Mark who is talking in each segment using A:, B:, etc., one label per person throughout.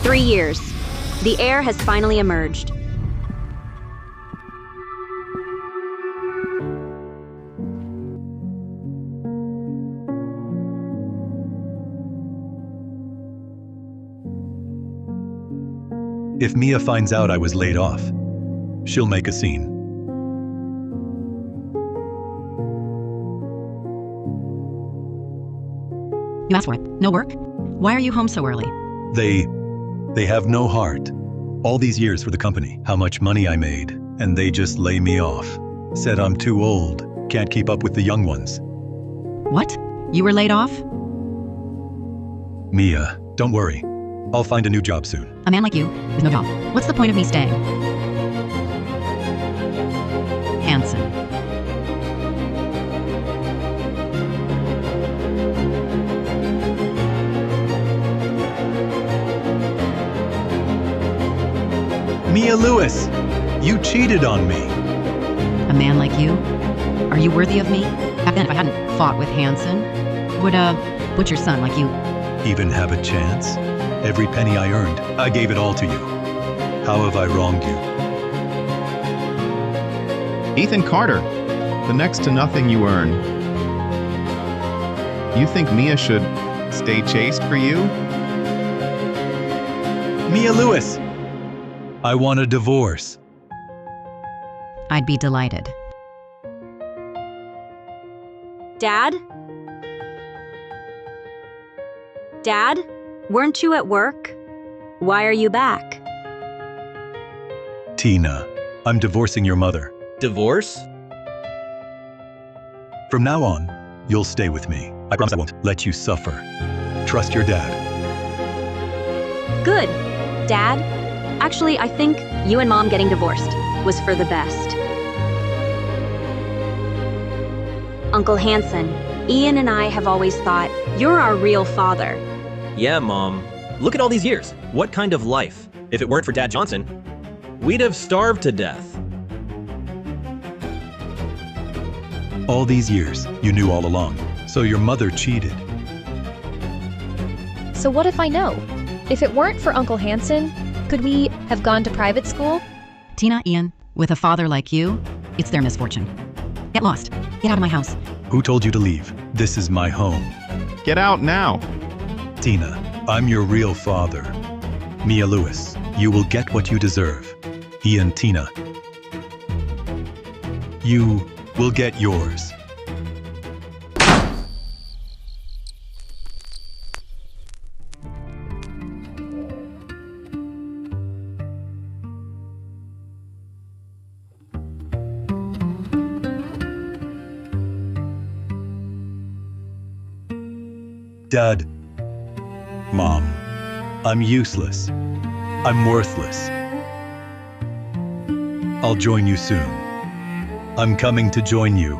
A: 3 years. The heir has finally emerged.
B: If Mia finds out I was laid off, she'll make a scene.
C: You asked for it. No work? Why are you home so early?
B: They have no heart. All these years for the company, how much money I made, and they just lay me off. Said I'm too old, can't keep up with the young ones.
C: What? You were laid off?
B: Mia, don't worry. I'll find a new job soon.
C: A man like you, with no job. What's the point of me staying? Hansen.
B: Mia Lewis, you cheated on me.
C: A man like you? Are you worthy of me? Back then, if I hadn't fought with Hansen, would a butcher's son like you
B: Even have a chance? Every penny I earned, I gave it all to you. How have I wronged you?
D: Ethan Carter, the next to nothing you earn. You think Mia should stay chaste for you?
B: Mia Lewis, I want a divorce.
C: I'd be delighted.
A: Dad? Dad? Weren't you at work? Why are you back?
B: Tina, I'm divorcing your mother.
E: Divorce?
B: From now on, you'll stay with me. I promise I won't let you suffer. Trust your dad.
A: Good. Dad? Actually, I think you and Mom getting divorced was for the best. Uncle Hansen, Ian and I have always thought you're our real father.
E: Yeah, Mom. Look at all these years. What kind of life? If it weren't for Dad Johnson, we'd have starved to death.
B: All these years, you knew all along. So your mother cheated.
F: So what if I know? If it weren't for Uncle Hansen, could we have gone to private school?
C: Tina, Ian, with a father like you, it's their misfortune. Get lost. Get out of my house.
B: Who told you to leave? This is my home.
D: Get out now.
B: Tina, I'm your real father. Mia Lewis, you will get what you deserve. Ian, Tina, you will get yours. Dad, Mom, I'm useless. I'm worthless. I'll join you soon. I'm coming to join you.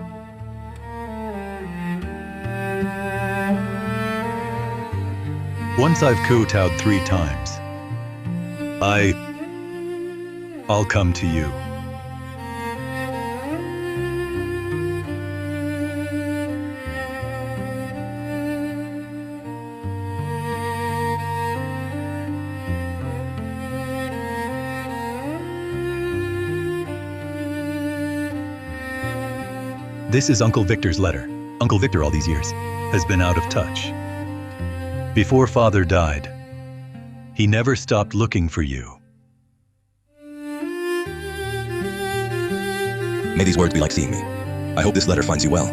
B: Once I've kowtowed 3 times, I'll come to you. This is Uncle Victor's letter. Uncle Victor all these years has been out of touch. Before Father died, he never stopped looking for you.
G: May these words be like seeing me. I hope this letter finds you well.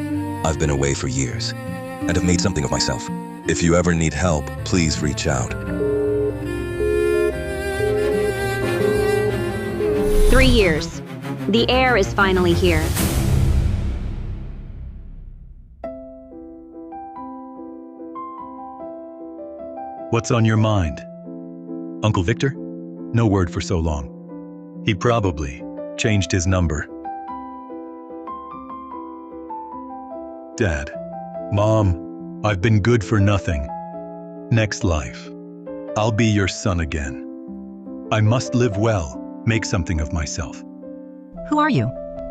G: I've been away for years and have made something of myself. If you ever need help, please reach out.
A: 3 years. The heir is finally here.
B: What's on your mind? Uncle Victor? No word for so long. He probably changed his number. Dad, Mom, I've been good for nothing. Next life, I'll be your son again. I must live well, make something of myself.
C: Who are you?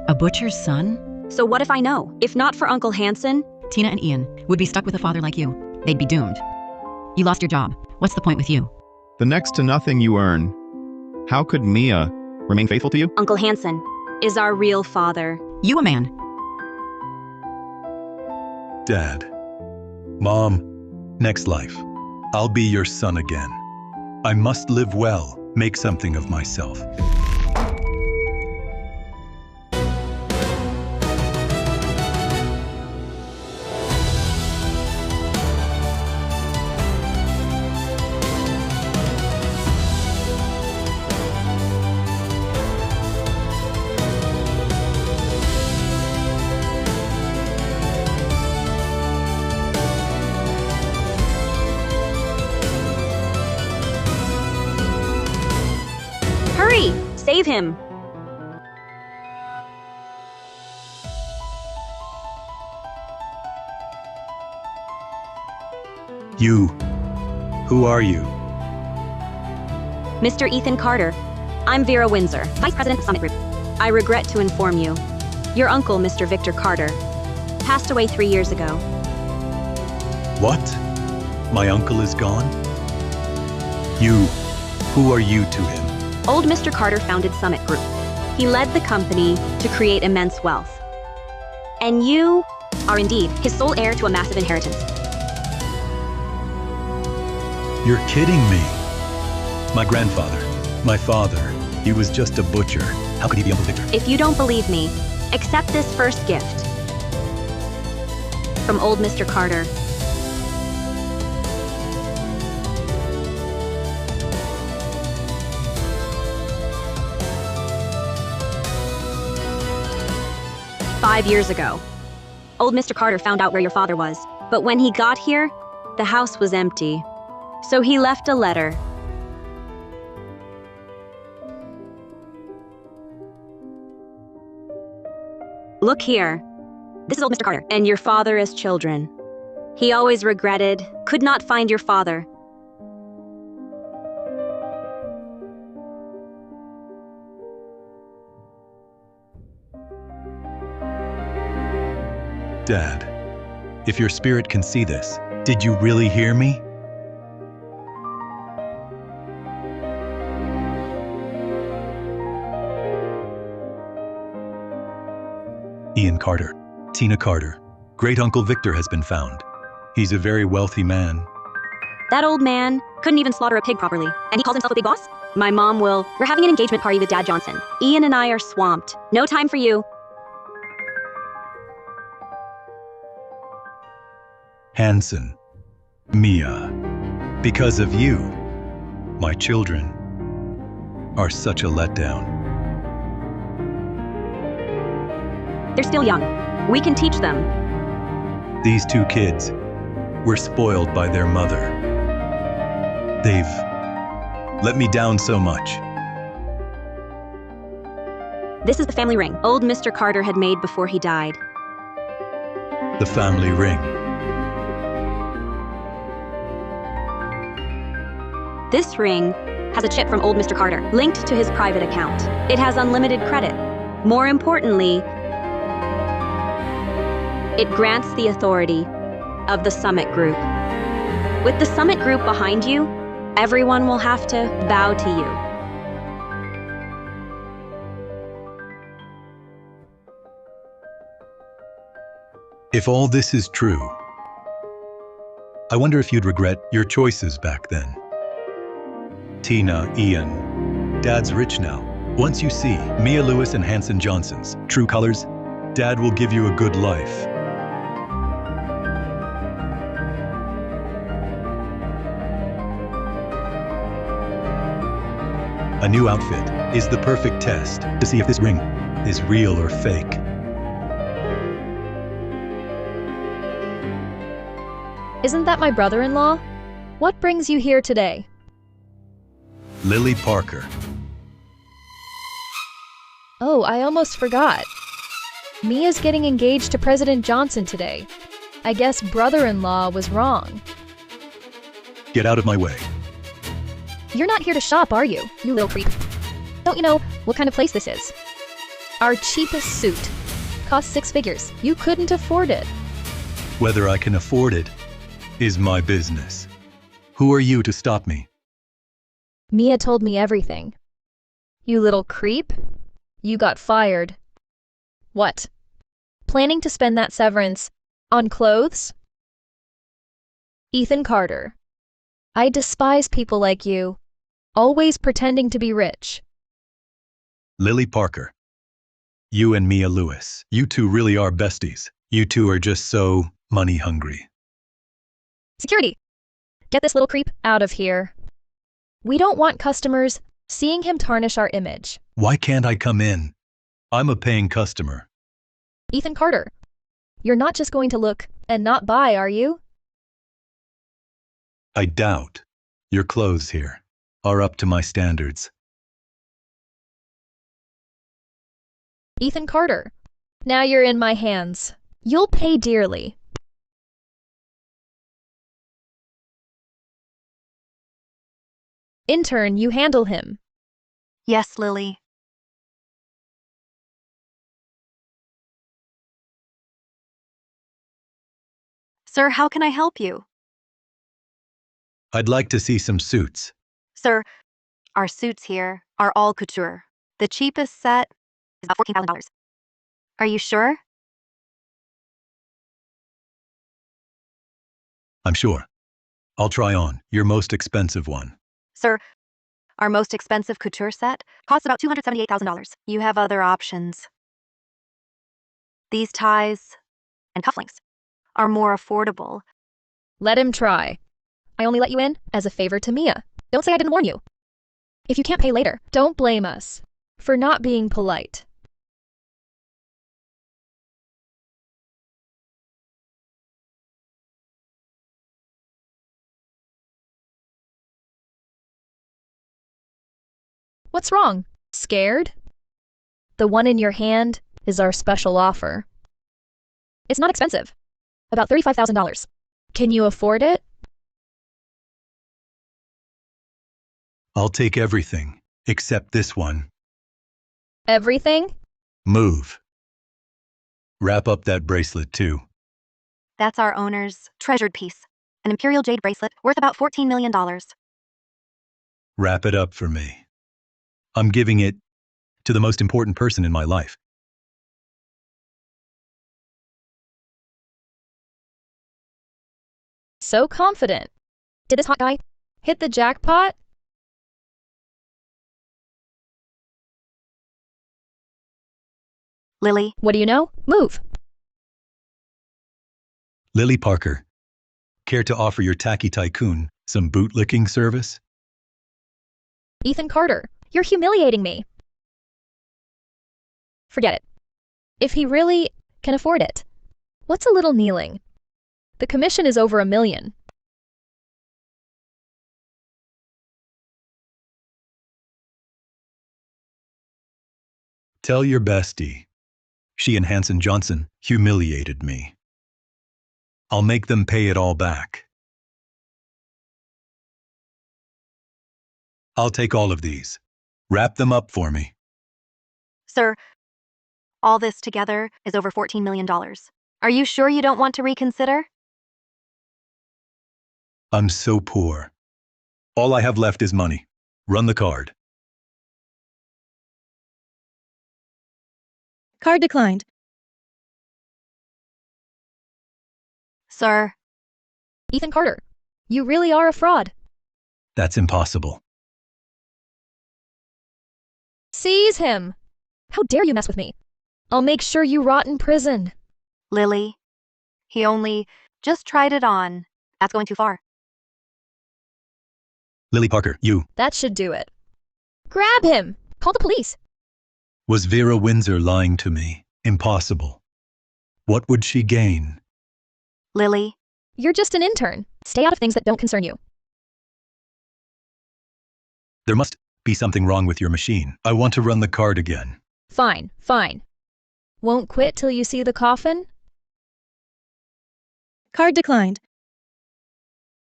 C: A butcher's son?
A: So what if I know? If not for Uncle Hansen?
C: Tina and Ian would be stuck with a father like you. They'd be doomed. You lost your job. What's the point with you?
D: The next to nothing you earn. How could Mia remain faithful to you?
A: Uncle Hansen is our real father.
C: You a man.
B: Dad. Mom, next life, I'll be your son again. I must live well, make something of myself.
A: Hurry! Save him!
B: You. Who are you?
A: Mr. Ethan Carter. I'm Vera Windsor, Vice President of Summit Group. I regret to inform you, your uncle, Mr. Victor Carter, passed away 3 years ago.
B: What? My uncle is gone? You. Who are you to him?
A: Old Mr. Carter founded Summit Group. He led the company to create immense wealth. And you are indeed his sole heir to a massive inheritance.
B: You're kidding me. My grandfather, my father, he was just a butcher. How could he be Uncle Victor?
A: If you don't believe me, accept this first gift from old Mr. Carter. "5 years ago, old Mr. Carter found out where your father was. But when he got here, the house was empty. So he left a letter. Look here. This is old Mr. Carter and your father as children. He always regretted, could not find your father.
B: Dad, if your spirit can see this, did you really hear me? Ian Carter, Tina Carter, great Uncle Victor has been found. He's a very wealthy man.
A: That old man couldn't even slaughter a pig properly, and he calls himself a big boss? My mom will. We're having an engagement party with Dad Johnson. Ian and I are swamped. No time for you.
B: Hansen, Mia, because of you, my children are such a letdown.
A: They're still young. We can teach them.
B: These two kids were spoiled by their mother. They've let me down so much.
A: This is the family ring old Mr. Carter had made before he died.
B: The family ring.
A: This ring has a chip from old Mr. Carter linked to his private account. It has unlimited credit. More importantly, it grants the authority of the Summit Group. With the Summit Group behind you, everyone will have to bow to you.
B: If all this is true, I wonder if you'd regret your choices back then. Tina, Ian, Dad's rich now. Once you see Mia Lewis and Hanson Johnson's true colors, Dad will give you a good life. A new outfit is the perfect test to see if this ring is real or fake.
F: Isn't that my brother-in-law? What brings you here today?
B: Lily Parker.
F: Oh, I almost forgot. Mia's getting engaged to President Johnson today. I guess brother-in-law was wrong.
B: Get out of my way.
F: You're not here to shop, are you, you little creep? Don't you know what kind of place this is? Our cheapest suit cost 6 figures. You couldn't afford it.
B: Whether I can afford it is my business. Who are you to stop me?
F: Mia told me everything. You little creep. You got fired. What? Planning to spend that severance on clothes? Ethan Carter. I despise people like you, always pretending to be rich.
B: Lily Parker. You and Mia Lewis. You two really are besties. You two are just so money hungry.
F: Security! Get this little creep out of here. We don't want customers seeing him tarnish our image.
B: Why can't I come in? I'm a paying customer.
F: Ethan Carter, you're not just going to look and not buy, are you?
B: I doubt your clothes here are up to my standards.
F: Ethan Carter, now you're in my hands. You'll pay dearly. Intern, you handle him.
A: Yes, Lily. Sir, how can I help you?
B: I'd like to see some suits.
A: Sir, our suits here are all couture. The cheapest set is about $14,000. Are you sure?
B: I'm sure. I'll try on your most expensive one.
A: Sir, our most expensive couture set costs about $278,000. You have other options. These ties and cufflinks are more affordable.
F: Let him try. I only let you in as a favor to Mia. Don't say I didn't warn you. If you can't pay later, don't blame us for not being polite. What's wrong? Scared? The one in your hand is our special offer. It's not expensive. About $35,000. Can you afford it?
B: I'll take everything except this one.
F: Everything?
B: Move. Wrap up that bracelet too.
A: That's our owner's treasured piece, an imperial jade bracelet worth about $14 million.
B: Wrap it up for me. I'm giving it to the most important person in my life.
F: So confident. Did this hot guy hit the jackpot?
A: Lily,
F: What do you know? Move.
B: Lily Parker, care to offer your tacky tycoon some bootlicking service?
F: Ethan Carter, you're humiliating me. Forget it. If he really can afford it, what's a little kneeling? The commission is over $1 million.
B: Tell your bestie. She and Hanson Johnson humiliated me. I'll make them pay it all back. I'll take all of these. Wrap them up for me.
A: sir, all this together is over $14 million. Are you sure you don't want to reconsider?
B: I'm so poor. All I have left is money. Run the card.
H: Card declined.
A: Sir,
F: Ethan Carter, you really are a fraud.
B: That's impossible.
F: Seize him! How dare you mess with me? I'll make sure you rot in prison.
A: Lily, he only just tried it on. That's going too far.
B: Lily Parker, you.
F: That should do it. Grab him! Call the police!
B: Was Vera Windsor lying to me? Impossible. What would she gain?
A: Lily,
F: You're just an intern. Stay out of things that don't concern you.
B: There must be something wrong with your machine. I want to run the card again.
F: Fine, fine. Won't quit till you see the coffin?
H: Card declined.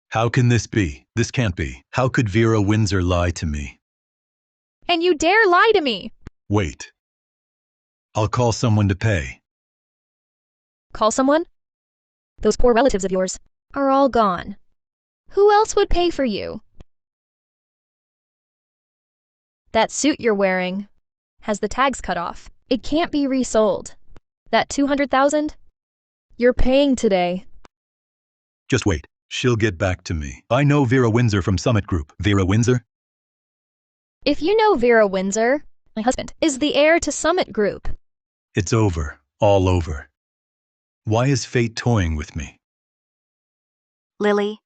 B: How can this be? This can't be. How could Vera Windsor lie to me?
F: And you dare lie to me!
B: Wait. I'll call someone to pay.
F: Call someone? Those poor relatives of yours are all gone. Who else would pay for you? That suit you're wearing has the tags cut off. It can't be resold. That 200,000 you're paying today.
B: Just wait. She'll get back to me. I know Vera Windsor from Summit Group. Vera Windsor?
F: If you know Vera Windsor, my husband, is the heir to Summit Group.
B: It's over. All over. Why is fate toying with me?
A: Lily,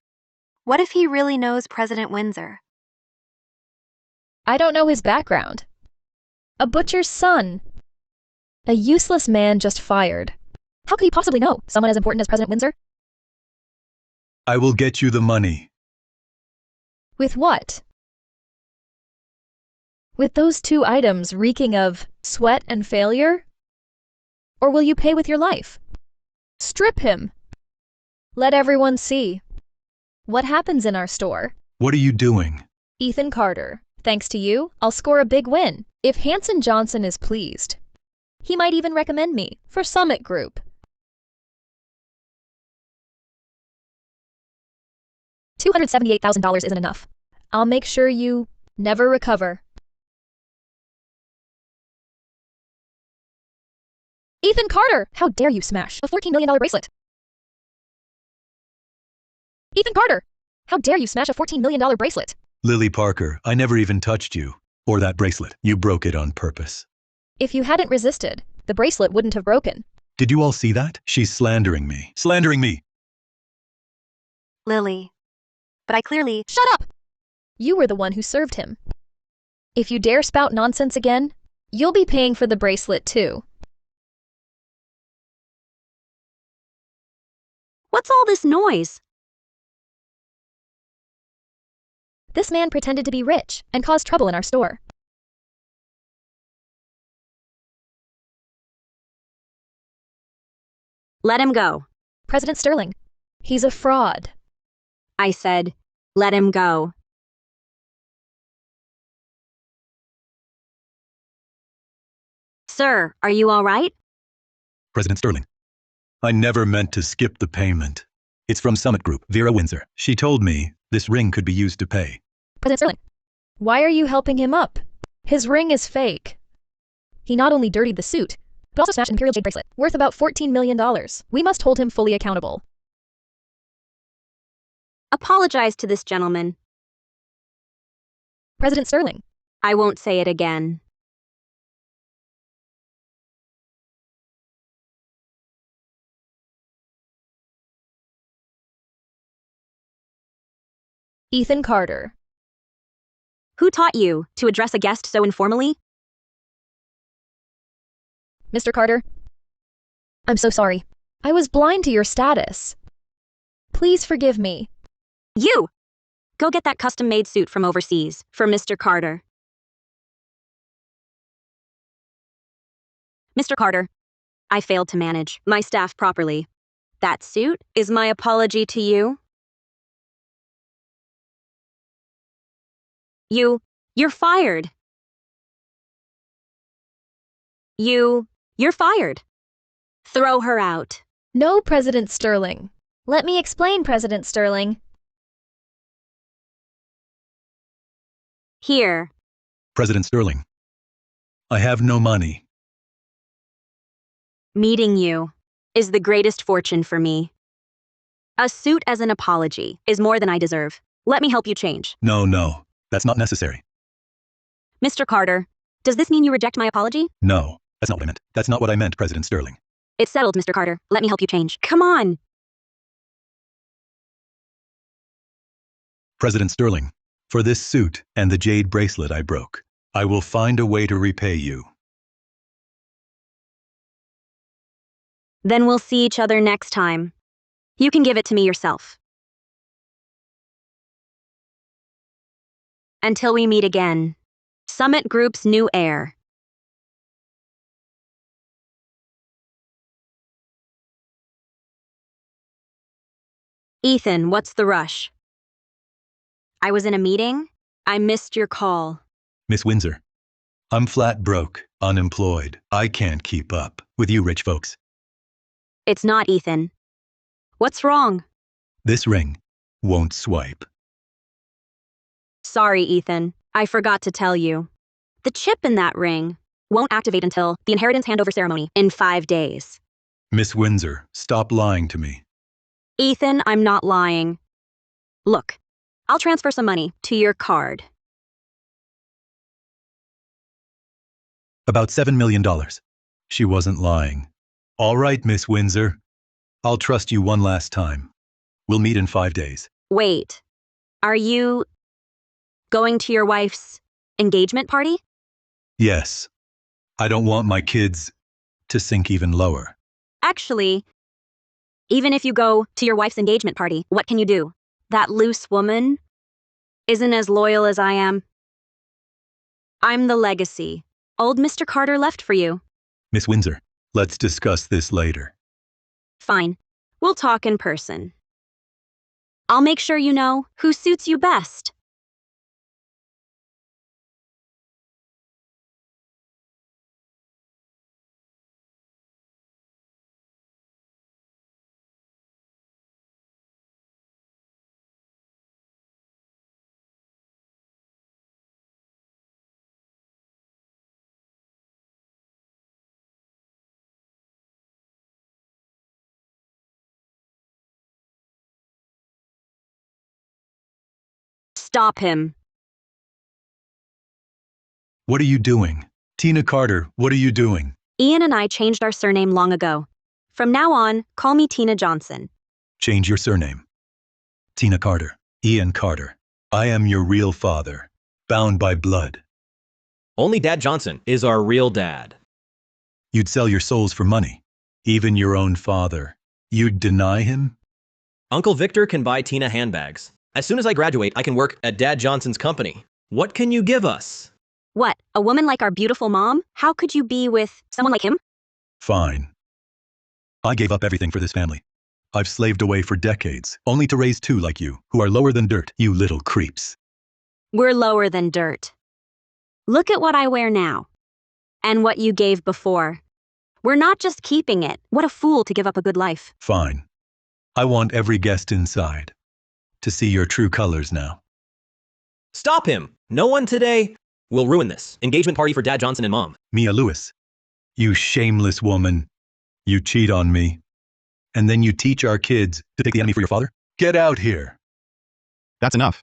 A: what if he really knows President Windsor?
F: I don't know his background. A butcher's son. A useless man just fired. How could he possibly know someone as important as President Windsor?
B: I will get you the money.
F: With what? With those two items reeking of sweat and failure? Or will you pay with your life? Strip him. Let everyone see. What happens in our store?
B: What are you doing?
F: Ethan Carter, thanks to you, I'll score a big win. If Hanson Johnson is pleased, he might even recommend me for Summit Group. $278,000 isn't enough. I'll make sure you never recover. Ethan Carter! How dare you smash a $14 million bracelet? Ethan Carter! How dare you smash a $14 million bracelet?
B: Lily Parker, I never even touched you. Or that bracelet. You broke it on purpose.
F: If you hadn't resisted, the bracelet wouldn't have broken.
B: Did you all see that? She's slandering me. Slandering me!
A: Lily, but I clearly—
F: Shut up! You were the one who served him. If you dare spout nonsense again, you'll be paying for the bracelet too.
A: What's all this noise?
F: This man pretended to be rich and caused trouble in our store.
A: Let him go.
F: President Sterling, he's a fraud.
A: I said, let him go. Sir, are you all right?
B: President Sterling. I never meant to skip the payment. It's from Summit Group, Vera Windsor. She told me this ring could be used to pay.
F: President Sterling, why are you helping him up? His ring is fake. He not only dirtied the suit, but also smashed an Imperial Jade bracelet, worth about $14 million. We must hold him fully accountable.
A: Apologize to this gentleman.
F: President Sterling.
A: I won't say it again.
F: Ethan Carter.
A: Who taught you to address a guest so informally?
F: Mr. Carter, I'm so sorry. I was blind to your status. Please forgive me.
A: You! Go get that custom-made suit from overseas for Mr. Carter. Mr. Carter, I failed to manage my staff properly. That suit is my apology to you. You're fired. You're fired. Throw her out.
F: No, President Sterling. Let me explain, President Sterling.
A: Here.
B: President Sterling. I have no money.
A: Meeting you is the greatest fortune for me. A suit as an apology is more than I deserve. Let me help you change.
B: No. That's not necessary.
A: Mr. Carter, does this mean you reject my apology?
B: No, that's not what I meant. That's not what I meant, President Sterling.
A: It's settled, Mr. Carter. Let me help you change. Come on.
B: President Sterling, for this suit and the jade bracelet I broke, I will find a way to repay you.
A: Then we'll see each other next time. You can give it to me yourself. Until we meet again. Summit Group's new heir. Ethan, what's the rush? I was in a meeting. I missed your call.
B: Miss Windsor, I'm flat broke, unemployed. I can't keep up with you rich folks.
A: It's not Ethan. What's wrong?
B: This ring won't swipe.
A: Sorry, Ethan. I forgot to tell you. The chip in that ring won't activate until the inheritance handover ceremony in 5 days.
B: Miss Windsor, stop lying to me.
A: Ethan, I'm not lying. Look, I'll transfer some money to your card.
B: About $7 million. She wasn't lying. All right, Miss Windsor. I'll trust you one last time. We'll meet in 5 days.
A: Wait, are you going to your wife's engagement party?
B: Yes. I don't want my kids to sink even lower.
A: Actually, even if you go to your wife's engagement party, what can you do? That loose woman isn't as loyal as I am. I'm the legacy old Mr. Carter left for you.
B: Miss Windsor, let's discuss this later.
A: Fine, we'll talk in person. I'll make sure you know who suits you best. Stop him.
B: What are you doing? Tina Carter, what are you doing?
A: Ian and I changed our surname long ago. From now on, call me Tina Johnson.
B: Change your surname. Tina Carter, Ian Carter. I am your real father, bound by blood.
E: Only Dad Johnson is our real dad.
B: You'd sell your souls for money. Even your own father. You'd deny him?
E: Uncle Victor can buy Tina handbags. As soon as I graduate, I can work at Dad Johnson's company. What can you give us?
A: What, a woman like our beautiful mom? How could you be with someone like him?
B: Fine. I gave up everything for this family. I've slaved away for decades, only to raise two like you, who are lower than dirt, you little creeps.
A: We're lower than dirt. Look at what I wear now. And what you gave before. We're not just keeping it. What a fool to give up a good life.
B: Fine. I want every guest inside to see your true colors now.
E: Stop him! No one today will ruin this engagement party for Dad Johnson and Mom.
B: Mia Lewis, you shameless woman. You cheat on me. And then you teach our kids to take the enemy for your father? Get out here.
D: That's enough.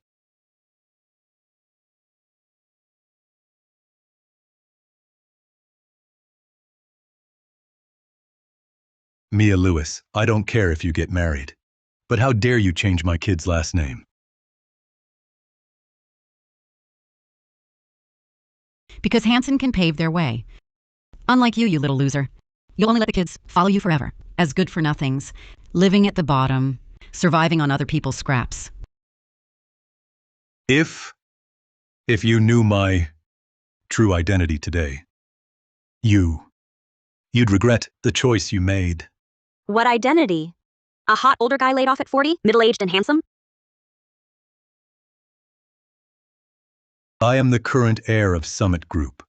B: Mia Lewis, I don't care if you get married. But how dare you change my kid's last name?
C: Because Hanson can pave their way. Unlike you, you little loser. You'll only let the kids follow you forever, as good-for-nothings, living at the bottom, surviving on other people's scraps.
B: If you knew my true identity today, you'd regret the choice you made.
A: What identity? A hot older guy laid off at 40, middle-aged and handsome?
B: I am the current heir of Summit Group,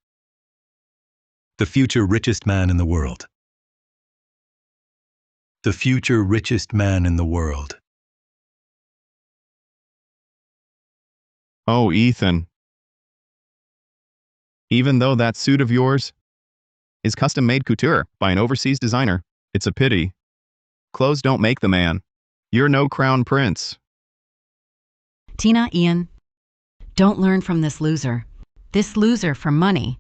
B: the future richest man in the world. The future richest man in the world.
D: Oh, Ethan. Even though that suit of yours is custom-made couture by an overseas designer, it's a pity. Clothes don't make the man. You're no crown prince.
C: Tina, Ian, don't learn from this loser. This loser for money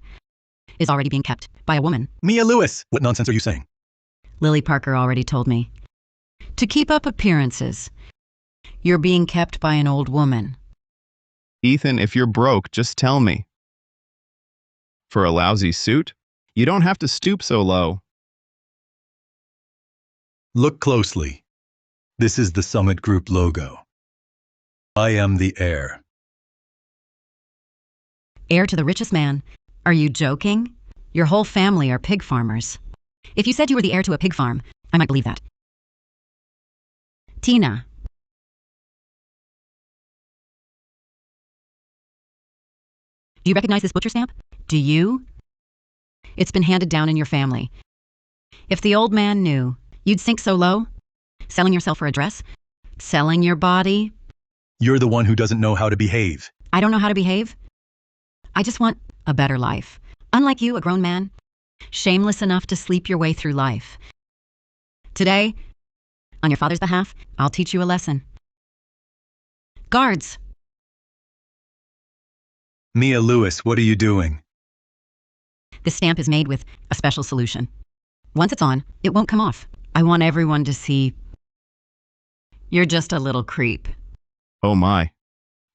C: is already being kept by a woman.
B: Mia Lewis, what nonsense are you saying?
C: Lily Parker already told me. To keep up appearances, you're being kept by an old woman.
D: Ethan, if you're broke, just tell me. For a lousy suit, you don't have to stoop so low.
B: Look closely. This is the Summit Group logo. I am the heir.
C: Heir to the richest man? Are you joking? Your whole family are pig farmers. If you said you were the heir to a pig farm, I might believe that. Tina. Do you recognize this butcher stamp? Do you? It's been handed down in your family. If the old man knew, you'd sink so low? Selling yourself for a dress? Selling your body?
B: You're the one who doesn't know how to behave.
C: I don't know how to behave. I just want a better life. Unlike you, a grown man, shameless enough to sleep your way through life. Today, on your father's behalf, I'll teach you a lesson. Guards!
B: Mia Lewis, what are you doing?
C: This stamp is made with a special solution. Once it's on, it won't come off. I want everyone to see you're just a little creep.
D: Oh my.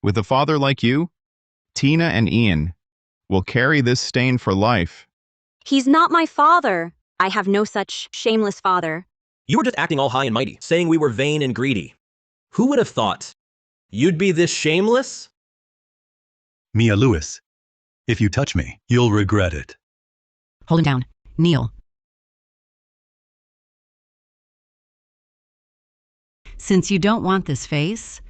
D: With a father like you, Tina and Ian will carry this stain for life.
A: He's not my father. I have no such shameless father.
E: You were just acting all high and mighty, saying we were vain and greedy. Who would have thought you'd be this shameless?
B: Mia Lewis, if you touch me, you'll regret it.
C: Hold him down. Kneel. Since you don't want this face,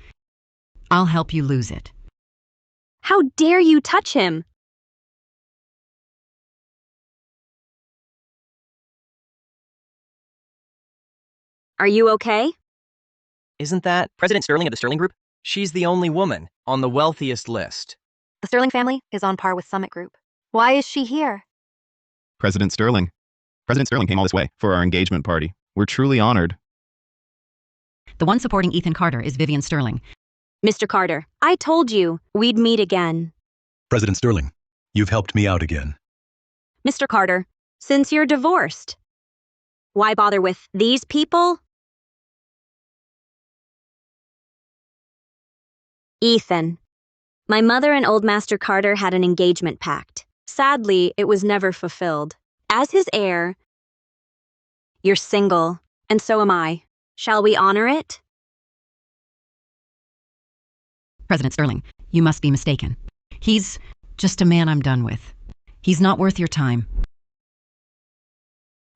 C: I'll help you lose it.
A: How dare you touch him? Are you okay?
H: Isn't that
E: President Sterling of the Sterling Group?
H: she's the only woman on the wealthiest list?
I: The Sterling family is on par with Summit Group. Why is she here?
D: President Sterling. President Sterling came all this way for our engagement party. We're truly honored.
C: The one supporting Ethan Carter is Vivian Sterling.
A: Mr. Carter, I told you we'd meet again.
B: President Sterling, you've helped me out again.
A: Mr. Carter, since you're divorced, why bother with these people? Ethan, my mother and Old Master Carter had an engagement pact. Sadly, it was never fulfilled. As his heir, you're single, and so am I. Shall we honor it?
C: President Sterling, you must be mistaken. He's just a man I'm done with. He's not worth your time.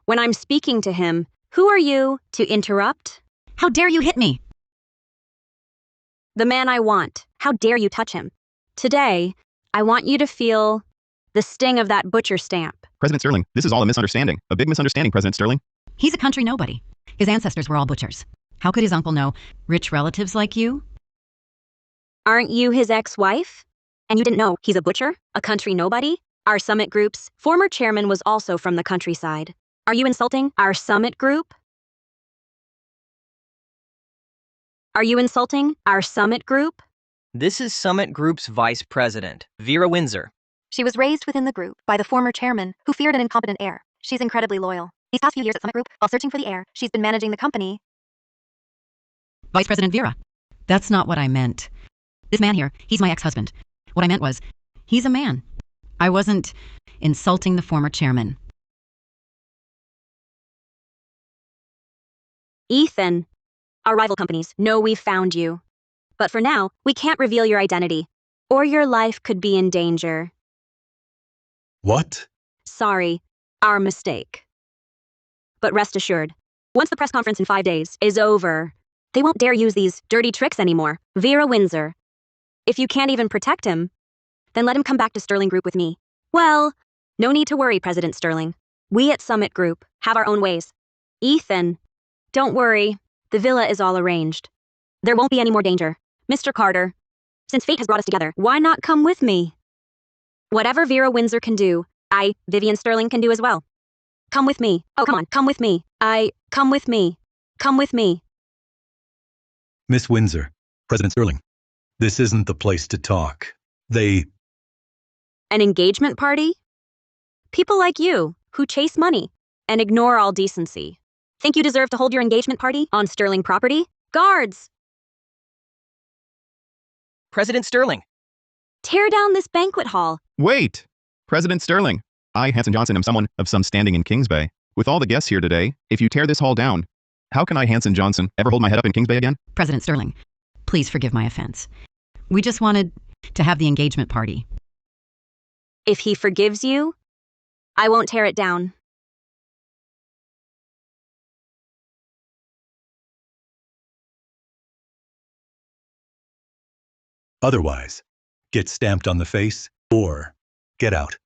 A: When I'm speaking to him, who are you to interrupt?
C: How dare you hit me?
A: The man I want. How dare you touch him? Today, I want you to feel the sting of that butcher stamp.
D: President Sterling, this is all a misunderstanding. A big misunderstanding, President Sterling.
C: He's a country nobody. His ancestors were all butchers. How could his uncle know rich relatives like you?
A: Aren't you his ex-wife? And you didn't know he's a butcher? A country nobody? Our Summit Group's former chairman was also from the countryside. Are you insulting our Summit Group? Are you insulting our Summit Group?
H: This is Summit Group's vice president, Vera Windsor.
I: She was raised within the group by the former chairman, who feared an incompetent heir. She's incredibly loyal. These past few years at Summit Group, while searching for the heir, she's been managing the company.
C: Vice President Vera. That's not what I meant. This man here, he's my ex-husband. What I meant was, he's a man. I wasn't insulting the former chairman.
A: Ethan, our rival companies know we've found you. But for now, we can't reveal your identity, or your life could be in danger.
B: What?
A: Sorry, our mistake. But rest assured, once the press conference in 5 days is over, they won't dare use these dirty tricks anymore. Vera Windsor. If you can't even protect him, then let him come back to Sterling Group with me. Well, no need to worry, President Sterling. We at Summit Group have our own ways. Ethan, don't worry. The villa is all arranged. There won't be any more danger. Mr. Carter, since fate has brought us together, why not come with me? Whatever Vera Windsor can do, Vivian Sterling, can do as well. Come with me. Oh, come on, come with me. Come with me. Come with me.
B: Miss Windsor, President Sterling, this isn't the place to talk.
A: An engagement party? People like you, who chase money and ignore all decency, think you deserve to hold your engagement party on Sterling property? Guards!
H: President Sterling.
A: Tear down this banquet hall.
D: Wait! President Sterling. I, Hanson Johnson, am someone of some standing in Kings Bay. With all the guests here today, if you tear this hall down, how can I, Hanson Johnson, ever hold my head up in Kings Bay again?
C: President Sterling, please forgive my offense. We just wanted to have the engagement party.
A: If he forgives you, I won't tear it down.
B: Otherwise, get stamped on the face or get out.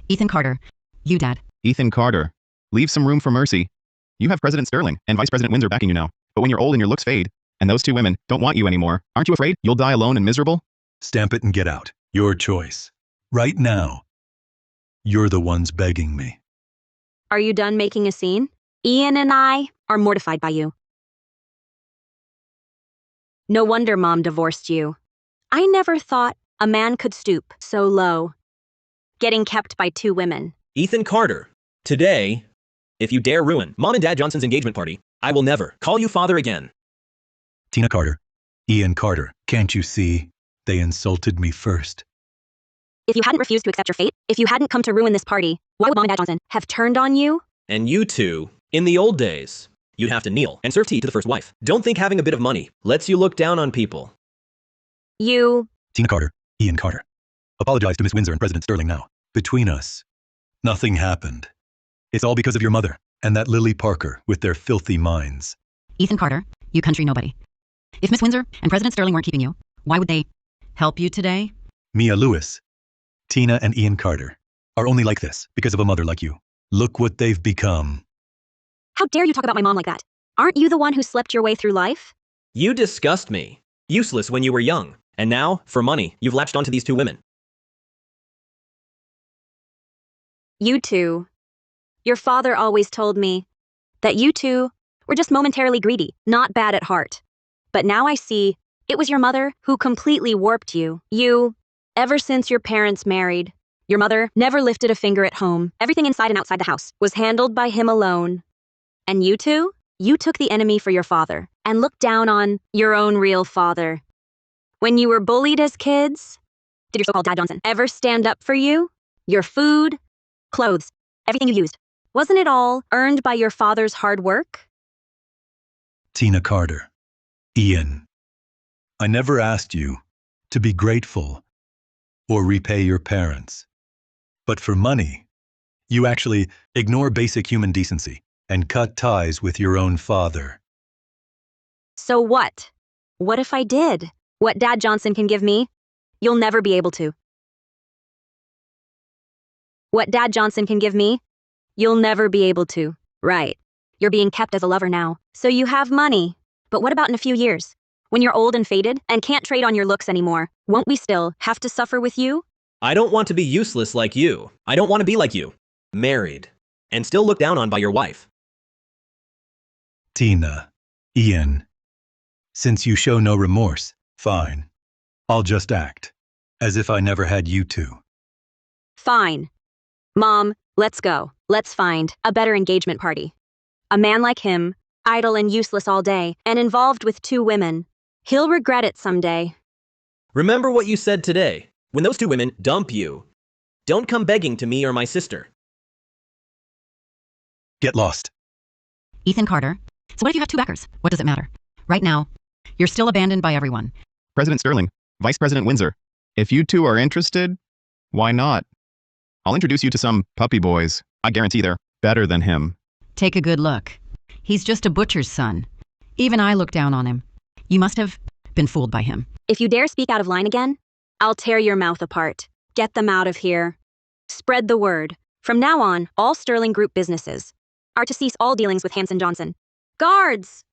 C: Ethan Carter, you, Dad.
D: Ethan Carter. Leave some room for mercy. You have President Sterling and Vice President Windsor backing you now. But when you're old and your looks fade, and those two women don't want you anymore, aren't you afraid you'll die alone and miserable?
B: Stamp it and get out. Your choice. Right now, you're the ones begging me.
A: Are you done making a scene? Ian and I are mortified by you. No wonder Mom divorced you. I never thought a man could stoop so low, getting kept by two women.
E: Ethan Carter, today, if you dare ruin Mom and Dad Johnson's engagement party, I will never call you father again.
B: Tina Carter, Ian Carter, can't you see? They insulted me first.
A: If you hadn't refused to accept your fate, if you hadn't come to ruin this party, why would Mom and Dad Johnson have turned on you?
E: And you two, in the old days, you'd have to kneel and serve tea to the first wife. Don't think having a bit of money lets you look down on people.
A: You...
B: Tina Carter, Ian Carter. Apologize to Miss Windsor and President Sterling now. Between us, nothing happened. It's all because of your mother and that Lily Parker with their filthy minds.
C: Ethan Carter, you country nobody. If Miss Windsor and President Sterling weren't keeping you, why would they help you today?
B: Mia Lewis, Tina and Ian Carter are only like this because of a mother like you. Look what they've become.
A: How dare you talk about my mom like that? Aren't you the one who slept your way through life?
E: You disgust me. Useless when you were young. And now, for money, you've latched onto these two women.
A: You two. Your father always told me that you two were just momentarily greedy, not bad at heart. But now I see it was your mother who completely warped you. Ever since your parents married, your mother never lifted a finger at home. Everything inside and outside the house was handled by him alone. And you two? You took the enemy for your father and looked down on your own real father. When you were bullied as kids, did your so-called Dad Johnson ever stand up for you? Your food, clothes, everything you used. Wasn't it all earned by your father's hard work?
B: Tina Carter, Ian, I never asked you to be grateful or repay your parents. But for money, you actually ignore basic human decency and cut ties with your own father.
A: So what? What if I did? What Dad Johnson can give me, you'll never be able to. What Dad Johnson can give me, you'll never be able to. Right. You're being kept as a lover now, so you have money. But what about in a few years? When you're old and faded and can't trade on your looks anymore, won't we still have to suffer with you?
E: I don't want to be useless like you. I don't want to be like you. Married. And still looked down on by your wife.
B: Tina, Ian, since you show no remorse, fine. I'll just act as if I never had you two.
A: Fine. Mom, let's go. Let's find a better engagement party. A man like him, idle and useless all day, and involved with two women. He'll regret it someday.
E: Remember what you said today. When those two women dump you, don't come begging to me or my sister.
B: Get lost.
C: Ethan Carter. So what if you have two backers? What does it matter? Right now, you're still abandoned by everyone.
D: President Sterling, Vice President Windsor. If you two are interested, why not? I'll introduce you to some puppy boys. I guarantee they're better than him.
C: Take a good look. He's just a butcher's son. Even I look down on him. You must have been fooled by him.
A: If you dare speak out of line again, I'll tear your mouth apart. Get them out of here. Spread the word. From now on, all Sterling Group businesses are to cease all dealings with Hanson Johnson. Guards!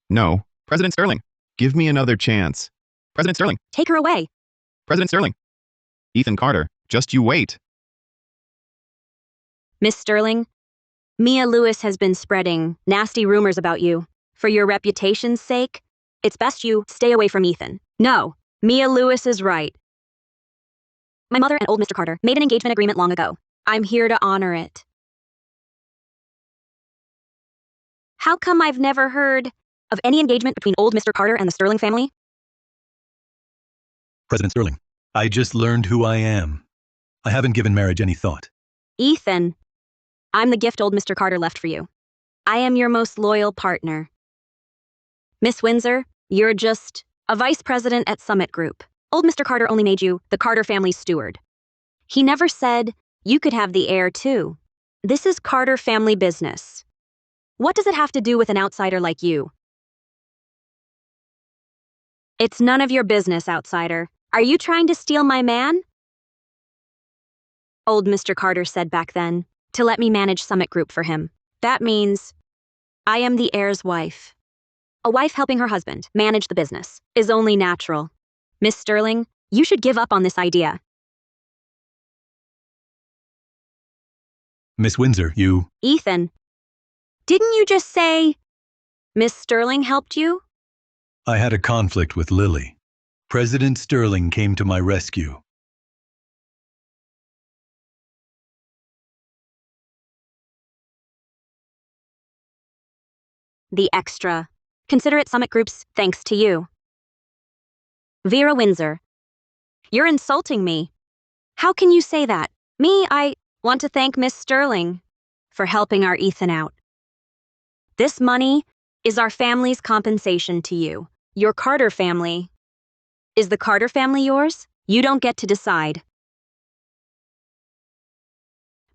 D: No. President Sterling, give me another chance. President Sterling.
A: Take her away.
D: President Sterling. Ethan Carter, just you wait.
A: Miss Sterling, Mia Lewis has been spreading nasty rumors about you. For your reputation's sake, it's best you stay away from Ethan. No, Mia Lewis is right. My mother and old Mr. Carter made an engagement agreement long ago. I'm here to honor it. How come I've never heard of any engagement between old Mr. Carter and the Sterling family?
B: President Sterling, I just learned who I am. I haven't given marriage any thought.
A: Ethan, I'm the gift old Mr. Carter left for you. I am your most loyal partner. Miss Windsor, you're just a vice president at Summit Group. Old Mr. Carter only made you the Carter family's steward. He never said you could have the heir too. This is Carter family business. What does it have to do with an outsider like you? It's none of your business, outsider. Are you trying to steal my man? Old Mr. Carter said back then, to let me manage Summit Group for him. That means I am the heir's wife. A wife helping her husband manage the business is only natural. Miss Sterling, you should give up on this idea.
B: Miss Windsor, you...
A: Ethan, didn't you just say Miss Sterling helped you?
B: I had a conflict with Lily. President Sterling came to my rescue.
A: The extra. Considerate Summit Group's thanks to you. Vera Windsor, you're insulting me. How can you say that? I want to thank Miss Sterling for helping our Ethan out. This money is our family's compensation to you. Your Carter family. Is the Carter family yours? You don't get to decide.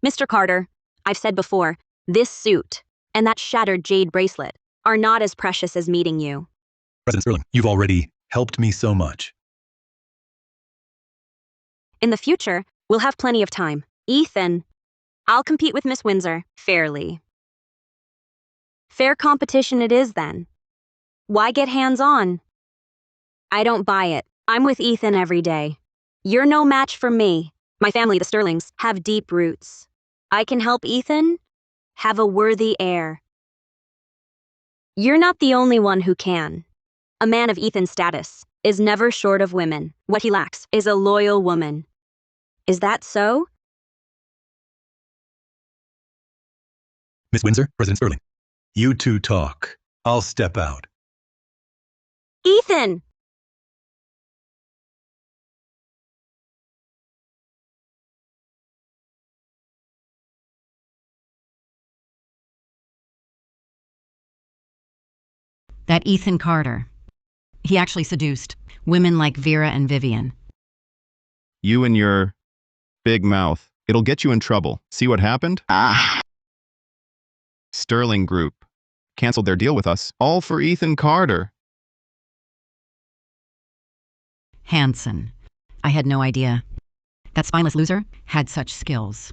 A: Mr. Carter, I've said before, this suit and that shattered jade bracelet are not as precious as meeting you.
B: President Sterling, you've already helped me so much.
A: In the future, we'll have plenty of time. Ethan, I'll compete with Miss Windsor fairly. Fair competition it is then. Why get hands-on? I don't buy it. I'm with Ethan every day. You're no match for me. My family, the Sterlings, have deep roots. I can help Ethan have a worthy heir. You're not the only one who can. A man of Ethan's status is never short of women. What he lacks is a loyal woman. Is that so?
B: Miss Windsor, President Sterling. You two talk. I'll step out.
A: Ethan!
C: That Ethan Carter. He actually seduced women like Vera and Vivian.
D: You and your big mouth. It'll get you in trouble. See what happened? Sterling Group canceled their deal with us, all for Ethan Carter.
C: Hanson. I had no idea. That spineless loser had such skills.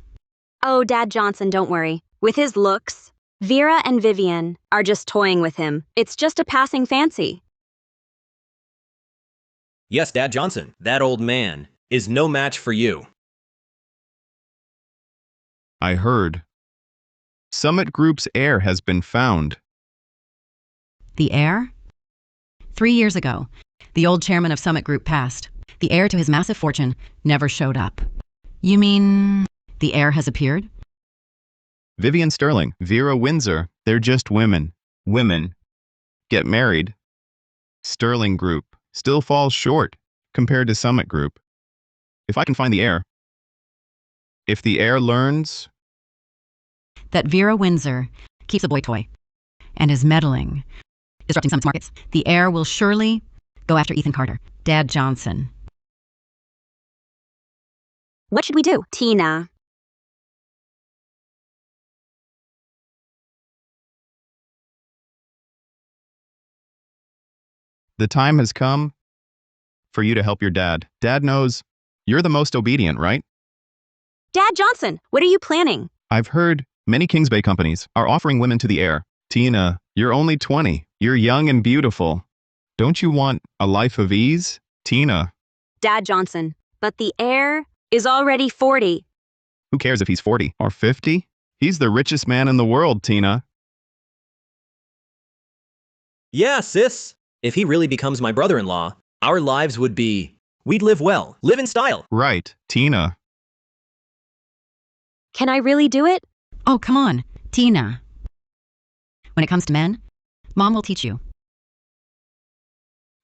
A: Oh, Dad Johnson, don't worry. With his looks, Vera and Vivian are just toying with him. It's just a passing fancy.
E: Yes, Dad Johnson, that old man is no match for you.
D: I heard. Summit Group's heir has been found.
C: The heir? 3 years ago, the old chairman of Summit Group passed. The heir to his massive fortune never showed up. You mean the heir has appeared?
D: Vivian Sterling, Vera Windsor, they're just women. Women get married. Sterling Group still falls short compared to Summit Group. If I can find the heir. If the heir learns
C: that Vera Windsor keeps a boy toy and is meddling, disrupting Summit's markets, the heir will surely go after Ethan Carter. Dad Johnson.
A: What should we do? Tina.
D: the time has come for you to help your dad. Dad knows you're the most obedient, right?
A: Dad Johnson, what are you planning?
D: I've heard many Kings Bay companies are offering women to the heir. Tina, you're only 20. You're young and beautiful. Don't you want a life of ease? Tina.
A: Dad Johnson, but the heir is already 40.
D: Who cares if he's 40 or 50? He's the richest man in the world, Tina.
E: Yeah, sis. If he really becomes my brother-in-law, our lives would be... We'd live well, live in style.
D: Right, Tina.
A: Can I really do it?
C: Oh, come on, Tina. When it comes to men, Mom will teach you.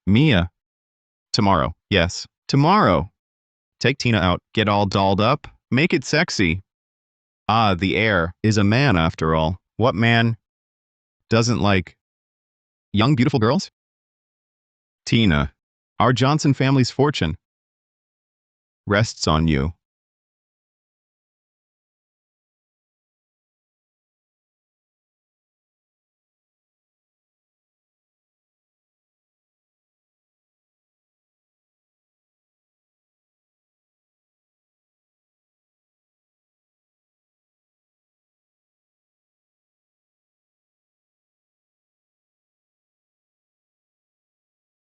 D: Mia. Tomorrow. Yes, tomorrow. Take Tina out, get all dolled up, make it sexy. Ah, the heir is a man after all. What man doesn't like young, beautiful girls? Tina, our Johnson family's fortune rests on you.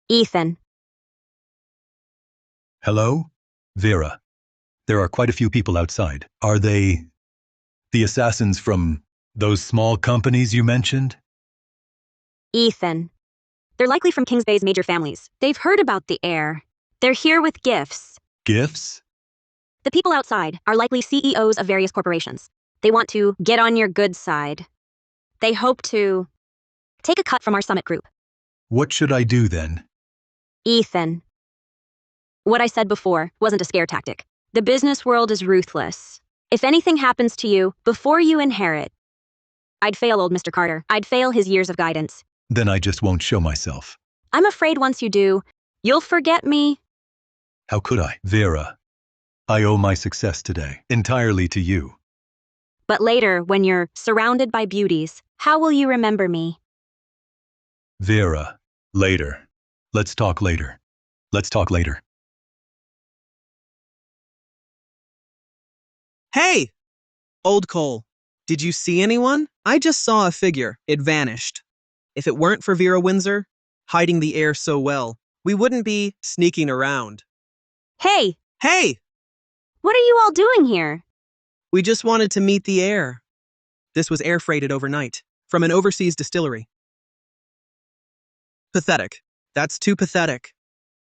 A: Ethan.
B: Hello? Vera. There are quite a few people outside. Are they The assassins from those small companies you mentioned?
A: Ethan. They're likely from Kings Bay's major families. They've heard about the heir. They're here with gifts.
B: Gifts?
A: The people outside are likely CEOs of various corporations. They want to get on your good side. They hope to take a cut from our summit group.
B: What should I do then?
A: Ethan. What I said before wasn't a scare tactic. The business world is ruthless. If anything happens to you before you inherit, I'd fail old Mr. Carter. I'd fail his years of guidance.
B: Then I just won't show myself.
A: I'm afraid once you do, you'll forget me.
B: How could I? Vera, I owe my success today entirely to you.
A: But later, when you're surrounded by beauties, how will you remember me?
B: Vera, later. Let's talk later. Let's talk later.
J: Hey! Old Cole, did you see anyone? I just saw a figure. It vanished. If it weren't for Vera Windsor, hiding the heir so well, we wouldn't be sneaking around.
A: Hey!
J: Hey!
A: What are you all doing here?
J: We just wanted to meet the heir. This was air freighted overnight, from an overseas distillery. Pathetic. That's too pathetic.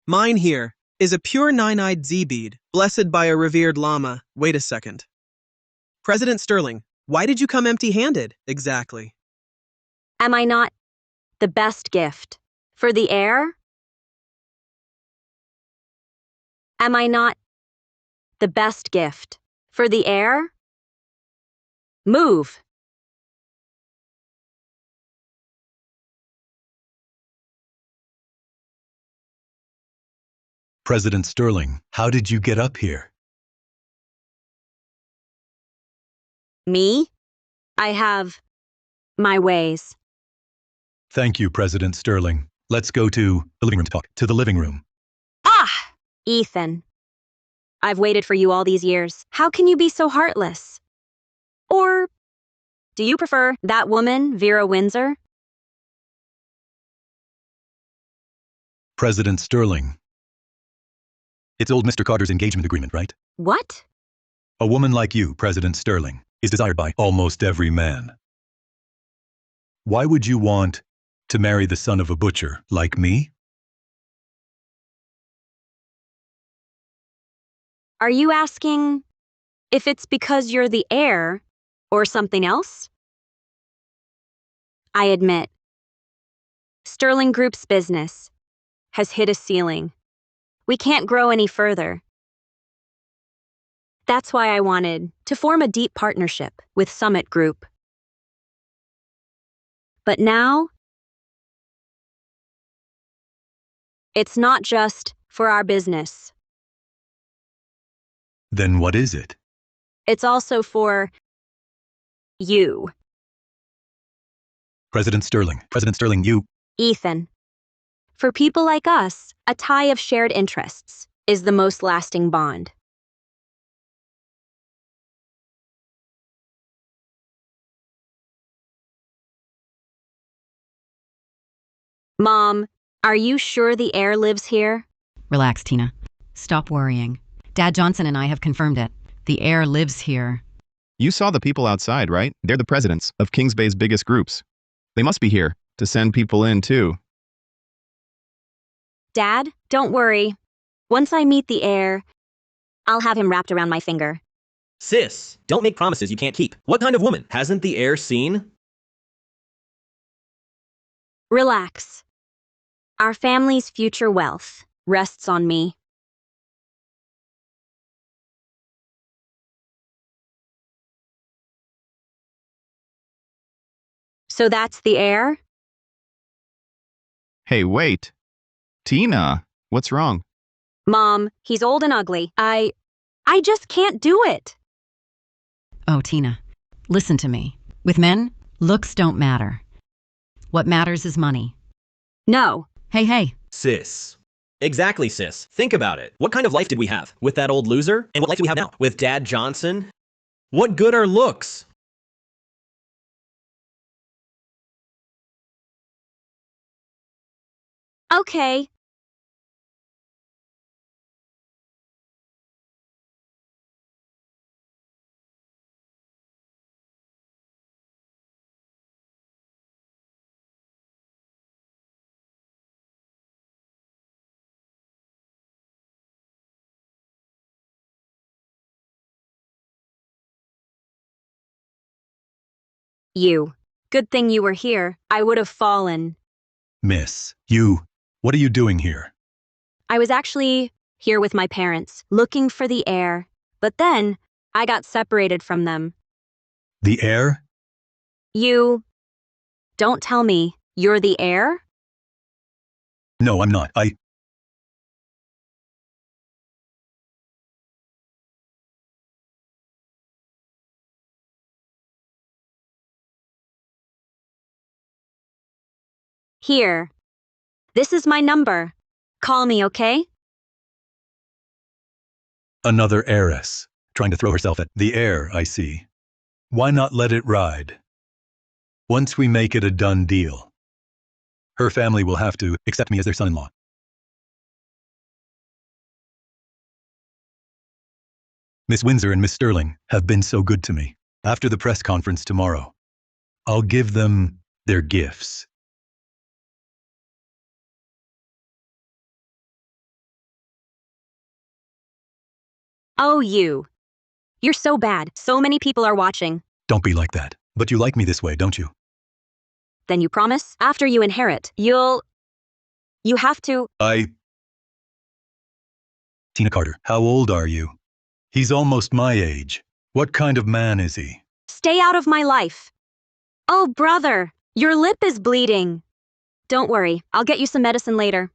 J: Mine here is a pure nine-eyed Z-bead, blessed by a revered lama. Wait a second. President Sterling, why did you come empty-handed, exactly?
A: Am I not the best gift for the heir? Am I not the best gift for the heir? Move.
B: President Sterling, how did you get up here?
A: Me? I have my ways.
B: Thank you, President Sterling. Let's go to the living room to talk. To the living room.
A: Ah! Ethan. I've waited for you all these years. How can you be so heartless? Or do you prefer that woman, Vera Windsor?
B: President Sterling. It's old Mr. Carter's engagement agreement, right?
A: What?
B: A woman like you, President Sterling, is desired by almost every man. Why would you want to marry the son of a butcher like me?
A: Are you asking if it's because you're the heir or something else? I admit, Sterling Group's business has hit a ceiling. We can't grow any further. That's why I wanted to form a deep partnership with Summit Group. But now, it's not just for our business.
B: Then what is it?
A: It's also for you.
B: President Sterling, you...
A: Ethan. For people like us, a tie of shared interests is the most lasting bond. Mom, are you sure the heir lives here?
C: Relax, Tina. Stop worrying. Dad Johnson and I have confirmed it. The heir lives here.
D: You saw the people outside, right? They're the presidents of Kings Bay's biggest groups. They must be here to send people in, too.
A: Dad, don't worry. Once I meet the heir, I'll have him wrapped around my finger.
E: Sis, don't make promises you can't keep. What kind of woman hasn't the heir seen?
A: Relax. Our family's future wealth rests on me. So that's the heir?
D: Hey, wait. Tina, what's wrong?
A: Mom, he's old and ugly. I just can't do it.
C: Oh, Tina, listen to me. With men, looks don't matter. What matters is money.
A: No.
C: Hey.
E: Sis. Exactly, sis. Think about it. What kind of life did we have with that old loser? And what life do we have now with Dad Johnson? What good are looks?
A: Okay. You. Good thing you were here. I would have fallen.
B: Miss, you, what are you doing here?
A: I was actually here with my parents, looking for the heir. But then, I got separated from them.
B: The heir?
A: You. Don't tell me you're the heir?
B: No, I'm not.
A: Here. This is my number. Call me, okay?
B: Another heiress, trying to throw herself at the heir, I see. Why not let it ride? Once we make it a done deal, her family will have to accept me as their son-in-law. Miss Windsor and Miss Sterling have been so good to me. After the press conference tomorrow, I'll give them their gifts.
A: Oh, you. You're so bad. So many people are watching.
B: Don't be like that. But you like me this way, don't you?
A: Then you promise? After you inherit, You have to.
B: Tina Carter, how old are you? He's almost my age. What kind of man is he?
A: Stay out of my life. Oh, brother, your lip is bleeding. Don't worry, I'll get you some medicine later.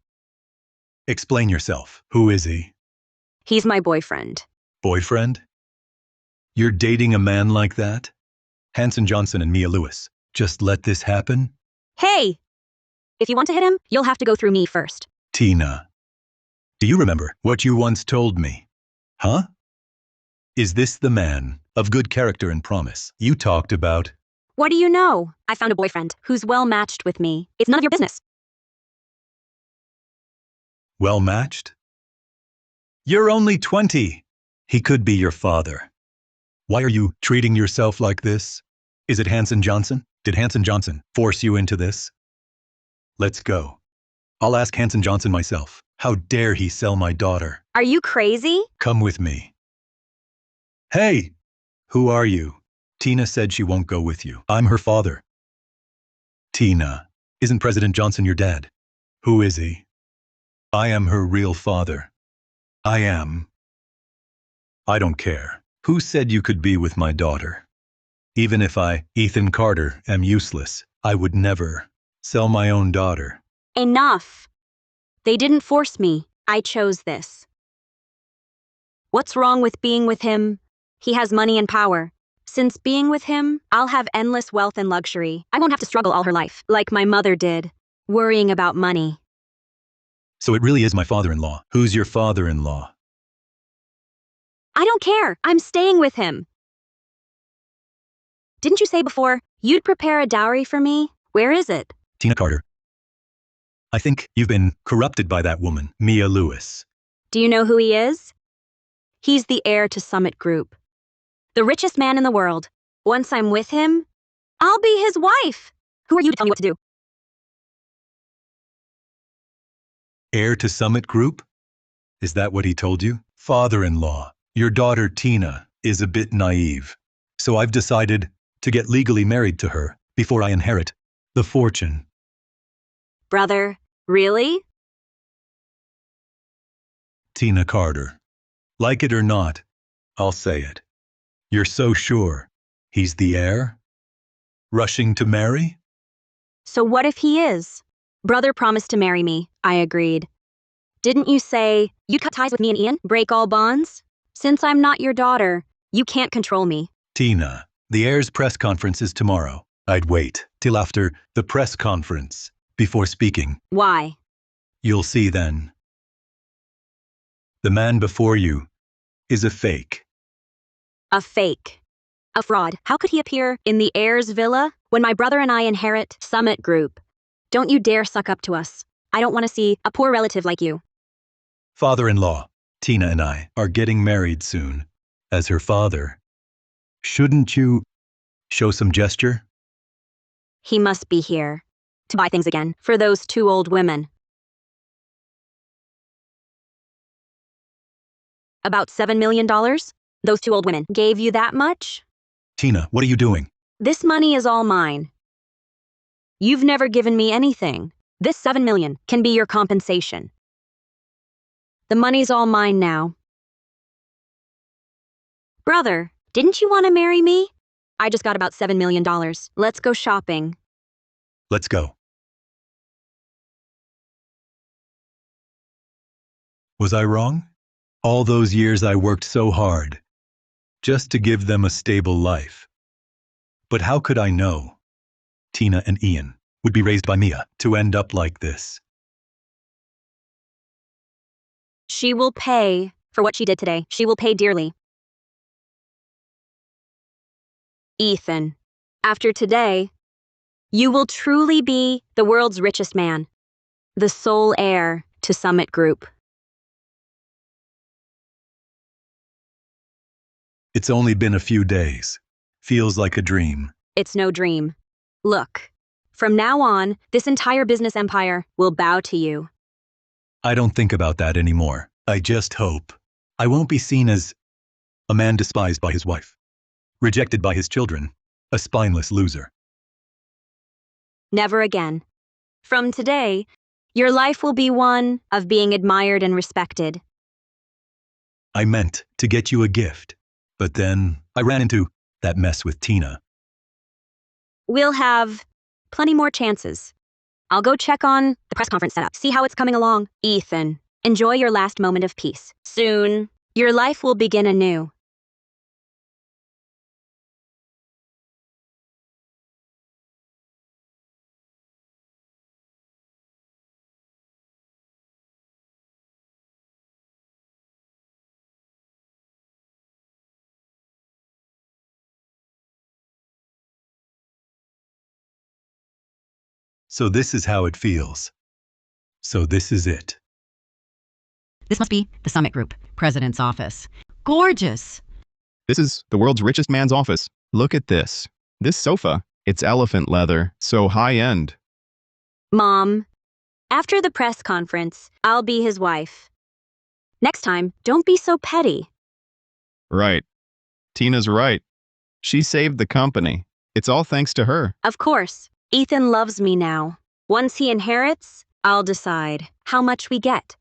B: Explain yourself. Who is he?
A: He's my boyfriend.
B: Boyfriend? You're dating a man like that? Hanson Johnson and Mia Lewis. Just let this happen?
A: Hey! If you want to hit him, you'll have to go through me first.
B: Tina, do you remember what you once told me? Huh? Is this the man of good character and promise you talked about?
A: What do you know? I found a boyfriend who's well matched with me. It's none of your business.
B: Well matched? You're only 20. He could be your father. Why are you treating yourself like this? Is it Hanson Johnson? Did Hanson Johnson force you into this? Let's go. I'll ask Hanson Johnson myself. How dare he sell my daughter?
A: Are you crazy?
B: Come with me. Hey! Who are you? Tina said she won't go with you. I'm her father. Tina, isn't President Johnson your dad? Who is he? I am her real father. I am. I don't care. Who said you could be with my daughter? Even if I, Ethan Carter, am useless, I would never sell my own daughter.
A: Enough. They didn't force me. I chose this. What's wrong with being with him? He has money and power. Since being with him, I'll have endless wealth and luxury. I won't have to struggle all her life, like my mother did, worrying about money.
B: So it really is my father-in-law. Who's your father-in-law?
A: I don't care. I'm staying with him. Didn't you say before you'd prepare a dowry for me? Where is it?
B: Tina Carter. I think you've been corrupted by that woman, Mia Lewis.
A: Do you know who he is? He's the heir to Summit Group. The richest man in the world. Once I'm with him, I'll be his wife. Who are you to tell me what to do?
B: Heir to Summit Group? Is that what he told you? Father-in-law, your daughter Tina is a bit naive. So I've decided to get legally married to her before I inherit the fortune.
A: Brother, really?
B: Tina Carter. Like it or not, I'll say it. You're so sure he's the heir? Rushing to marry?
A: So what if he is? Brother promised to marry me. I agreed. Didn't you say you'd cut ties with me and Ian? Break all bonds? Since I'm not your daughter, you can't control me.
B: Tina, the heir's press conference is tomorrow. I'd wait till after the press conference before speaking.
A: Why?
B: You'll see then. The man before you is a fake.
A: A fake. A fraud. How could he appear in the heir's villa when my brother and I inherit Summit Group? Don't you dare suck up to us. I don't want to see a poor relative like you.
B: Father-in-law, Tina and I are getting married soon. As her father, shouldn't you show some gesture?
A: He must be here to buy things again for those two old women. About $7 million? Those two old women gave you that much?
B: Tina, what are you doing?
A: This money is all mine. You've never given me anything. This 7 million can be your compensation. The money's all mine now. Brother, didn't you want to marry me? I just got about $7 million. Let's go shopping.
B: Let's go. Was I wrong? All those years I worked so hard, just to give them a stable life. But how could I know Tina and Ian would be raised by Mia to end up like this?
A: She will pay for what she did today. She will pay dearly. Ethan, after today, you will truly be the world's richest man, the sole heir to Summit Group.
B: It's only been a few days. Feels like a dream.
A: It's no dream. Look, from now on, this entire business empire will bow to you.
B: I don't think about that anymore. I just hope I won't be seen as a man despised by his wife, rejected by his children, a spineless loser.
A: Never again. From today, your life will be one of being admired and respected.
B: I meant to get you a gift, but then I ran into that mess with Tina.
A: We'll have plenty more chances. I'll go check on the press conference setup, see how it's coming along. Ethan, enjoy your last moment of peace. Soon, your life will begin anew.
B: So this is how it feels. So this is it.
C: This must be the Summit Group, president's office. Gorgeous!
D: This is the world's richest man's office. Look at this. This sofa. It's elephant leather, so high-end.
A: Mom, after the press conference, I'll be his wife. Next time, don't be so petty.
D: Right. Tina's right. She saved the company. It's all thanks to her.
A: Of course, Ethan loves me now. Once he inherits, I'll decide how much we get.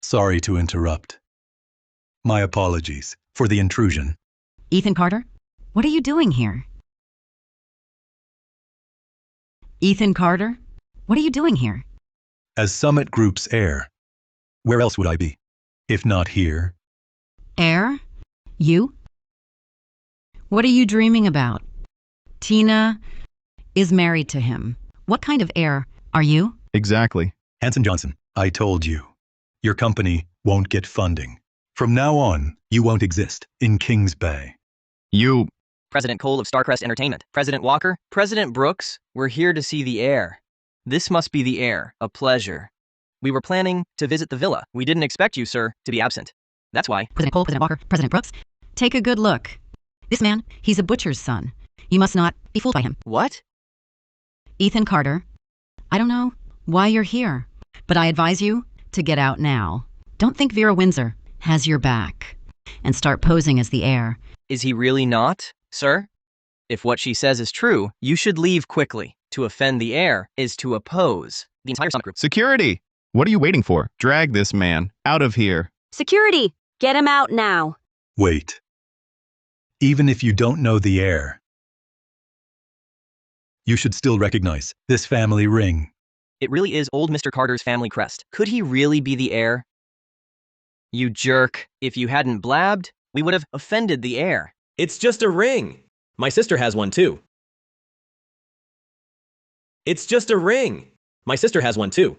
B: Sorry to interrupt. My apologies for the intrusion.
C: Ethan Carter, what are you doing here? Ethan Carter, what are you doing here?
B: As Summit Group's heir, where else would I be, if not here?
C: Heir? You? What are you dreaming about? Tina is married to him. What kind of heir are you?
D: Exactly.
B: Hanson Johnson, I told you. Your company won't get funding. From now on, you won't exist in Kings Bay.
D: You...
H: President Cole of Starcrest Entertainment, President Walker, President Brooks, we're here to see the heir. This must be the heir. A pleasure. We were planning to visit the villa. We didn't expect you, sir, to be absent. That's why.
C: President Cole, President Walker, President Brooks, take a good look. This man, he's a butcher's son. You must not be fooled by him.
H: What?
C: Ethan Carter, I don't know why you're here, but I advise you to get out now. Don't think Vera Windsor has your back. And start posing as the heir.
H: Is he really not, sir? If what she says is true, you should leave quickly. To offend the heir is to oppose the entire Summit Group.
D: Security! What are you waiting for? Drag this man out of here.
A: Security, get him out now.
B: Wait. Even if you don't know the heir, you should still recognize this family ring.
H: It really is old Mr. Carter's family crest. Could he really be the heir? You jerk. If you hadn't blabbed, we would have offended the heir.
E: It's just a ring. My sister has one too. It's just a ring. My sister has one too.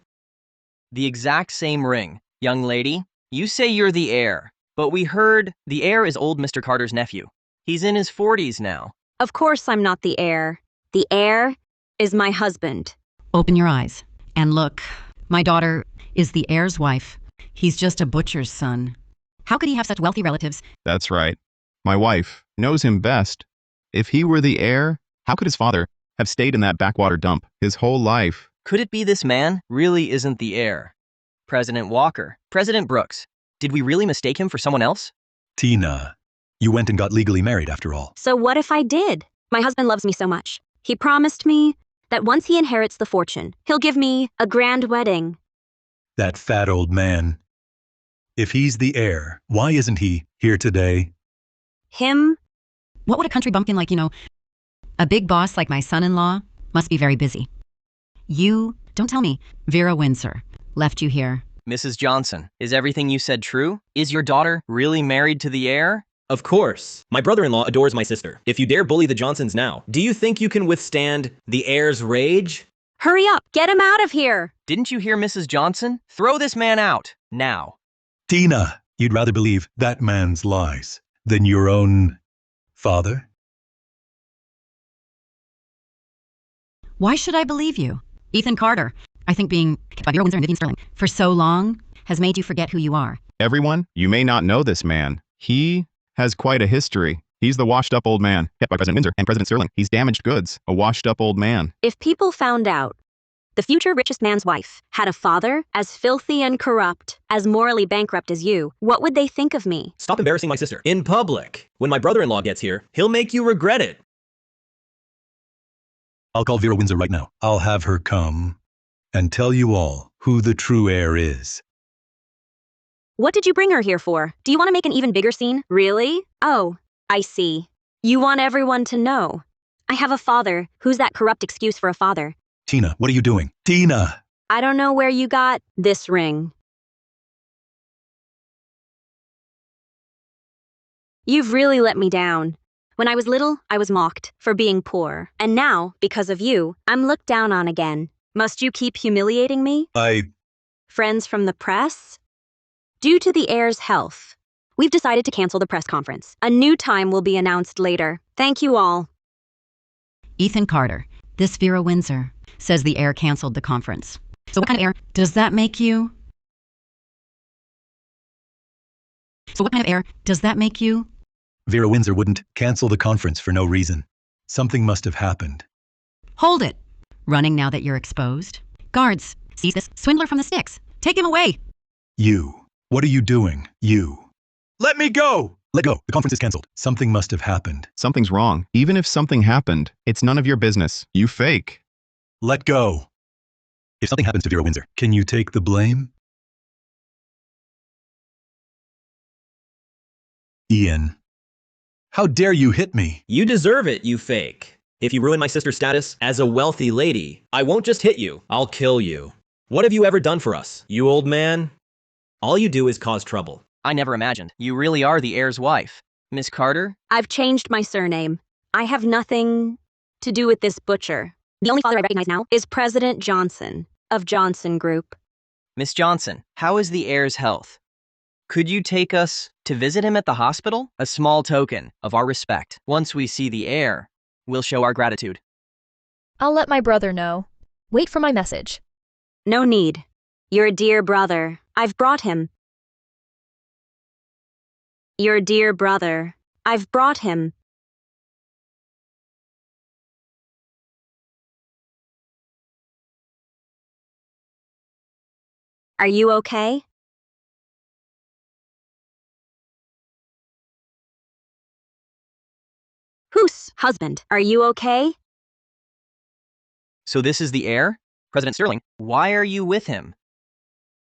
H: The exact same ring. Young lady, you say you're the heir, but we heard the heir is old Mr. Carter's nephew. He's in his 40s now.
A: Of course I'm not the heir. The heir is my husband.
C: Open your eyes and look. My daughter is the heir's wife. He's just a butcher's son. How could he have such wealthy relatives?
D: That's right. My wife knows him best. If he were the heir, how could his father have stayed in that backwater dump his whole life?
H: Could it be this man really isn't the heir? President Walker, President Brooks, did we really mistake him for someone else?
B: Tina, you went and got legally married after all.
A: So what if I did? My husband loves me so much. He promised me that once he inherits the fortune, he'll give me a grand wedding.
B: That fat old man. If he's the heir, why isn't he here today?
A: Him?
C: What would a country bumpkin like, a big boss like my son-in-law must be very busy. You, don't tell me, Vera Windsor left you here.
H: Mrs. Johnson, is everything you said true? Is your daughter really married to the heir?
E: Of course. My brother-in-law adores my sister. If you dare bully the Johnsons now, do you think you can withstand the heir's rage?
A: Hurry up, get him out of here.
H: Didn't you hear Mrs. Johnson? Throw this man out, now.
B: Tina, you'd rather believe that man's lies than your own father?
C: Why should I believe you? Ethan Carter, I think being kept by Vera Windsor and Vivian Sterling for so long has made you forget who you are.
D: Everyone, you may not know this man. He has quite a history. He's the washed-up old man, kept by President Windsor and President Sterling. He's damaged goods, a washed-up old man.
A: If people found out the future richest man's wife had a father as filthy and corrupt, as morally bankrupt as you, what would they think of me?
E: Stop embarrassing my sister. In public. When my brother-in-law gets here, he'll make you regret it.
B: I'll call Vera Windsor right now. I'll have her come and tell you all who the true heir is.
A: What did you bring her here for? Do you want to make an even bigger scene? Really? Oh, I see. You want everyone to know. I have a father. Who's that corrupt excuse for a father?
B: Tina, what are you doing? Tina!
A: I don't know where you got this ring. You've really let me down. When I was little, I was mocked for being poor. And now, because of you, I'm looked down on again. Must you keep humiliating me? Friends from the press? Due to the heir's health, we've decided to cancel the press conference. A new time will be announced later. Thank you all.
C: Ethan Carter, this Vera Windsor, says the heir canceled the conference. So what kind of heir does that make you?
B: Vera Windsor wouldn't cancel the conference for no reason. Something must have happened.
C: Hold it! Running now that you're exposed? Guards, seize this swindler from the sticks. Take him away!
B: You. What are you doing? You. Let me go! Let go. The conference is canceled. Something must have happened.
D: Something's wrong. Even if something happened, it's none of your business. You fake.
B: Let go. If something happens to Vera Windsor, can you take the blame? Ian. How dare you hit me?
E: You deserve it, you fake. If you ruin my sister's status as a wealthy lady, I won't just hit you, I'll kill you. What have you ever done for us, you old man? All you do is cause trouble.
H: I never imagined. You really are the heir's wife. Miss Carter?
A: I've changed my surname. I have nothing to do with this butcher. The only father I recognize now is President Johnson of Johnson Group.
H: Miss Johnson, how is the heir's health? Could you take us to visit him at the hospital? A small token of our respect. Once we see the heir, we'll show our gratitude.
F: I'll let my brother know. Wait for my message.
A: No need. Your dear brother. I've brought him. Your dear brother. I've brought him. Are you okay? Whose husband? Are you okay?
H: So this is the heir? President Sterling, why are you with him?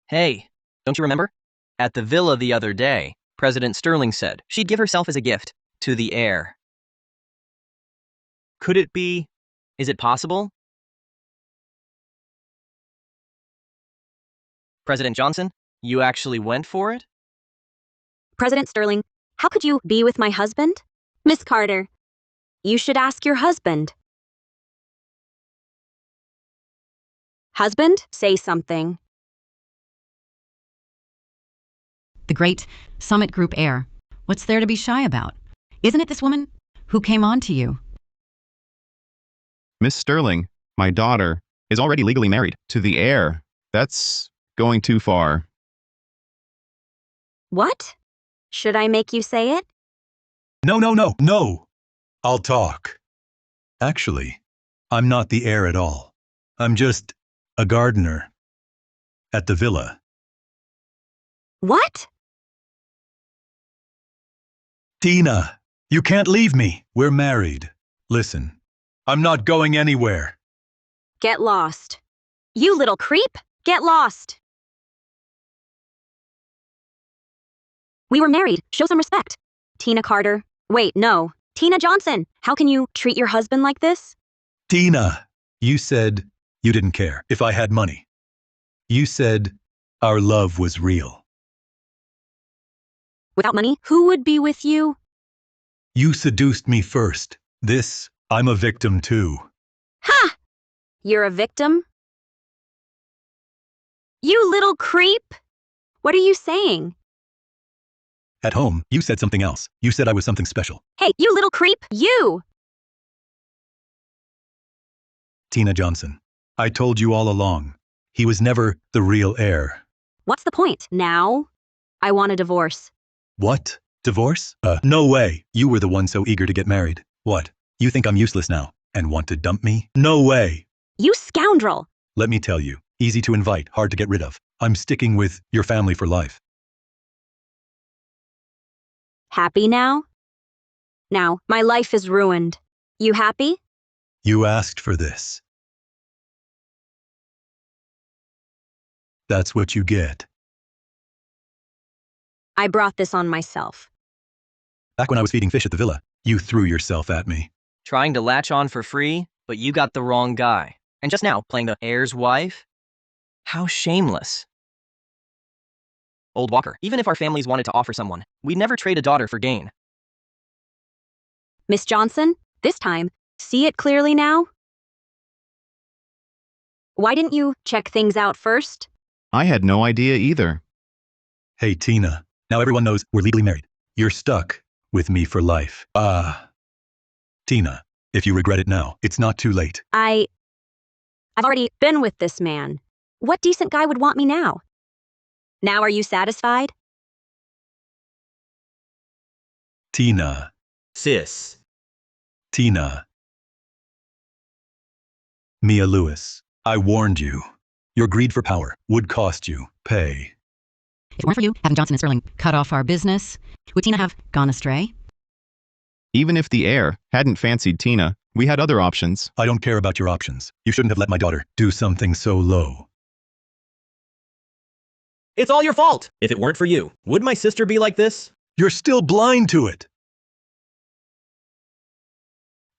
H: Hey, don't you remember? At the villa the other day, President Sterling said she'd give herself as a gift to the heir. Could it be? Is it possible? President Johnson, you actually went for it?
A: President Sterling, how could you be with my husband? Miss Carter, you should ask your husband. Husband, say something.
C: The great Summit Group heir. What's there to be shy about? Isn't it this woman who came on to you?
D: Miss Sterling, my daughter, is already legally married to the heir. That's going too far.
A: What? Should I make you say it?
B: No. I'll talk. Actually, I'm not the heir at all. I'm just a gardener, at the villa.
A: What?
B: Tina, you can't leave me. We're married. Listen, I'm not going anywhere.
A: Get lost. You little creep! Get lost! We were married. Show some respect. Tina Carter. Wait, no. Tina Johnson. How can you treat your husband like this?
B: Tina, you said you didn't care if I had money. You said our love was real.
A: Without money, who would be with you?
B: You seduced me first. I'm a victim too.
A: Ha! You're a victim? You little creep! What are you saying?
B: At home, you said something else. You said I was something special.
A: Hey, you little creep! You!
B: Tina Johnson, I told you all along. He was never the real heir.
A: What's the point? Now? I want a divorce.
B: What? Divorce? No way. You were the one so eager to get married. What? You think I'm useless now and want to dump me? No way.
A: You scoundrel!
B: Let me tell you, easy to invite, hard to get rid of. I'm sticking with your family for life.
A: Happy now? Now, my life is ruined. You happy?
B: You asked for this. That's what you get.
A: I brought this on myself.
B: Back when I was feeding fish at the villa, you threw yourself at me.
H: Trying to latch on for free, but you got the wrong guy. And just now, playing the heir's wife? How shameless. Old Walker, even if our families wanted to offer someone, we'd never trade a daughter for gain.
A: Miss Johnson, this time, see it clearly now? Why didn't you check things out first?
D: I had no idea either.
B: Hey, Tina, now everyone knows we're legally married. You're stuck with me for life. Tina, if you regret it now, it's not too late.
A: I've already been with this man. What decent guy would want me now? Now are you satisfied?
B: Tina.
E: Sis.
B: Tina. Mia Lewis, I warned you. Your greed for power would cost you pay.
C: If it weren't for you having Johnson and Sterling cut off our business, would Tina have gone astray?
D: Even if the heir hadn't fancied Tina, we had other options.
B: I don't care about your options. You shouldn't have let my daughter do something so low.
E: It's all your fault! If it weren't for you, would my sister be like this?
B: You're still blind to it.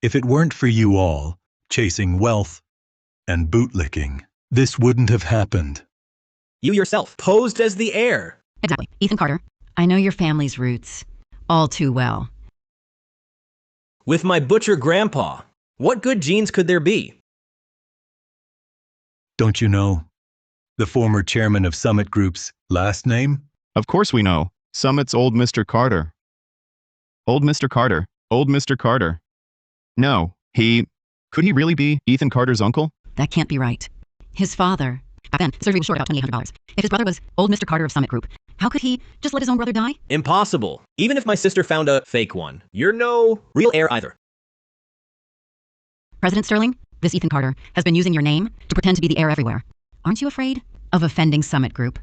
B: If it weren't for you all chasing wealth and bootlicking, this wouldn't have happened.
E: You yourself posed as the heir.
C: Exactly. Ethan Carter, I know your family's roots all too well.
E: With my butcher grandpa. What good genes could there be?
B: Don't you know the former chairman of Summit Group's last name?
D: Of course we know. Summit's old Mr. Carter. Old Mr. Carter. Old Mr. Carter. No, could he really be Ethan Carter's uncle?
C: That can't be right. His father, back then, the surgery was short about $2,800. If his brother was old Mr. Carter of Summit Group, how could he just let his own brother die?
E: Impossible. Even if my sister found a fake one, you're no real heir either.
C: President Sterling, this Ethan Carter has been using your name to pretend to be the heir everywhere. Aren't you afraid of offending Summit Group?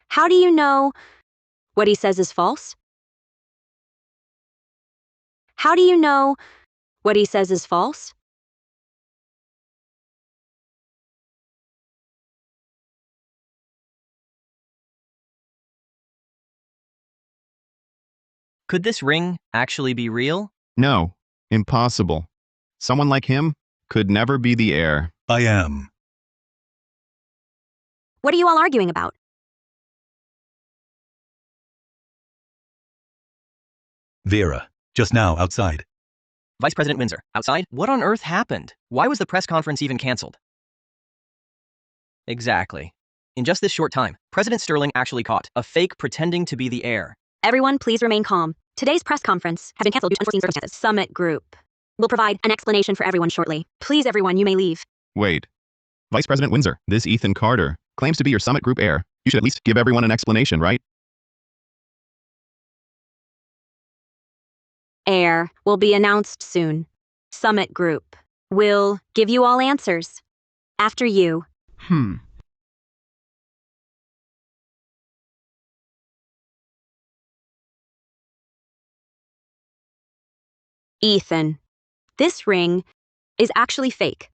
A: How do you know what he says is false? How do you know what he says is false?
H: Could this ring actually be real?
D: No, impossible. Someone like him could never be the heir.
B: I am.
A: What are you all arguing about?
B: Vera, just now outside.
H: Vice President Windsor, outside? What on earth happened? Why was the press conference even canceled? Exactly. In just this short time, President Sterling actually caught a fake pretending to be the heir.
A: Everyone, please remain calm. Today's press conference has been canceled due to unforeseen circumstances. Summit Group will provide an explanation for everyone shortly. Please, everyone, you may leave.
D: Wait. Vice President Windsor, this Ethan Carter claims to be your Summit Group heir. You should at least give everyone an explanation, right?
A: Heir will be announced soon. Summit Group will give you all answers. After you. Ethan, this ring is actually fake.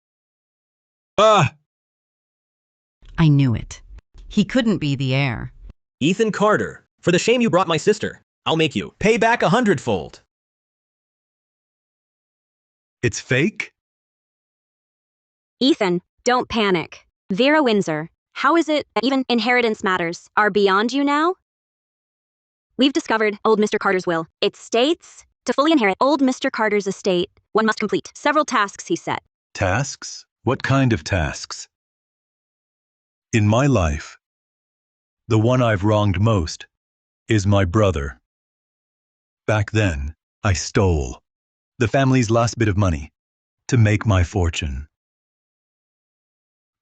B: Ah!
C: I knew it. He couldn't be the heir.
E: Ethan Carter, for the shame you brought my sister, I'll make you pay back 100-fold.
B: It's fake?
A: Ethan, don't panic. Vera Windsor, how is it that even inheritance matters are beyond you now? We've discovered old Mr. Carter's will. It states, to fully inherit old Mr. Carter's estate, one must complete several tasks he set.
B: Tasks? What kind of tasks? In my life, the one I've wronged most is my brother. Back then, I stole the family's last bit of money to make my fortune.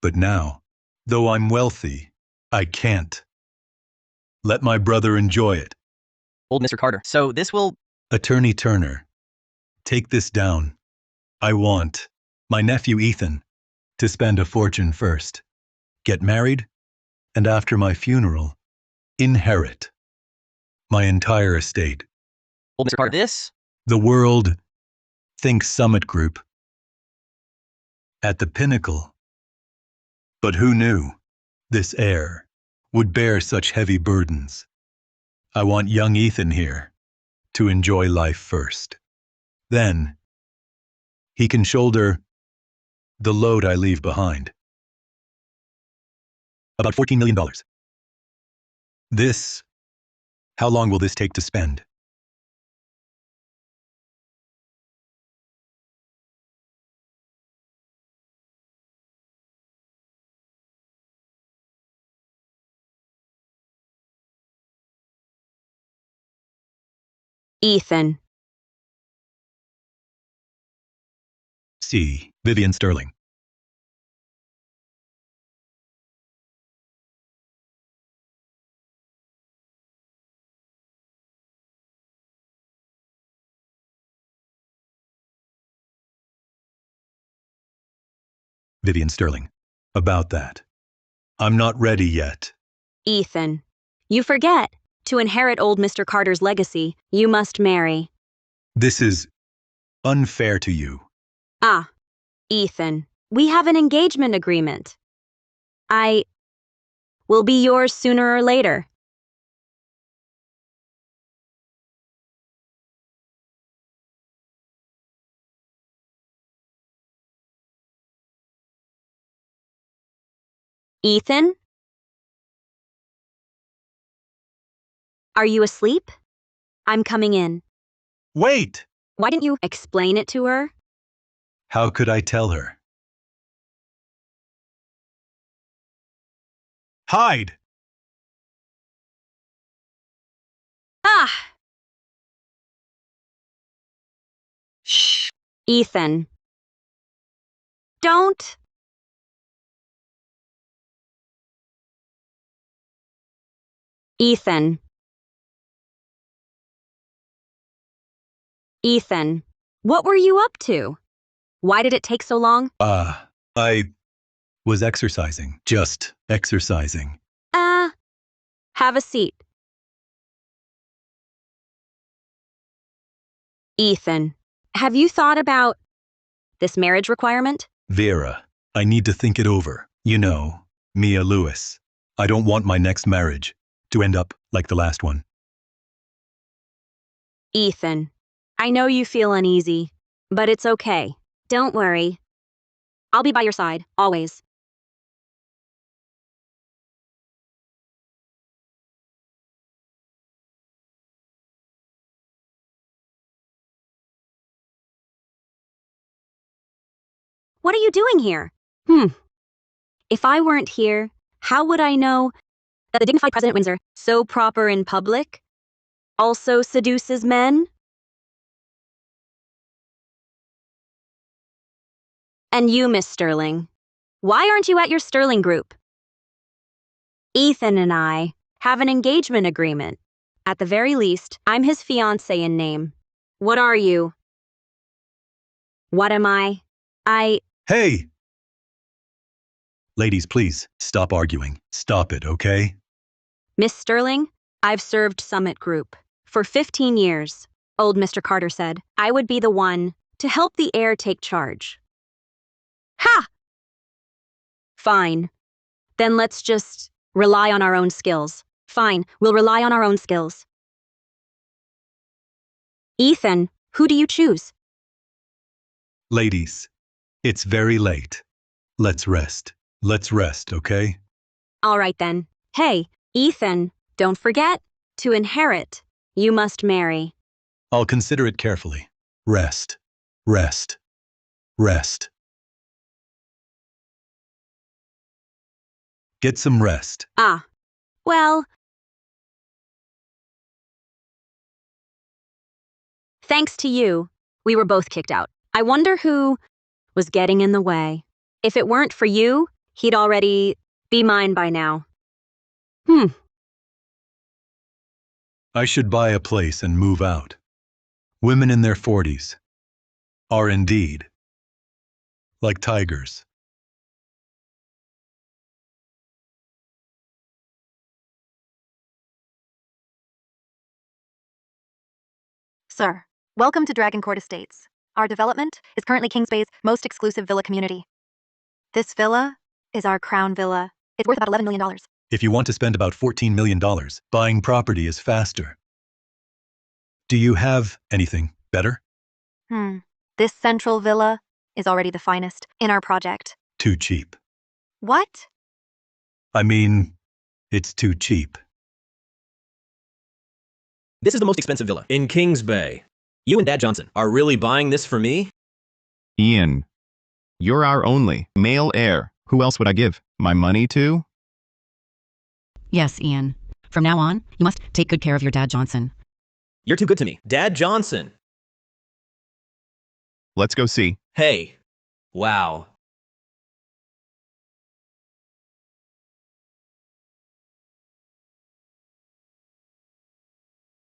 B: But now, though I'm wealthy, I can't let my brother enjoy it.
H: Old Mr. Carter. So this will...
B: Attorney Turner, take this down. I want my nephew Ethan to spend a fortune first, get married, and after my funeral, inherit my entire estate.
H: Old Mr. Carter. This?
B: The world thinks Summit Group at the pinnacle. But who knew this heir would bear such heavy burdens? I want young Ethan here to enjoy life first. Then he can shoulder the load I leave behind. About $14 million. How long will this take to spend?
A: Ethan.
B: C. Vivian Sterling. Vivian Sterling. About that. I'm not ready yet.
A: Ethan. You forget, to inherit old Mr. Carter's legacy, you must marry.
B: This is unfair to you.
A: Ah, Ethan. We have an engagement agreement. I will be yours sooner or later. Ethan? Are you asleep? I'm coming in.
B: Wait!
A: Why didn't you explain it to her?
B: How could I tell her? Hide!
A: Ah! Shh. Ethan. Don't. Ethan. Ethan. What were you up to? Why did it take so long?
B: I was exercising. Just exercising.
A: Have a seat. Ethan, have you thought about this marriage requirement?
B: Vera, I need to think it over. You know, Mia Lewis. I don't want my next marriage to end up like the last one.
A: Ethan, I know you feel uneasy, but it's okay. Don't worry. I'll be by your side, always. What are you doing here? If I weren't here, how would I know that the dignified President Windsor, so proper in public, also seduces men? And you, Miss Sterling, why aren't you at your Sterling group? Ethan and I have an engagement agreement. At the very least, I'm his fiancé in name. What are you? What am I?
B: Hey! Ladies, please, stop arguing. Stop it, okay?
A: Miss Sterling, I've served Summit Group for 15 years. Old Mr. Carter said I would be the one to help the heir take charge. Ha! Fine. Then let's just rely on our own skills. Fine, we'll rely on our own skills. Ethan, who do you choose?
B: Ladies, it's very late. Let's rest. Let's rest, okay?
A: All right then. Hey, Ethan, don't forget, to inherit, you must marry.
B: I'll consider it carefully. Rest. Rest. Rest. Get some rest.
A: Ah, well, thanks to you, we were both kicked out. I wonder who was getting in the way. If it weren't for you, he'd already be mine by now.
B: I should buy a place and move out. Women in their 40s are indeed like tigers.
I: Sir, welcome to Dragon Court Estates. Our development is currently Kings Bay's most exclusive villa community. This villa is our crown villa. It's worth about $11 million.
B: If you want to spend about $14 million, buying property is faster. Do you have anything better?
I: This central villa is already the finest in our project.
B: Too cheap.
I: What?
B: I mean, it's too cheap.
E: This is the most expensive villa in Kings Bay. You and Dad Johnson are really buying this for me?
D: Ian, you're our only male heir. Who else would I give my money to?
C: Yes, Ian. From now on, you must take good care of your dad, Johnson.
E: You're too good to me. Dad Johnson.
D: Let's go see.
E: Hey. Wow.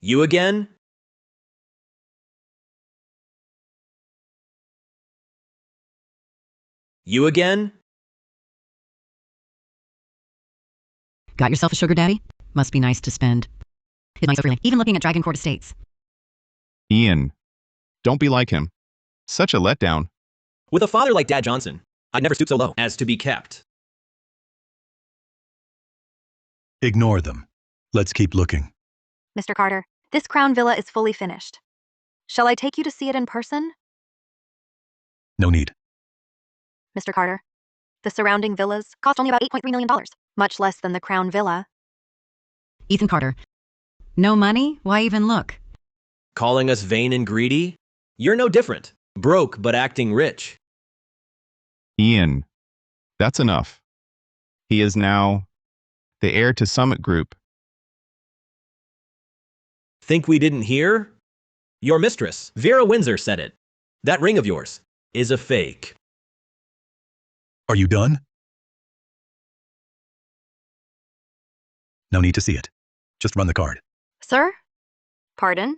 E: You again? You again?
C: Got yourself a sugar daddy? Must be nice to spend. It might really, even looking at Dragon Court Estates.
D: Ian, don't be like him. Such a letdown.
E: With a father like Dad Johnson, I'd never stoop so low as to be kept.
B: Ignore them. Let's keep looking.
I: Mr. Carter, this crown villa is fully finished. Shall I take you to see it in person?
B: No need.
I: Mr. Carter, the surrounding villas cost only about $8.3 million, much less than the crown villa.
C: Ethan Carter. No money? Why even look?
E: Calling us vain and greedy? You're no different. Broke but acting rich.
D: Ian, that's enough. He is now the heir to Summit Group.
E: Think we didn't hear? Your mistress, Vera Windsor, said it. That ring of yours is a fake.
B: Are you done? No need to see it. Just run the card.
I: Sir? Pardon?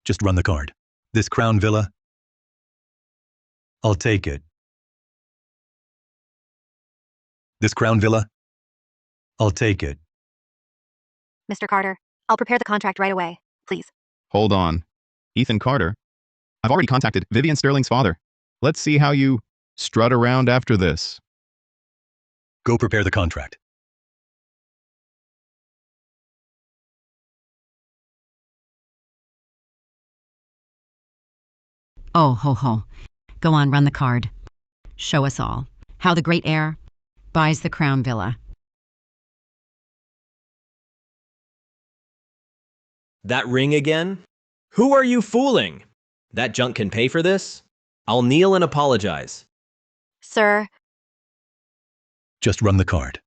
B: Just run the card. This crown villa? I'll take it. This crown villa? I'll take it.
I: Mr. Carter, I'll prepare the contract right away, please.
D: Hold on. Ethan Carter. I've already contacted Vivian Sterling's father. Let's see how you strut around after this.
B: Go prepare the contract.
C: Oh, ho, ho. Go on, run the card. Show us all how the great heir buys the crown villa.
E: That ring again? Who are you fooling? That junk can pay for this? I'll kneel and apologize.
I: Sir,
B: Just run the card.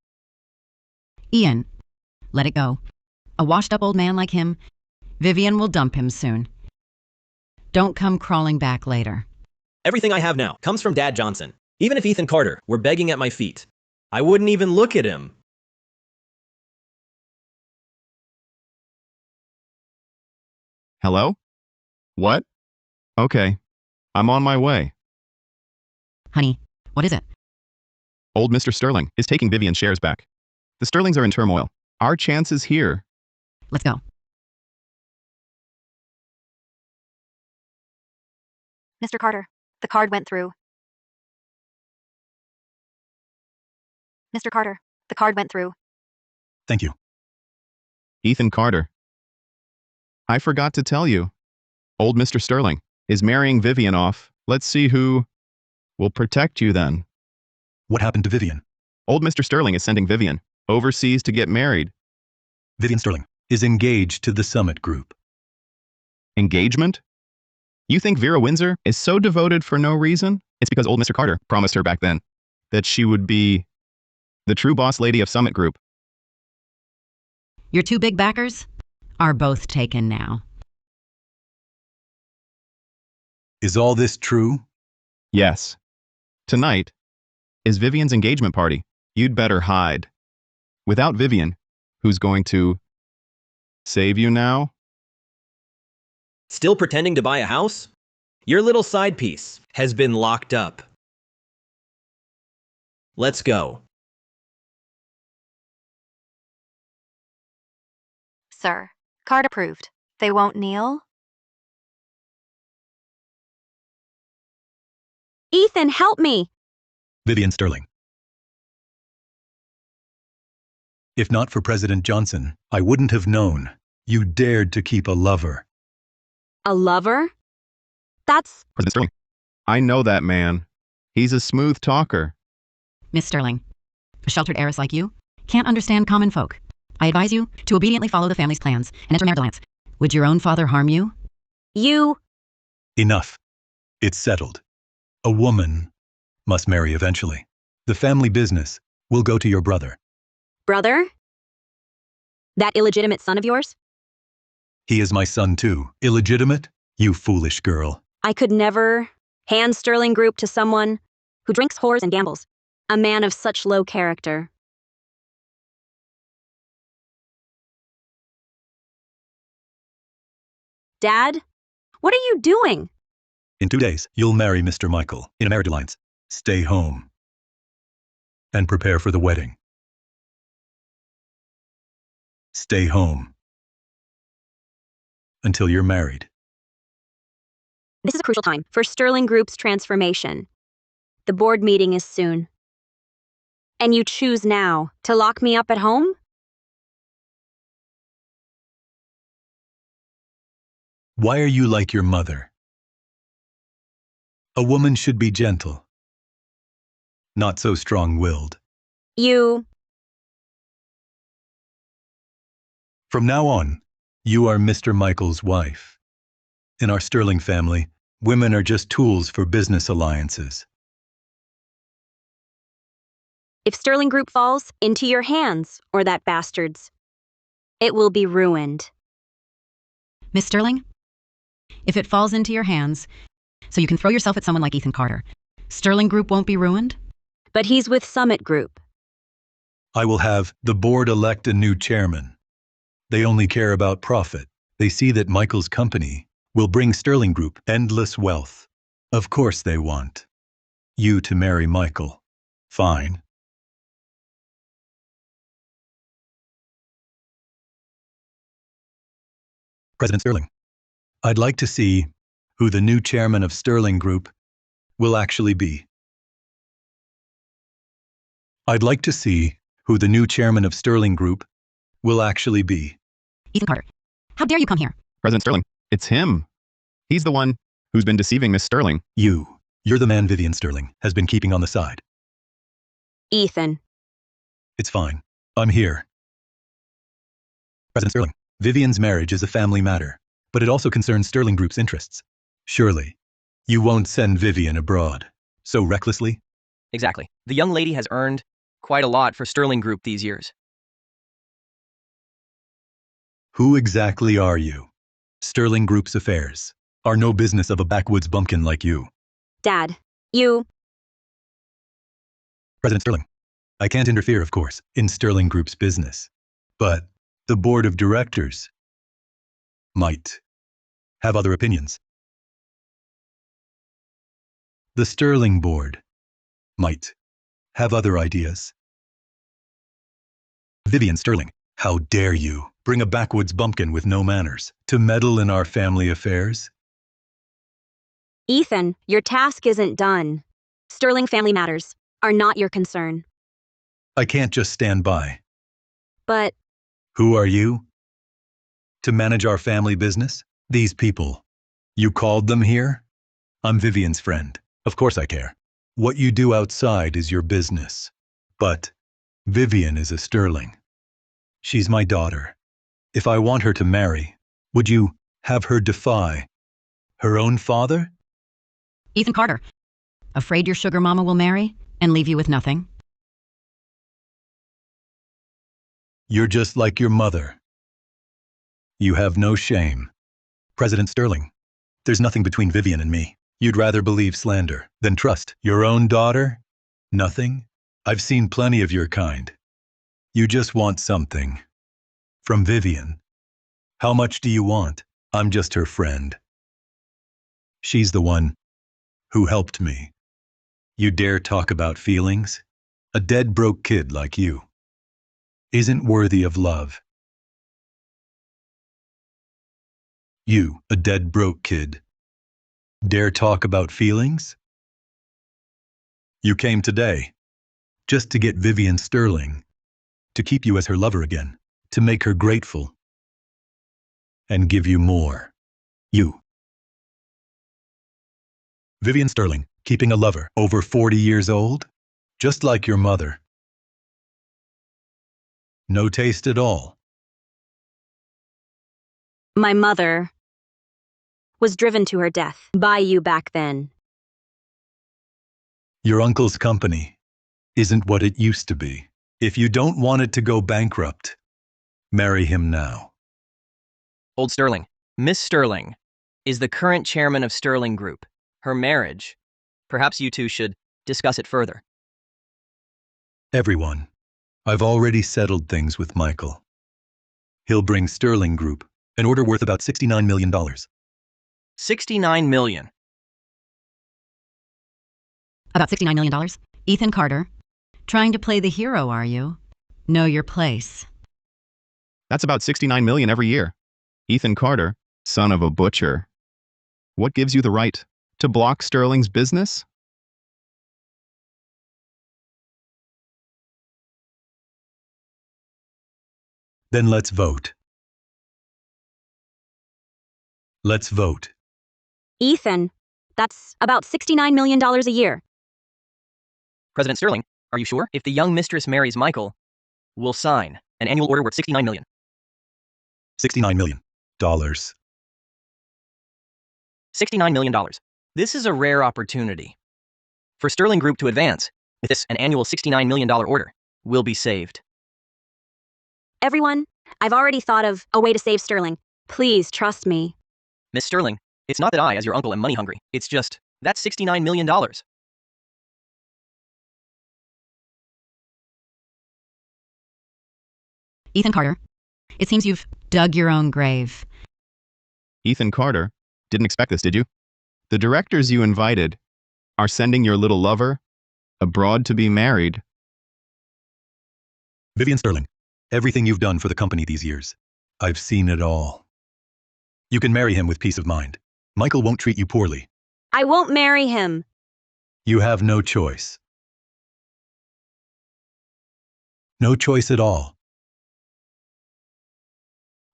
C: Ian, let it go. A washed-up old man like him, Vivian will dump him soon. Don't come crawling back later.
E: Everything I have now comes from Dad Johnson. Even if Ethan Carter were begging at my feet, I wouldn't even look at him.
D: Hello? What? Okay. I'm on my way.
C: Honey, what is it?
D: Old Mr. Sterling is taking Vivian's shares back. The Sterlings are in turmoil. Our chance is here.
C: Let's go.
I: Mr. Carter, the card went through. Mr. Carter, the card went through.
B: Thank you.
D: Ethan Carter. I forgot to tell you. Old Mr. Sterling is marrying Vivian off. Let's see who will protect you then.
B: What happened to Vivian?
D: Old Mr. Sterling is sending Vivian overseas to get married.
B: Vivian Sterling is engaged to the Summit Group.
D: Engagement? You think Vera Windsor is so devoted for no reason? It's because old Mr. Carter promised her back then that she would be the true boss lady of Summit Group.
C: Your two big backers are both taken now.
B: Is all this true?
D: Yes. Tonight is Vivian's engagement party. You'd better hide. Without Vivian, who's going to save you now?
E: Still pretending to buy a house? Your little side piece has been locked up. Let's go.
I: Sir, card approved. They won't kneel?
A: Ethan, help me!
B: Vivian Sterling. If not for President Johnson, I wouldn't have known. You dared to keep a lover.
A: A lover? That's...
D: President Sterling. I know that man. He's a smooth talker.
C: Miss Sterling, a sheltered heiress like you can't understand common folk. I advise you to obediently follow the family's plans and enter marital alliance. Would your own father harm you?
A: You...
B: Enough. It's settled. A woman must marry eventually. The family business will go to your brother.
A: Brother? That illegitimate son of yours?
B: He is my son too. Illegitimate? You foolish girl.
A: I could never hand Sterling Group to someone who drinks, whores, and gambles. A man of such low character. Dad? What are you doing?
B: In 2 days, you'll marry Mr. Michael in a marriage alliance. Stay home and prepare for the wedding. Stay home until you're married.
A: This is a crucial time for Sterling Group's transformation. The board meeting is soon. And you choose now to lock me up at home?
B: Why are you like your mother? A woman should be gentle, not so strong-willed.
A: You...
B: From now on, you are Mr. Michael's wife. In our Sterling family, women are just tools for business alliances.
A: If Sterling Group falls into your hands, or that bastard's, it will be ruined.
C: Miss Sterling, if it falls into your hands, so you can throw yourself at someone like Ethan Carter, Sterling Group won't be ruined?
A: But he's with Summit Group.
B: I will have the board elect a new chairman. They only care about profit. They see that Michael's company will bring Sterling Group endless wealth. Of course they want you to marry Michael. Fine. President Sterling, I'd like to see who the new chairman of Sterling Group will actually be. I'd like to see who the new chairman of Sterling Group will actually be.
C: Ethan Carter, how dare you come here?
D: President Sterling, it's him. He's the one who's been deceiving Miss Sterling.
B: You're the man Vivian Sterling has been keeping on the side.
A: Ethan.
B: It's fine. I'm here. President Sterling, Vivian's marriage is a family matter, but it also concerns Sterling Group's interests. Surely, you won't send Vivian abroad so recklessly?
H: Exactly. The young lady has earned quite a lot for Sterling Group these years.
B: Who exactly are you? Sterling Group's affairs are no business of a backwoods bumpkin like you.
A: Dad, you...
B: President Sterling, I can't interfere, of course, in Sterling Group's business, but the board of directors might have other opinions. The Sterling board might have other ideas. Vivian Sterling, how dare you bring a backwoods bumpkin with no manners to meddle in our family affairs?
A: Ethan, your task isn't done. Sterling family matters are not your concern.
B: I can't just stand by.
A: But
B: Who are you? To manage our family business? These people. You called them here? I'm Vivian's friend. Of course I care. What you do outside is your business. But Vivian is a Sterling. She's my daughter. If I want her to marry, would you have her defy her own father?
C: Ethan Carter, afraid your sugar mama will marry and leave you with nothing?
B: You're just like your mother. You have no shame. President Sterling, there's nothing between Vivian and me. You'd rather believe slander than trust your own daughter? Nothing? I've seen plenty of your kind. You just want something. From Vivian. How much do you want? I'm just her friend. She's the one who helped me. You dare talk about feelings? A dead broke kid like you isn't worthy of love. You, a dead broke kid, dare talk about feelings? You came today just to get Vivian Sterling, to keep you as her lover again, to make her grateful, and give you more. You. Vivian Sterling, keeping a lover over 40 years old? Just like your mother. No taste at all.
A: my mother was driven to her death by you back then.
B: Your uncle's company isn't what it used to be. If you don't want it to go bankrupt, marry him now.
H: Old Sterling. Miss Sterling is the current chairman of Sterling Group. Her marriage. Perhaps you two should discuss it further.
B: Everyone, I've already settled things with Michael. He'll bring Sterling Group an order worth about $69 million.
H: $69 million.
C: About $69 million? Ethan Carter. Trying to play the hero, are you? Know your place.
D: That's about $69 million every year. Ethan Carter, son of a butcher. What gives you the right to block Sterling's business?
B: Then let's vote. Let's vote.
A: Ethan, that's about $69 million a year.
H: President Sterling, are you sure? If the young mistress marries Michael, we'll sign an annual order worth $69 million.
B: $69 million.
H: $69 million. This is a rare opportunity for Sterling Group to advance. With this, an annual $69 million order will be saved.
A: Everyone, I've already thought of a way to save Sterling. Please trust me.
H: Miss Sterling, it's not that I, as your uncle, am money hungry. It's just, that's $69 million.
C: Ethan Carter. It seems you've dug your own grave.
D: Ethan Carter, didn't expect this, did you? The directors you invited are sending your little lover abroad to be married.
B: Vivian Sterling, everything you've done for the company these years, I've seen it all. You can marry him with peace of mind. Michael won't treat you poorly.
A: I won't marry him.
B: You have no choice. No choice at all.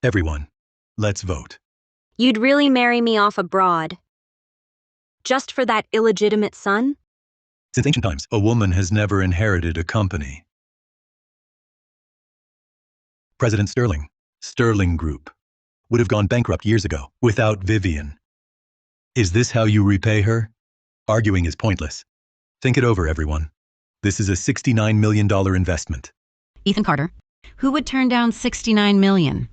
B: Everyone, let's vote.
A: You'd really marry me off abroad? Just for that illegitimate son?
B: Since ancient times, a woman has never inherited a company. President Sterling, Sterling Group, would have gone bankrupt years ago without Vivian. Is this how you repay her? Arguing is pointless. Think it over, everyone. This is a $69 million investment.
C: Ethan Carter. Who would turn down $69 million?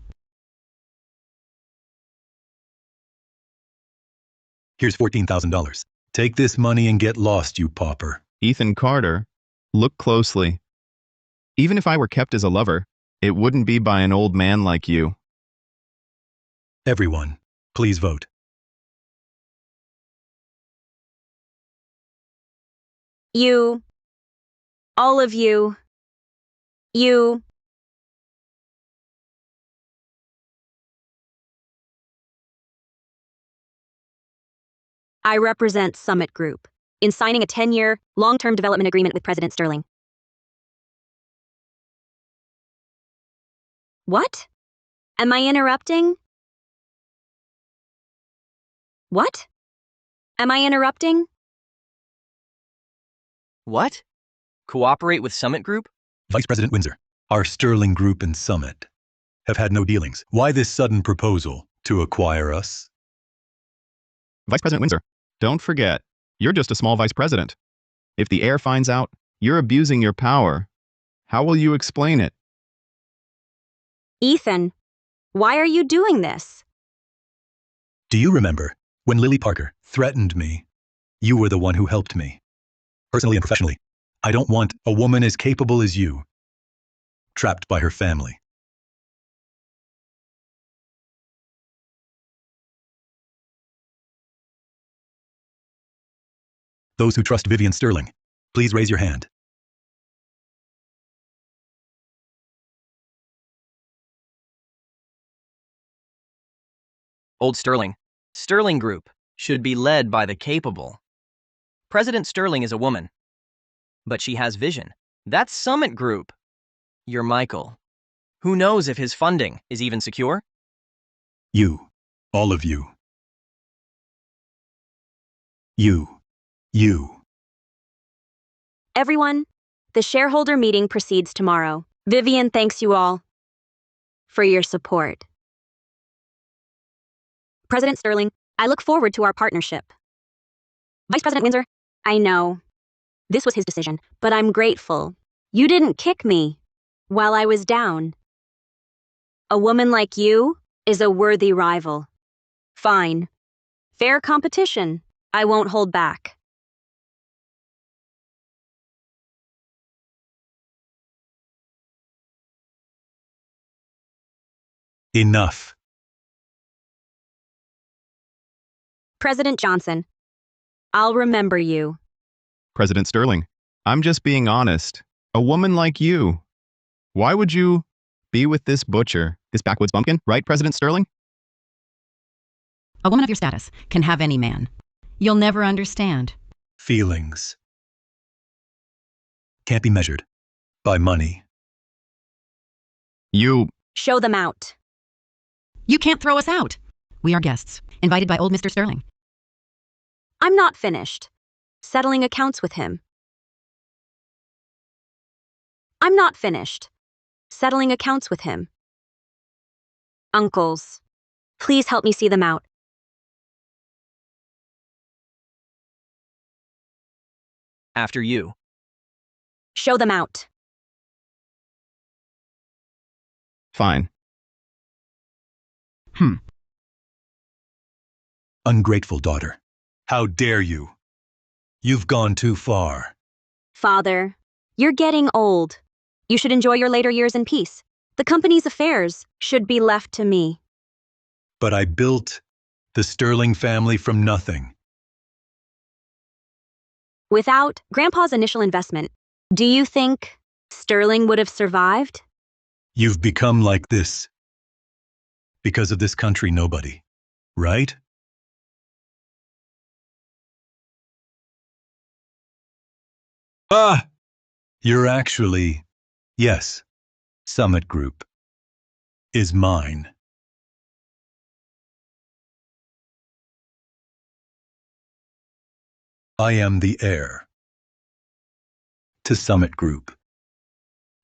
B: Here's $14,000. Take this money and get lost, you pauper.
D: Ethan Carter, look closely. Even if I were kept as a lover, it wouldn't be by an old man like you.
B: Everyone, please vote.
A: You All of you. You. I represent Summit Group in signing a 10-year, long-term development agreement with President Sterling. What? Am I interrupting? What? Am I interrupting?
H: What? Cooperate with Summit Group?
B: Vice President Windsor, our Sterling Group and Summit have had no dealings. Why this sudden proposal to acquire us?
D: Vice President Windsor, don't forget, you're just a small vice president. If the heir finds out you're abusing your power, how will you explain it?
A: Ethan, why are you doing this?
B: Do you remember when Lily Parker threatened me? You were the one who helped me. Personally and professionally, I don't want a woman as capable as you, trapped by her family. Those who trust Vivian Sterling, please raise your hand.
H: Old Sterling. Sterling Group should be led by the capable. President Sterling is a woman, but she has vision. That's Summit Group. You're Michael. Who knows if his funding is even secure?
B: You, all of you. You.
A: Everyone, the shareholder meeting proceeds tomorrow. Vivian thanks you all for your support. President Sterling, I look forward to our partnership. Vice President Windsor, I know. This was his decision, but I'm grateful. You didn't kick me while I was down. A woman like you is a worthy rival. Fine. Fair competition. I won't hold back.
B: Enough.
A: President Johnson, I'll remember you.
D: President Sterling, I'm just being honest. A woman like you. Why would you be with this butcher, this backwoods bumpkin, right, President Sterling?
C: A woman of your status can have any man. You'll never understand.
B: Feelings can't be measured by money.
D: You.
A: Show them out.
C: You can't throw us out. We are guests, invited by old Mr. Sterling.
A: I'm not finished settling accounts with him. I'm not finished settling accounts with him. Uncles, please help me see them out.
H: After you.
A: Show them out.
D: Fine.
B: Ungrateful daughter. How dare you? You've gone too far.
A: Father, you're getting old. You should enjoy your later years in peace. The company's affairs should be left to me.
B: But I built the Sterling family from nothing.
A: Without Grandpa's initial investment, do you think Sterling would have survived?
B: You've become like this. Because of this country, nobody. Right? Ah! You're actually, yes, Summit Group is mine. I am the heir to Summit Group.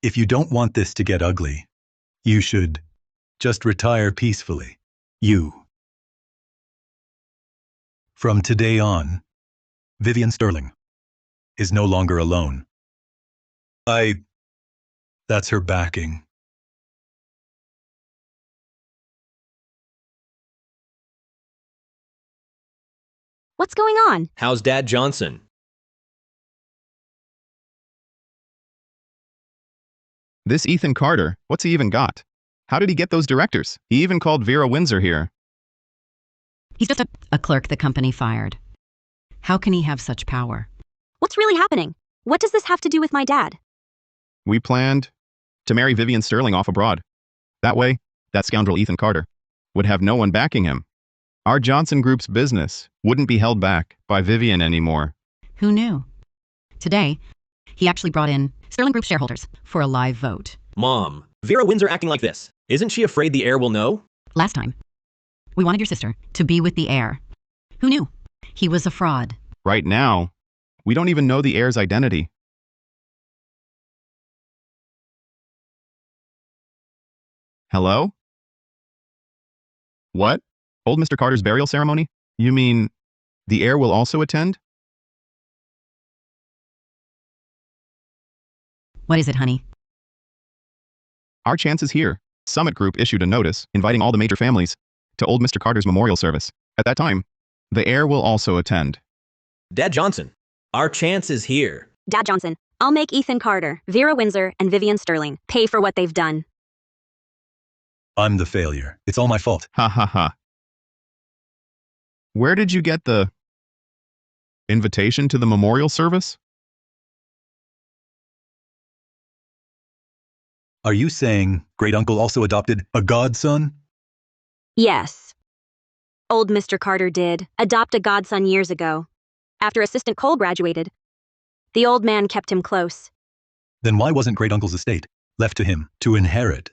B: If you don't want this to get ugly, you should just retire peacefully. You. From today on, Vivian Sterling is no longer alone. That's her backing.
A: What's going on?
E: How's Dad Johnson?
D: This Ethan Carter, what's he even got? How did he get those directors? He even called Vera Windsor here.
C: He's just a clerk the company fired. How can he have such power?
A: What's really happening? What does this have to do with my dad?
D: We planned to marry Vivian Sterling off abroad. That way, that scoundrel Ethan Carter would have no one backing him. Our Johnson Group's business wouldn't be held back by Vivian anymore.
C: Who knew? Today, he actually brought in Sterling Group shareholders for a live vote.
E: Mom, Vera Windsor acting like this. Isn't she afraid the heir will know?
C: Last time, we wanted your sister to be with the heir. Who knew? He was a fraud.
D: Right now, we don't even know the heir's identity. Hello? What? Old Mr. Carter's burial ceremony? You mean the heir will also attend?
C: What is it, honey?
D: Our chance is here. Summit Group issued a notice inviting all the major families to old Mr. Carter's memorial service. At that time, the heir will also attend.
E: Dad Johnson, our chance is here.
A: Dad Johnson, I'll make Ethan Carter, Vera Windsor, and Vivian Sterling pay for what they've done.
B: I'm the failure. It's all my fault.
D: Ha ha ha. Where did you get the invitation to the memorial service?
B: Are you saying great uncle also adopted a godson?
A: Yes. Old Mr. Carter did adopt a godson years ago. After Assistant Cole graduated, the old man kept him close.
B: Then why wasn't great uncle's estate left to him to inherit?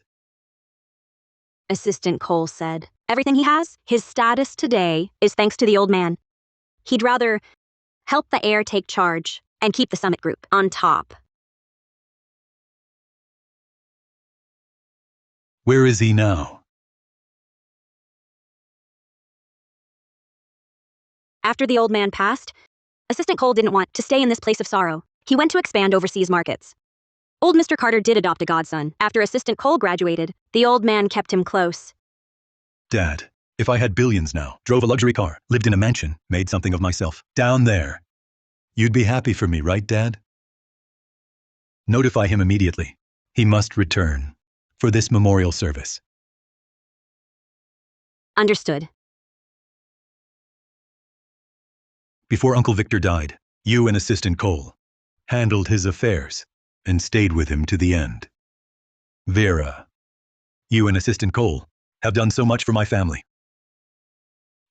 A: Assistant Cole said, everything he has, his status today, is thanks to the old man. He'd rather help the heir take charge and keep the Summit Group on top.
B: Where is he now?
A: After the old man passed, Assistant Cole didn't want to stay in this place of sorrow. He went to expand overseas markets. Old Mr. Carter did adopt a godson. After Assistant Cole graduated, the old man kept him close.
B: Dad, if I had billions now, drove a luxury car, lived in a mansion, made something of myself, down there, you'd be happy for me, right, Dad? Notify him immediately. He must return for this memorial service.
A: Understood.
B: Before Uncle Victor died, you and Assistant Cole handled his affairs and stayed with him to the end. Vera, you and Assistant Cole have done so much for my family.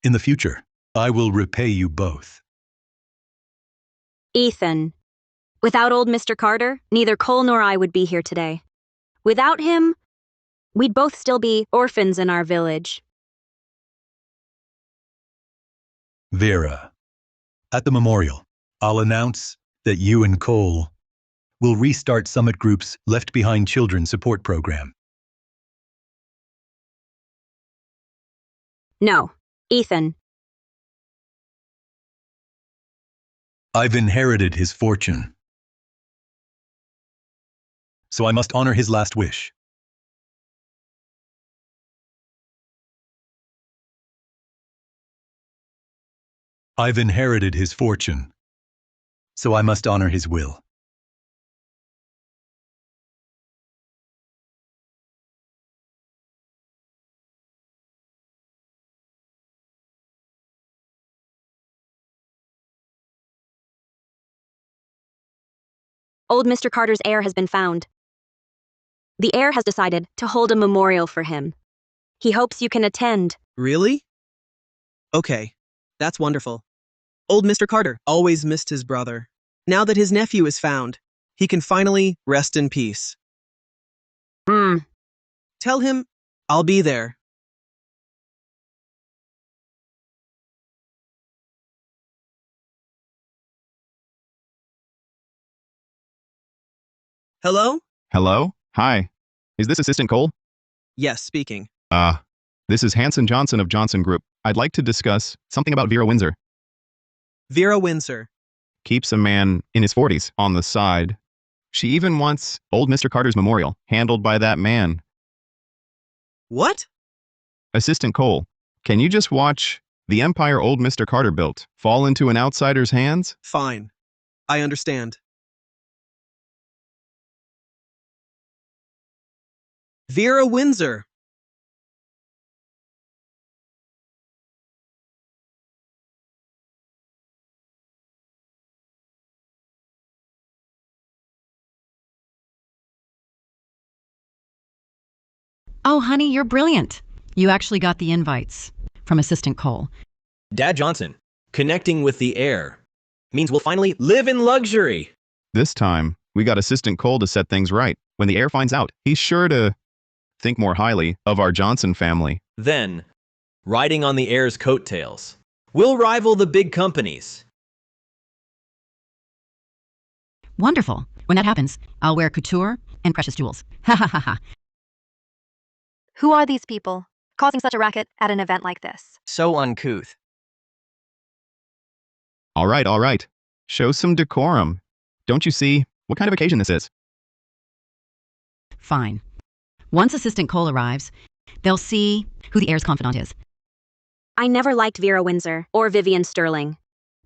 B: In the future, I will repay you both.
A: Ethan, without old Mr. Carter, neither Cole nor I would be here today. Without him, we'd both still be orphans in our village.
B: Vera, at the memorial, I'll announce that you and Cole will restart Summit Group's Left Behind Children support program.
A: No, Ethan.
B: I've inherited his fortune, so I must honor his last wish. I've inherited his fortune, so I must honor his will.
A: Old Mr. Carter's heir has been found. The heir has decided to hold a memorial for him. He hopes you can attend.
J: Really? Okay, that's wonderful. Old Mr. Carter always missed his brother. Now that his nephew is found, he can finally rest in peace. Tell him I'll be there. Hello?
D: Hello? Hi. Is this Assistant Cole?
J: Yes, speaking.
D: This is Hanson Johnson of Johnson Group. I'd like to discuss something about Vera Windsor.
J: Vera Windsor.
D: Keeps a man in his 40s on the side. She even wants old Mr. Carter's memorial handled by that man.
J: What?
D: Assistant Cole, can you just watch the empire old Mr. Carter built fall into an outsider's hands?
J: Fine. I understand. Vera Windsor.
C: Oh, honey, you're brilliant. You actually got the invites from Assistant Cole.
E: Dad Johnson, connecting with the heir means we'll finally live in luxury.
D: This time, we got Assistant Cole to set things right. When the heir finds out, he's sure to think more highly of our Johnson family.
E: Then, riding on the heir's coattails, we'll rival the big companies.
C: Wonderful. When that happens, I'll wear couture and precious jewels. Ha ha ha ha.
I: Who are these people causing such a racket at an event like this?
H: So uncouth.
D: All right. Show some decorum. Don't you see what kind of occasion this is?
C: Fine. Once Assistant Cole arrives, they'll see who the heir's confidant is.
A: I never liked Vera Windsor or Vivian Sterling.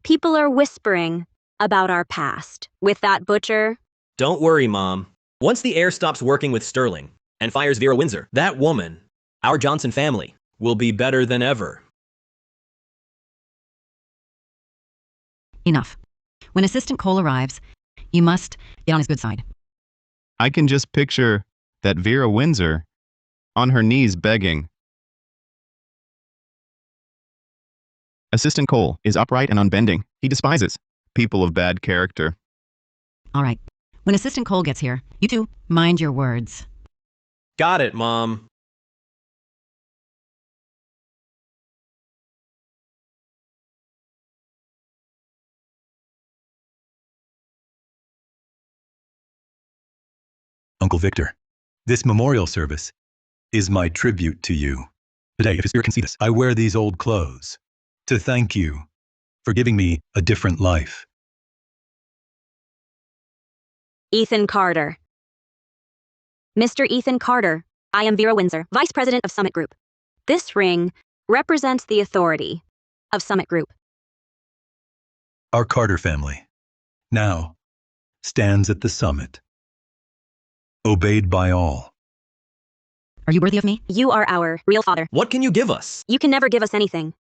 A: People are whispering about our past. With that butcher,
E: Don't worry, Mom. Once the heir stops working with Sterling and fires Vera Windsor, that woman, our Johnson family, will be better than ever.
C: Enough. When Assistant Cole arrives, you must get on his good side.
D: I can just picture that Vera Windsor on her knees begging. Assistant Cole is upright and unbending. He despises people of bad character.
C: All right. When Assistant Cole gets here, you two mind your words.
E: Got it, Mom.
B: Uncle Victor, this memorial service is my tribute to you. Today, if his spirit can see this, I wear these old clothes to thank you for giving me a different life.
A: Ethan Carter. Mr. Ethan Carter, I am Vera Windsor, Vice President of Summit Group. This ring represents the authority of Summit Group.
B: Our Carter family now stands at the summit, obeyed by all.
C: Are you worthy of me?
A: You are our real father.
E: What can you give us?
A: You can never give us anything.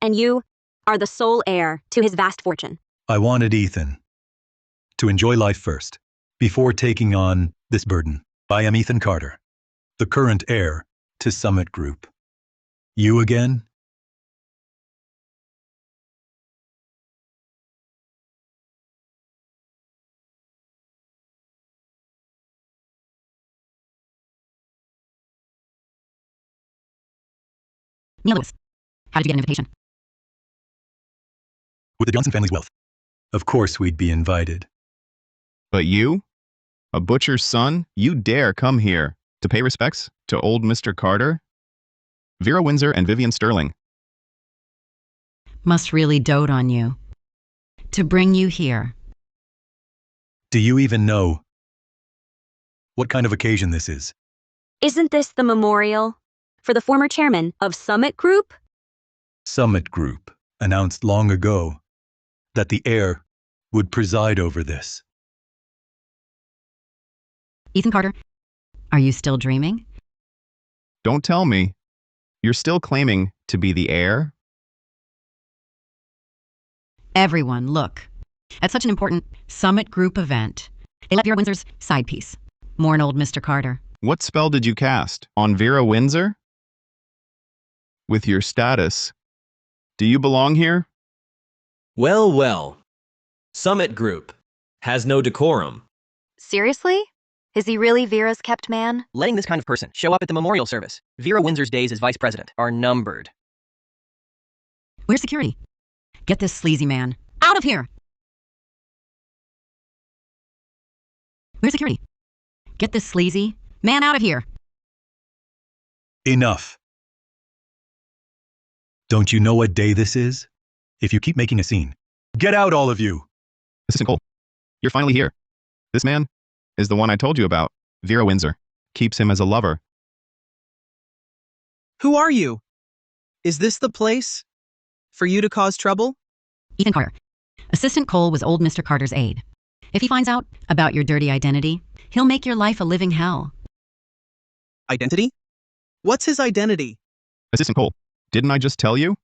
A: And you are the sole heir to his vast fortune.
B: I wanted Ethan to enjoy life first, before taking on this burden. I am Ethan Carter, the current heir to Summit Group. You again?
C: Neil Lewis, how did you get an invitation?
B: With the Johnson family's wealth. Of course we'd be invited.
D: But you, a butcher's son, you dare come here to pay respects to old Mr. Carter? Vera Windsor and Vivian Sterling.
C: Must really dote on you. To bring you here.
B: Do you even know what kind of occasion this is?
A: Isn't this the memorial for the former chairman of Summit Group?
B: Summit Group announced long ago that the heir would preside over this.
C: Ethan Carter, are you still dreaming?
D: Don't tell me. You're still claiming to be the heir?
C: Everyone, look. At such an important Summit Group event, they let Vera Windsor's side piece mourn old Mr. Carter.
D: What spell did you cast? On Vera Windsor? With your status, do you belong here?
E: Well. Summit Group has no decorum.
I: Seriously? Is he really Vera's kept man?
H: Letting this kind of person show up at the memorial service, Vera Windsor's days as vice president, are numbered.
C: Where's security? Get this sleazy man out of here! Where's security? Get this sleazy man out of here!
B: Enough. Don't you know what day this is? If you keep making a scene, get out, all of you!
D: Assistant Cole, you're finally here. This man is the one I told you about. Vera Windsor keeps him as a lover.
J: Who are you? Is this the place for you to cause trouble?
C: Ethan Carter. Assistant Cole was old Mr. Carter's aide. If he finds out about your dirty identity, he'll make your life a living hell.
J: Identity? What's his identity?
D: Assistant Cole, didn't I just tell you?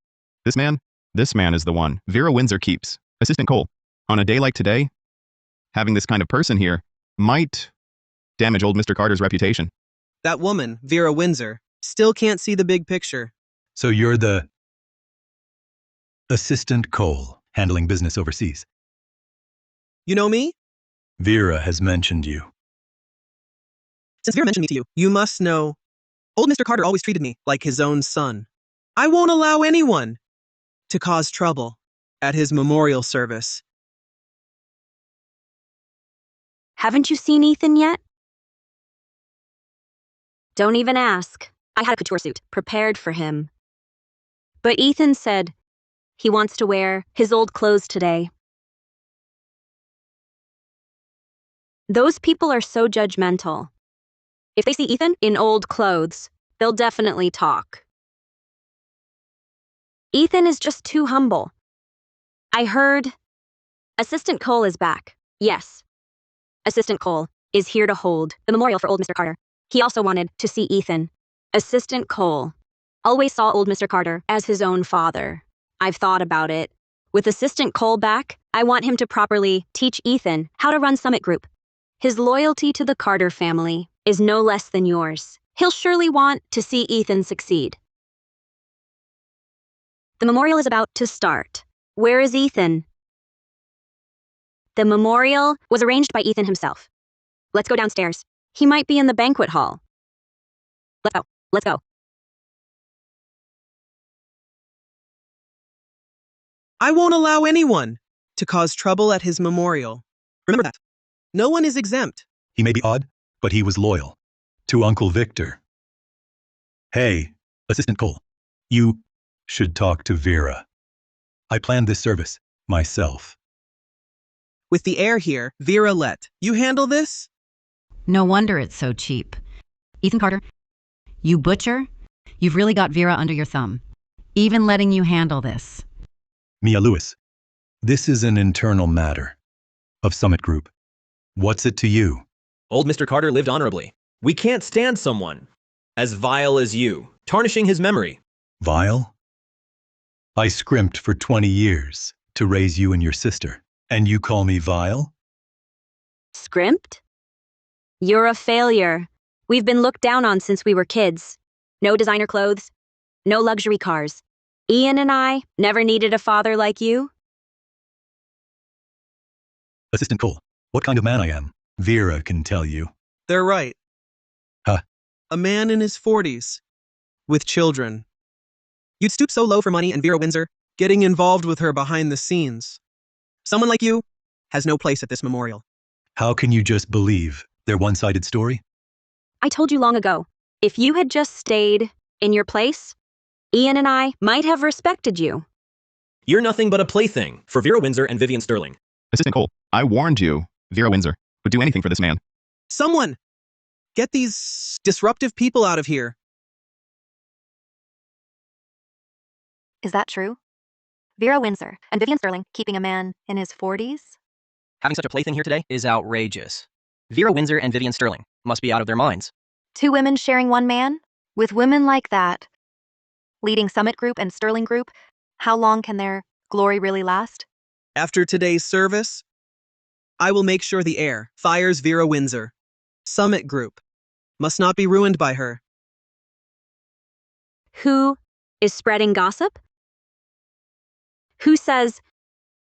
D: This man is the one Vera Windsor keeps. Assistant Cole, on a day like today, having this kind of person here might damage old Mr. Carter's reputation.
J: That woman, Vera Windsor, still can't see the big picture.
B: So you're the Assistant Cole, handling business overseas.
J: You know me?
B: Vera has mentioned you.
J: Since Vera mentioned me to you, you must know. Old Mr. Carter always treated me like his own son. I won't allow anyone to cause trouble at his memorial service.
A: Haven't you seen Ethan yet? Don't even ask. I had a couture suit prepared for him. But Ethan said he wants to wear his old clothes today. Those people are so judgmental. If they see Ethan in old clothes, they'll definitely talk. Ethan is just too humble. I heard Assistant Cole is back. Yes. Assistant Cole is here to hold the memorial for old Mr. Carter. He also wanted to see Ethan. Assistant Cole always saw old Mr. Carter as his own father. I've thought about it. With Assistant Cole back, I want him to properly teach Ethan how to run Summit Group. His loyalty to the Carter family is no less than yours. He'll surely want to see Ethan succeed. The memorial is about to start. Where is Ethan? The memorial was arranged by Ethan himself. Let's go downstairs. He might be in the banquet hall. Let's go. Let's go.
J: I won't allow anyone to cause trouble at his memorial. Remember that. No one is exempt.
B: He may be odd, but he was loyal to Uncle Victor. Hey, Assistant Cole, you should talk to Vera. I planned this service myself.
J: With the heir here, Vera let you handle this?
C: No wonder it's so cheap. Ethan Carter, you butcher, you've really got Vera under your thumb. Even letting you handle this.
B: Mia Lewis, this is an internal matter of Summit Group. What's it to you?
E: Old Mr. Carter lived honorably. We can't stand someone as vile as you, tarnishing his memory.
B: Vile? I scrimped for 20 years to raise you and your sister, and you call me vile?
A: Scrimped? You're a failure. We've been looked down on since we were kids. No designer clothes, no luxury cars. Ian and I never needed a father like you.
B: Assistant Cole, what kind of man I am? Vera can tell you.
J: They're right.
B: Huh?
J: A man in his 40s, with children. You'd stoop so low for money and Vera Windsor, getting involved with her behind the scenes. Someone like you has no place at this memorial.
B: How can you just believe their one-sided story?
A: I told you long ago, if you had just stayed in your place, Ian and I might have respected you.
E: You're nothing but a plaything for Vera Windsor and Vivian Sterling.
D: Assistant Cole, I warned you. Vera Windsor would do anything for this man.
J: Someone! Get these disruptive people out of here.
I: Is that true? Vera Windsor and Vivian Sterling keeping a man in his 40s?
H: Having such a plaything here today is outrageous. Vera Windsor and Vivian Sterling must be out of their minds.
I: 2 women sharing one man? With women like that, leading Summit Group and Sterling Group, how long can their glory really last?
J: After today's service, I will make sure the heir fires Vera Windsor. Summit Group must not be ruined by her.
A: Who is spreading gossip? Who says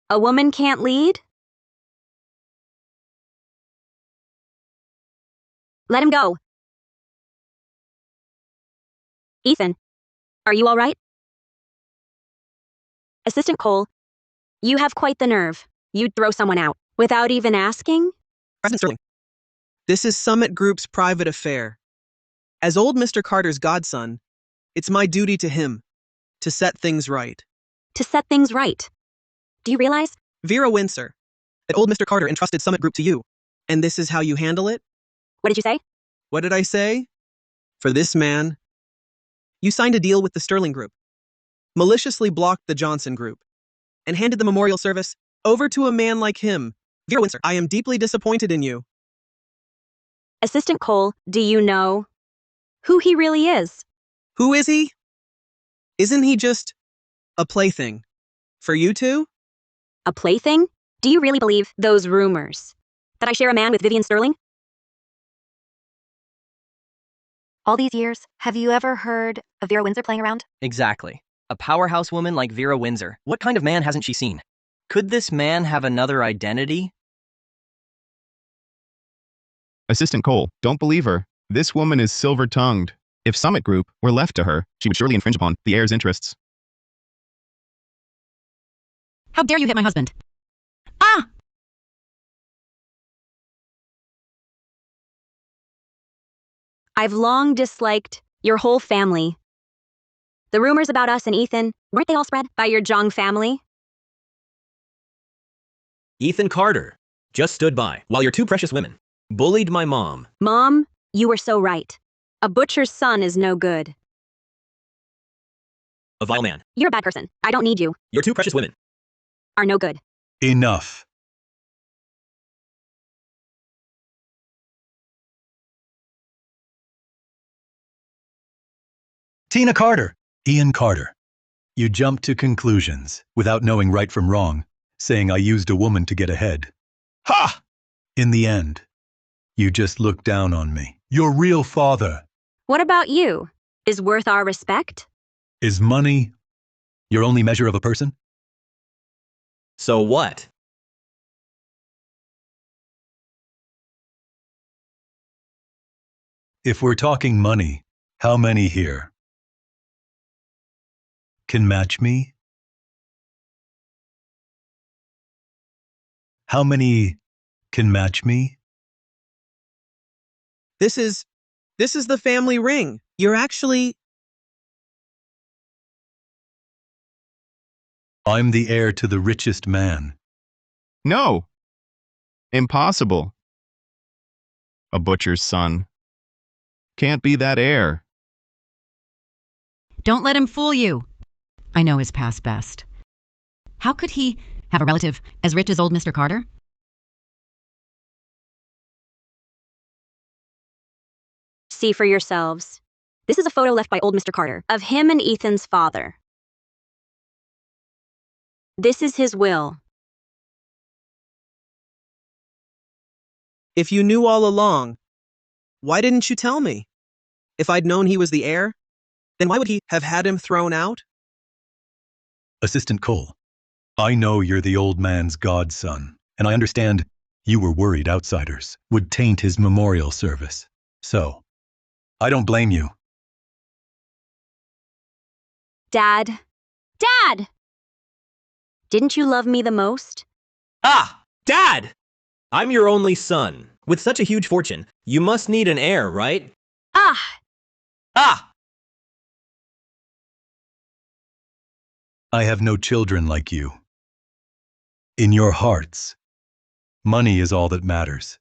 A: a woman can't lead? Let him go. Ethan, are you all right? Assistant Cole, you have quite the nerve. You'd throw someone out without even asking?
J: President Sterling, this is Summit Group's private affair. As old Mr. Carter's godson, it's my duty to him to set things right.
A: To set things right. Do you realize?
J: Vera Windsor, that old Mr. Carter entrusted Summit Group to you, and this is how you handle it?
A: What did you say?
J: What did I say? For this man, you signed a deal with the Sterling Group, maliciously blocked the Johnson Group, and handed the memorial service over to a man like him. Vera Windsor, I am deeply disappointed in you.
A: Assistant Cole, do you know who he really is?
J: Who is he? Isn't he just a plaything for you two?
A: A plaything? Do you really believe those rumors? That I share a man with Vivian Sterling?
I: All these years, have you ever heard of Vera Windsor playing around?
H: Exactly. A powerhouse woman like Vera Windsor. What kind of man hasn't she seen? Could this man have another identity?
D: Assistant Cole, don't believe her. This woman is silver-tongued. If Summit Group were left to her, she would surely infringe upon the heir's interests.
C: How dare you hit my husband? Ah!
A: I've long disliked your whole family. The rumors about us and Ethan, weren't they all spread by your Jong family?
E: Ethan Carter just stood by while your two precious women bullied my mom.
A: Mom, you were so right. A butcher's son is no good.
E: A vile man.
A: You're a bad person. I don't need you.
E: Your two precious women
A: Are no good.
B: Enough. Tina Carter. Ian Carter. You jump to conclusions without knowing right from wrong, saying I used a woman to get ahead. Ha! In the end, you just look down on me. Your real father.
A: What about you? Is worth our respect?
B: Is money your only measure of a person?
E: So what?
B: If we're talking money, how many here can match me? How many can match me?
J: This is the family ring. You're actually...
B: I'm the heir to the richest man.
D: No. Impossible. A butcher's son. Can't be that heir.
C: Don't let him fool you. I know his past best. How could he have a relative as rich as old Mr. Carter?
A: See for yourselves. This is a photo left by old Mr. Carter of him and Ethan's father. This is his will.
J: If you knew all along, why didn't you tell me? If I'd known he was the heir, then why would he have had him thrown out?
B: Assistant Cole, I know you're the old man's godson, and I understand you were worried outsiders would taint his memorial service. So, I don't blame you.
A: Dad. Dad! Didn't you love me the most?
E: Ah! Dad! I'm your only son. With such a huge fortune, you must need an heir, right?
A: Ah!
E: Ah!
B: I have no children like you. In your hearts, money is all that matters.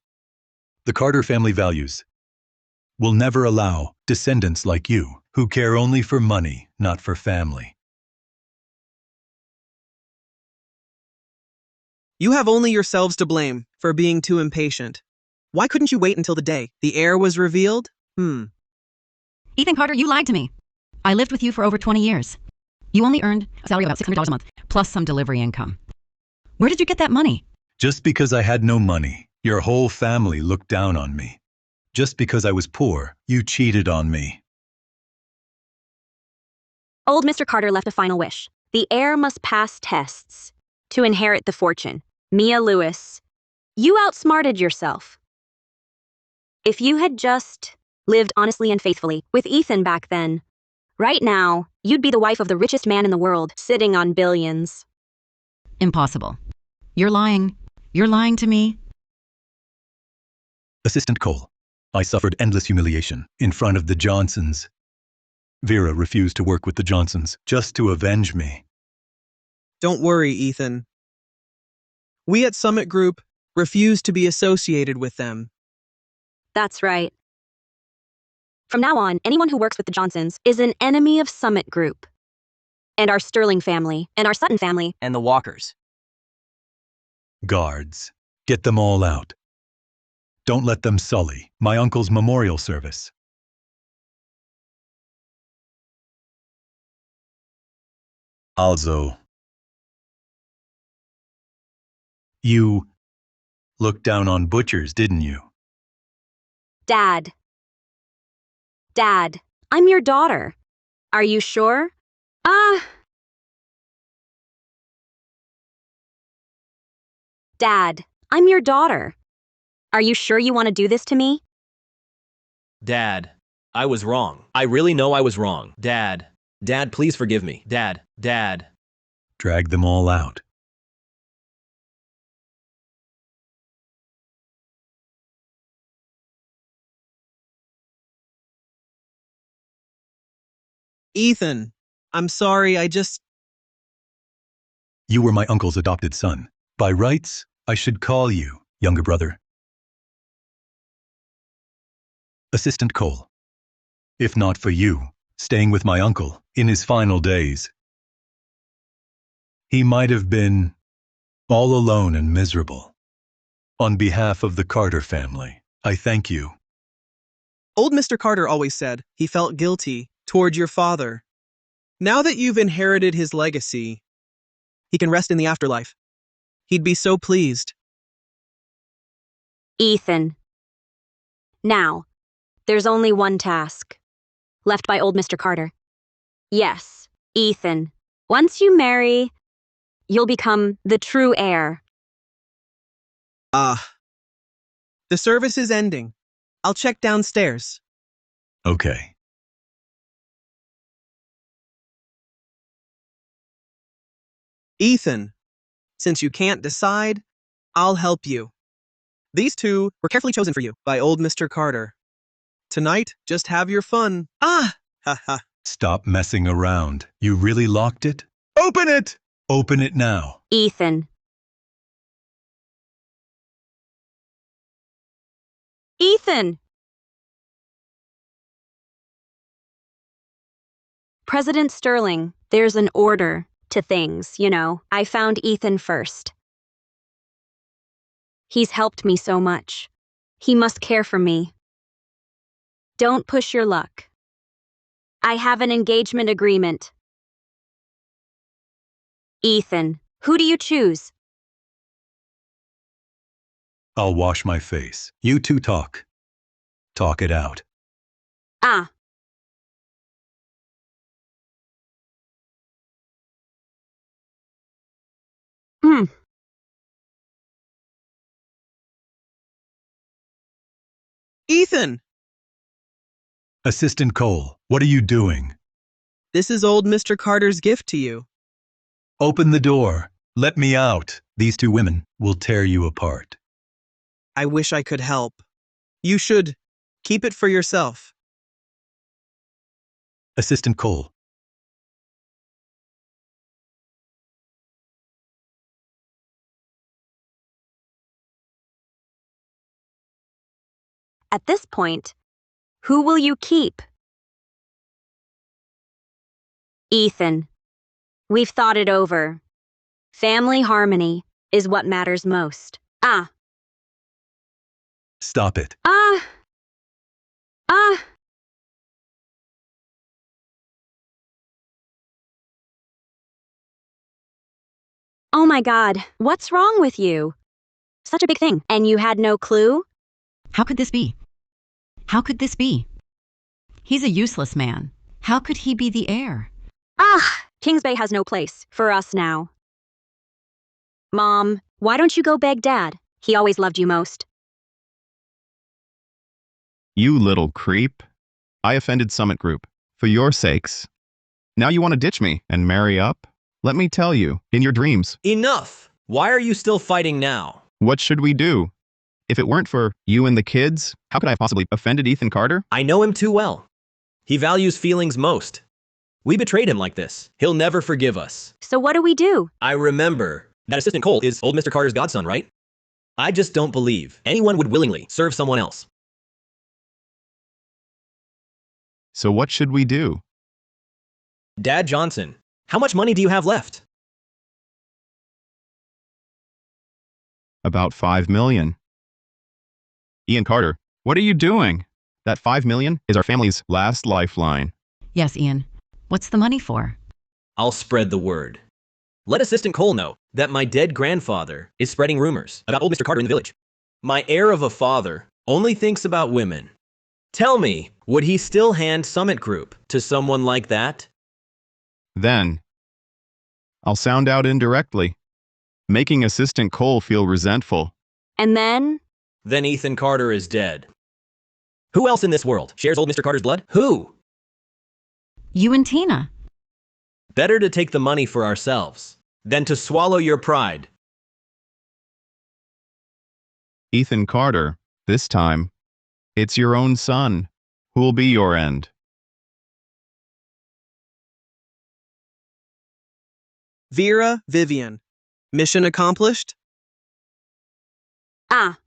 B: The Carter family values will never allow descendants like you who care only for money, not for family.
J: You have only yourselves to blame for being too impatient. Why couldn't you wait until the day the heir was revealed?
C: Ethan Carter, you lied to me. I lived with you for over 20 years. You only earned a salary of about $600 a month, plus some delivery income. Where did you get that money?
B: Just because I had no money, your whole family looked down on me. Just because I was poor, you cheated on me.
A: Old Mr. Carter left a final wish. The heir must pass tests to inherit the fortune. Mia Lewis, you outsmarted yourself. If you had just lived honestly and faithfully with Ethan back then, right now, you'd be the wife of the richest man in the world, sitting on billions.
C: Impossible. You're lying. You're lying to me.
B: Assistant Cole, I suffered endless humiliation in front of the Johnsons. Vera refused to work with the Johnsons just to avenge me.
J: Don't worry, Ethan. We at Summit Group refuse to be associated with them.
A: That's right. From now on, anyone who works with the Johnsons is an enemy of Summit Group. And our Sterling family, and our Sutton family.
H: And the Walkers.
B: Guards, get them all out. Don't let them sully my uncle's memorial service. Also, you looked down on butchers, didn't you?
A: Dad. Dad, I'm your daughter. Are you sure? Dad, I'm your daughter. Are you sure you want to do this to me?
E: Dad, I was wrong. I really know I was wrong. Dad, please forgive me. Dad.
B: Drag them all out.
J: Ethan, I'm sorry,
B: You were my uncle's adopted son. By rights, I should call you younger brother. Assistant Cole. If not for you, staying with my uncle in his final days, he might have been all alone and miserable. On behalf of the Carter family, I thank you.
J: Old Mr. Carter always said he felt guilty toward your father. Now that you've inherited his legacy, he can rest in the afterlife. He'd be so pleased.
A: Ethan. Now, there's only one task left by old Mr. Carter. Yes, Ethan. Once you marry, you'll become the true heir.
J: The service is ending. I'll check downstairs.
B: Okay.
J: Ethan, since you can't decide, I'll help you. These two were carefully chosen for you by old Mr. Carter. Tonight, just have your fun. Ha ha.
B: Stop messing around. You really locked it? Open it! Open it now.
A: Ethan. Ethan! President Sterling, there's an order to things, you know. I found Ethan first. He's helped me so much. He must care for me. Don't push your luck. I have an engagement agreement. Ethan, who do you choose?
B: I'll wash my face. You two talk. Talk it out.
A: Ah.
J: Ethan!
B: Assistant Cole, what are you doing?
J: This is old Mr. Carter's gift to you.
B: Open the door. Let me out. These two women will tear you apart.
J: I wish I could help. You should keep it for yourself.
B: Assistant Cole.
A: At this point, who will you keep? Ethan, we've thought it over. Family harmony is what matters most.
B: Stop it.
A: Oh my God, what's wrong with you? Such a big thing, and you had no clue?
C: How could this be? How could this be? He's a useless man. How could he be the heir?
A: Kings Bay has no place for us now. Mom, why don't you go beg Dad? He always loved you most.
D: You little creep. I offended Summit Group. For your sakes. Now you want to ditch me and marry up? Let me tell you, in your dreams.
E: Enough! Why are you still fighting now?
D: What should we do? If it weren't for you and the kids, how could I have possibly offended Ethan Carter?
E: I know him too well. He values feelings most. We betrayed him like this. He'll never forgive us.
A: So what do we do?
E: I remember that Assistant Cole is old Mr. Carter's godson, right? I just don't believe anyone would willingly serve someone else.
D: So what should we do?
E: Dad Johnson, how much money do you have left?
D: About $5 million. Ian Carter, what are you doing? That $5 million is our family's last lifeline.
C: Yes, Ian. What's the money for?
E: I'll spread the word. Let Assistant Cole know that my dead grandfather is spreading rumors about old Mr. Carter in the village. My heir of a father only thinks about women. Tell me, would he still hand Summit Group to someone like that?
D: Then, I'll sound out indirectly, making Assistant Cole feel resentful.
A: And then?
E: Then Ethan Carter is dead. Who else in this world shares old Mr. Carter's blood? Who?
C: You and Tina.
E: Better to take the money for ourselves than to swallow your pride.
D: Ethan Carter, this time, it's your own son who'll be your end.
J: Vera, Vivian. Mission accomplished?
A: Ah.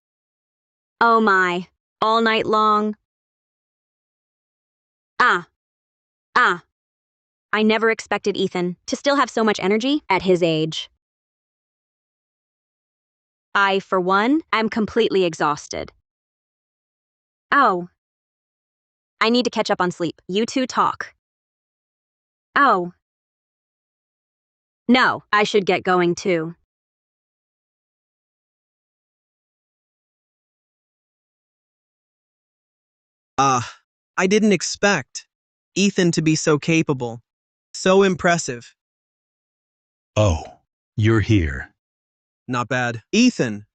A: Oh my. All night long. Ah. I never expected Ethan to still have so much energy at his age. I, for one, am completely exhausted. Oh. I need to catch up on sleep. You two talk. Oh. No, I should get going too.
J: I didn't expect Ethan to be so capable. So impressive.
B: Oh, you're here.
J: Not bad. Ethan,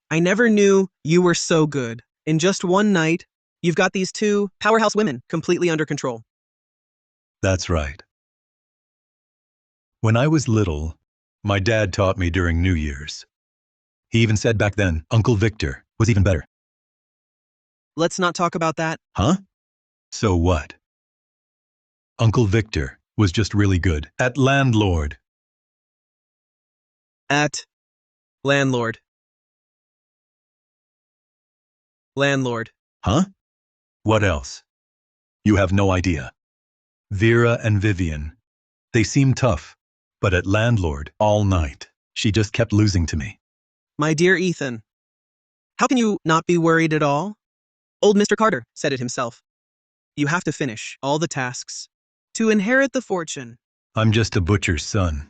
J: I never knew you were so good. In just one night, you've got these two powerhouse women completely under control.
B: That's right. When I was little, my dad taught me during New Year's. He even said back then, Uncle Victor was even better.
J: Let's not talk about that.
B: Huh? So what? Uncle Victor was just really good at landlord.
J: At landlord. Landlord.
B: Huh? What else? You have no idea. Vera and Vivian, they seem tough, but at landlord all night, she just kept losing to me.
J: My dear Ethan, how can you not be worried at all? Old Mr. Carter said it himself. You have to finish all the tasks to inherit the fortune.
B: I'm just a butcher's son.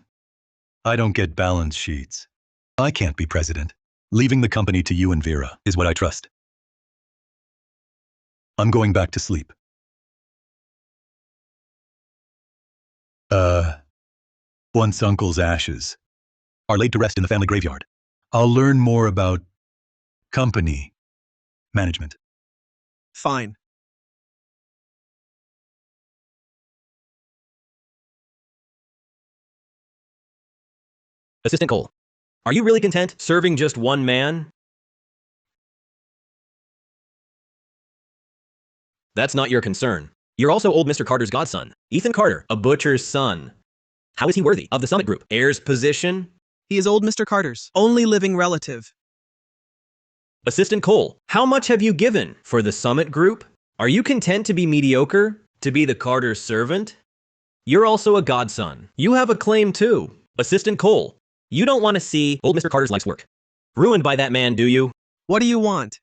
B: I don't get balance sheets. I can't be president. Leaving the company to you and Vera is what I trust. I'm going back to sleep. Once Uncle's ashes are laid to rest in the family graveyard, I'll learn more about company management.
J: Fine.
E: Assistant Cole, are you really content serving just one man? That's not your concern. You're also old Mr. Carter's godson, Ethan Carter, a butcher's son. How is he worthy of the Summit Group heir's position?
J: He is old Mr. Carter's only living relative.
E: Assistant Cole, how much have you given for the Summit Group? Are you content to be mediocre, to be the Carter's servant? You're also a godson. You have a claim too. Assistant Cole, you don't want to see old Mr. Carter's life's work ruined by that man, do you?
J: What do you want?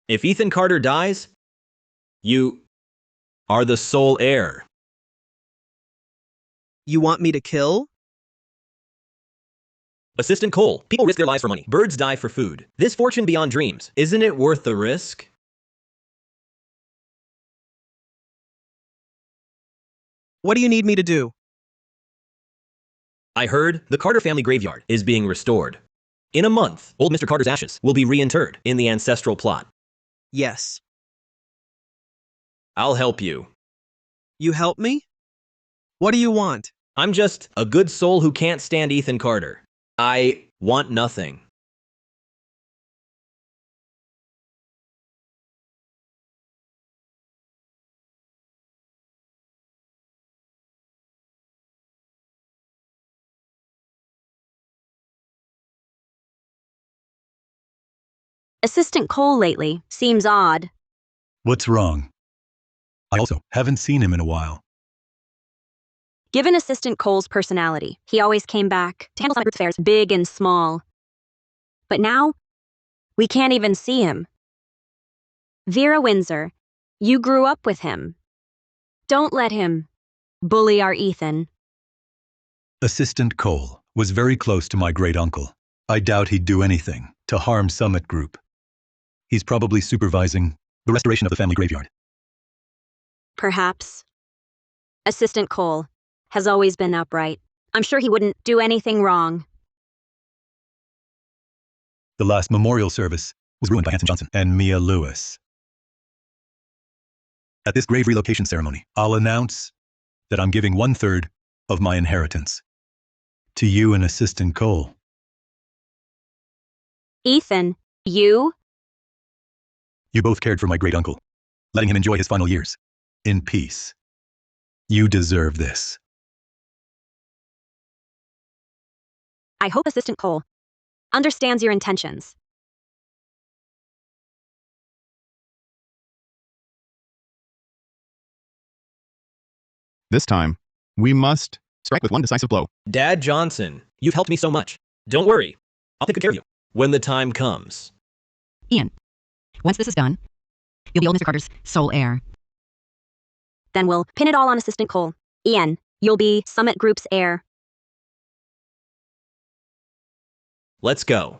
E: If Ethan Carter dies, you are the sole heir.
J: You want me to kill?
E: Assistant Cole, people risk their lives for money. Birds die for food. This fortune beyond dreams, isn't it worth the risk?
J: What do you need me to do?
E: I heard the Carter family graveyard is being restored. In a month, old Mr. Carter's ashes will be reinterred in the ancestral plot.
J: Yes.
E: I'll help you.
J: You help me? What do you want?
E: I'm just a good soul who can't stand Ethan Carter. I want nothing.
A: Assistant Cole lately seems odd.
B: What's wrong? I also haven't seen him in a while.
A: Given Assistant Cole's personality, he always came back to handle Summit Group affairs, big and small. But now, we can't even see him. Vera Windsor, you grew up with him. Don't let him bully our Ethan.
B: Assistant Cole was very close to my great-uncle. I doubt he'd do anything to harm Summit Group. He's probably supervising The restoration of the family graveyard.
A: Perhaps. Assistant Cole has always been upright. I'm sure he wouldn't do anything wrong.
B: The last memorial service was ruined by Hanson Johnson and Mia Lewis. At this grave relocation ceremony, I'll announce that I'm giving 1/3 of my inheritance to you and Assistant Cole.
A: Ethan, you?
B: You both cared for my great uncle, letting him enjoy his final years in peace. You deserve this.
A: I hope Assistant Cole understands your intentions.
D: This time, we must strike with one decisive blow.
E: Dad Johnson, you've helped me so much. Don't worry. I'll take good care of you when the time comes.
C: Ian, once this is done, you'll be old Mr. Carter's sole heir.
A: Then we'll pin it all on Assistant Cole. Ian, you'll be Summit Group's heir.
E: Let's go.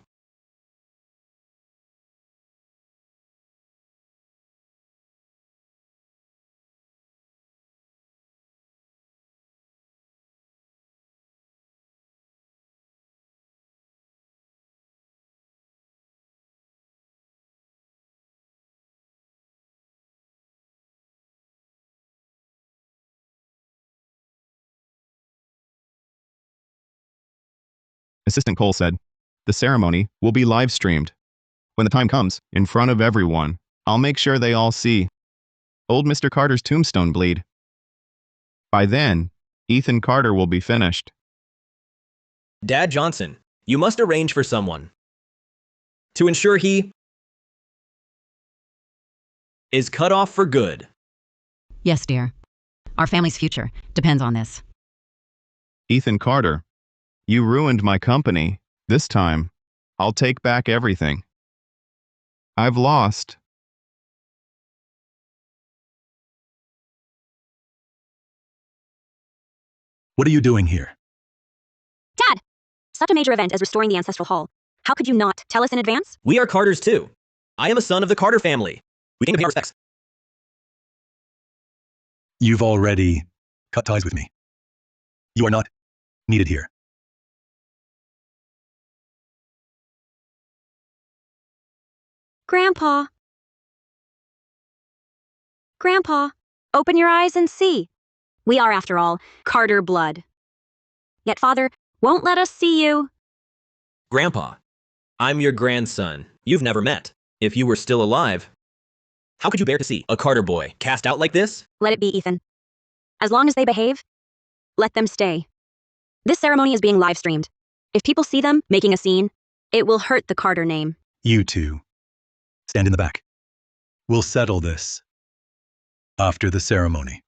D: Assistant Cole said, the ceremony will be live streamed. When the time comes, in front of everyone, I'll make sure they all see old Mr. Carter's tombstone bleed. By then, Ethan Carter will be finished.
E: Dad Johnson, you must arrange for someone to ensure he is cut off for good.
C: Yes, dear. Our family's future depends on this.
D: Ethan Carter, you ruined my company. This time, I'll take back everything. I've lost.
B: What are you doing here?
A: Dad! Such a major event as restoring the Ancestral Hall. How could you not tell us in advance?
E: We are Carters too. I am a son of the Carter family. We came to pay our respects.
B: You've already cut ties with me. You are not needed here.
A: Grandpa. Grandpa, open your eyes and see. We are, after all, Carter blood. Yet Father won't let us see you.
E: Grandpa, I'm your grandson. You've never met. If you were still alive, how could you bear to see a Carter boy cast out like this?
A: Let it be, Ethan. As long as they behave, let them stay. This ceremony is being live streamed. If people see them making a scene, it will hurt the Carter name.
B: You two, stand in the back. We'll settle this after the ceremony.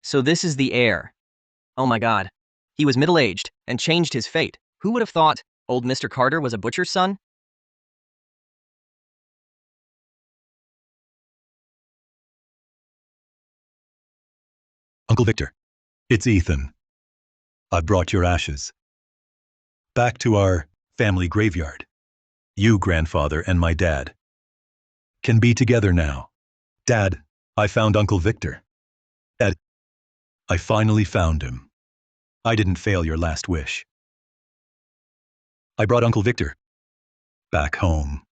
H: So this is the heir. Oh my god. He was middle-aged and changed his fate. Who would have thought old Mr. Carter was a butcher's son?
B: Uncle Victor, it's Ethan. I've brought your ashes back to our family graveyard. You, grandfather, and my dad can be together now. Dad, I found Uncle Victor. Dad, I finally found him. I didn't fail your last wish. I brought Uncle Victor back home.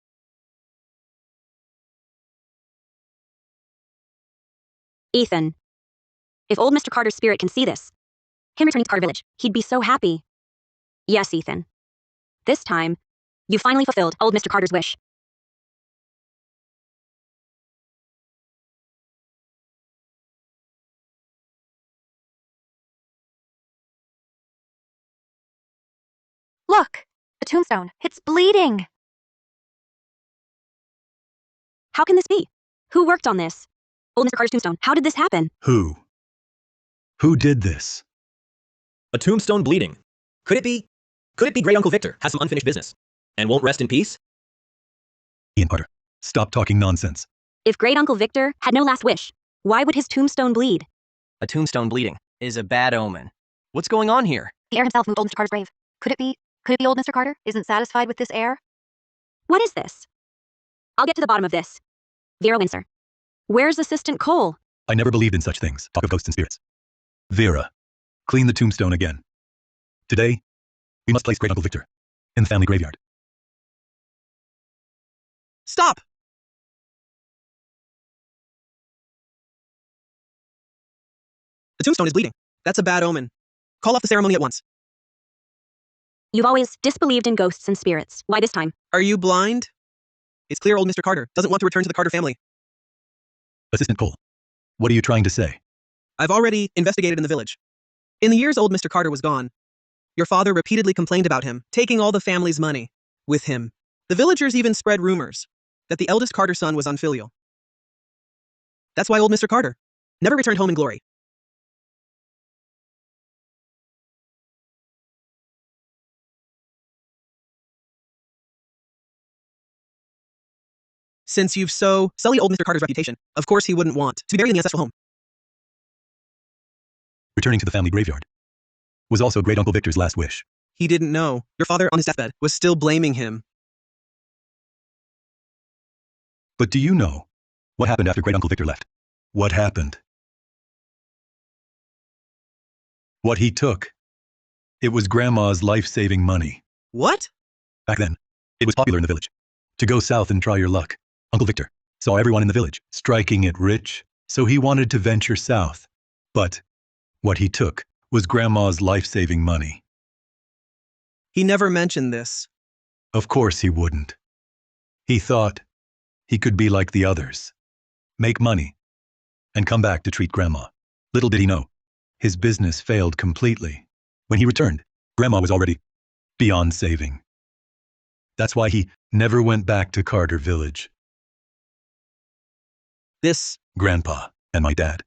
A: Ethan, if old Mr. Carter's spirit can see this, him returning to Carter Village, he'd be so happy. Yes, Ethan. This time, you finally fulfilled old Mr. Carter's wish.
I: Look! The tombstone. It's bleeding!
A: How can this be? Who worked on this? Old Mr. Carter's tombstone. How did this happen?
B: Who? Who did this?
E: A tombstone bleeding. Could it be great Uncle Victor has some unfinished business and won't rest in peace?
B: Ian Carter, stop talking nonsense.
A: If great Uncle Victor had no last wish, why would his tombstone bleed?
H: A tombstone bleeding is a bad omen. What's going on here?
I: The heir himself moved old Mr. Carter's grave. Could it be old Mr. Carter isn't satisfied with this heir?
A: What is this? I'll get to the bottom of this. Vera Windsor. Where's Assistant Cole?
B: I never believed in such things. Talk of ghosts and spirits. Vera, clean the tombstone again. Today, we must place Great Uncle Victor in the family graveyard.
J: Stop! The tombstone is bleeding. That's a bad omen. Call off the ceremony at once.
A: You've always disbelieved in ghosts and spirits. Why this time?
J: Are you blind? It's clear old Mr. Carter doesn't want to return to the Carter family.
B: Assistant Cole, what are you trying to say?
J: I've already investigated in the village. In the years old Mr. Carter was gone, your father repeatedly complained about him, taking all the family's money with him. The villagers even spread rumors that the eldest Carter son was unfilial. That's why old Mr. Carter never returned home in glory. Since you've so sullied old Mr. Carter's reputation, of course he wouldn't want to be buried in the ancestral home.
B: Returning to the family graveyard was also Great Uncle Victor's last wish.
J: He didn't know your father on his deathbed was still blaming him.
B: But do you know what happened after Great Uncle Victor left? What happened? What he took. It was Grandma's life-saving money.
J: What?
B: Back then, it was popular in the village to go south and try your luck. Uncle Victor saw everyone in the village striking it rich, so he wanted to venture south. But what he took was Grandma's life-saving money.
J: He never mentioned this.
B: Of course he wouldn't. He thought he could be like the others, make money, and come back to treat Grandma. Little did he know, his business failed completely. When he returned, Grandma was already beyond saving. That's why he never went back to Carter Village.
J: This
B: Grandpa and my dad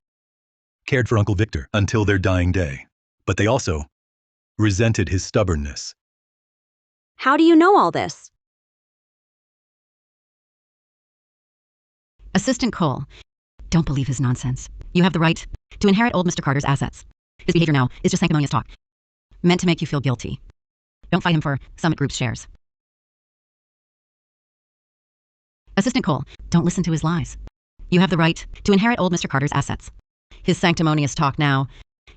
B: cared for Uncle Victor until their dying day, but they also resented his stubbornness.
A: How do you know all this?
C: Assistant Cole, don't believe his nonsense. You have the right to inherit old Mr. Carter's assets. His behavior now is just sanctimonious talk, meant to make you feel guilty. Don't fight him for Summit Group's shares. Assistant Cole, don't listen to his lies. You have the right to inherit old Mr. Carter's assets. His sanctimonious talk now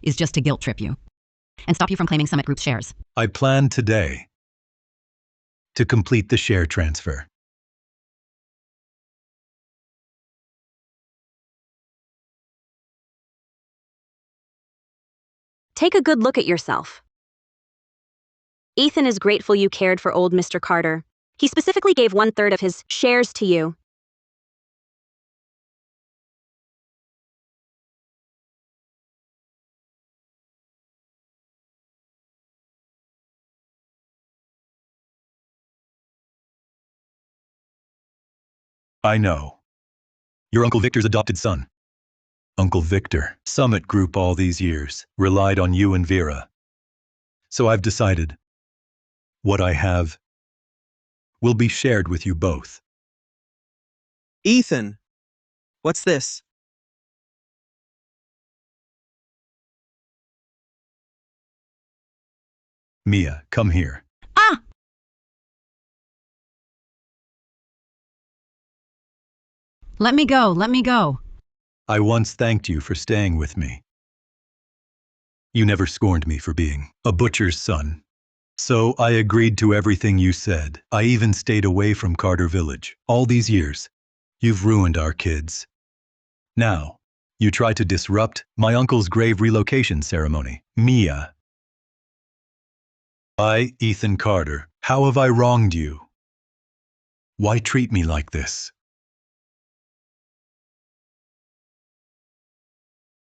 C: is just to guilt trip you and stop you from claiming Summit Group's shares.
B: I plan today to complete the share transfer.
A: Take a good look at yourself. Ethan is grateful you cared for old Mr. Carter. He specifically gave 1/3 of his shares to you.
B: I know. You're Uncle Victor's adopted son. Uncle Victor, Summit Group all these years, relied on you and Vera. So I've decided what I have will be shared with you both.
J: Ethan, what's this?
B: Mia, come here.
C: Ah! Let me go, let me go.
B: I once thanked you for staying with me. You never scorned me for being a butcher's son. So I agreed to everything you said. I even stayed away from Carter Village. All these years, you've ruined our kids. Now, you try to disrupt my uncle's grave relocation ceremony. Mia. I, Ethan Carter, how have I wronged you? Why treat me like this?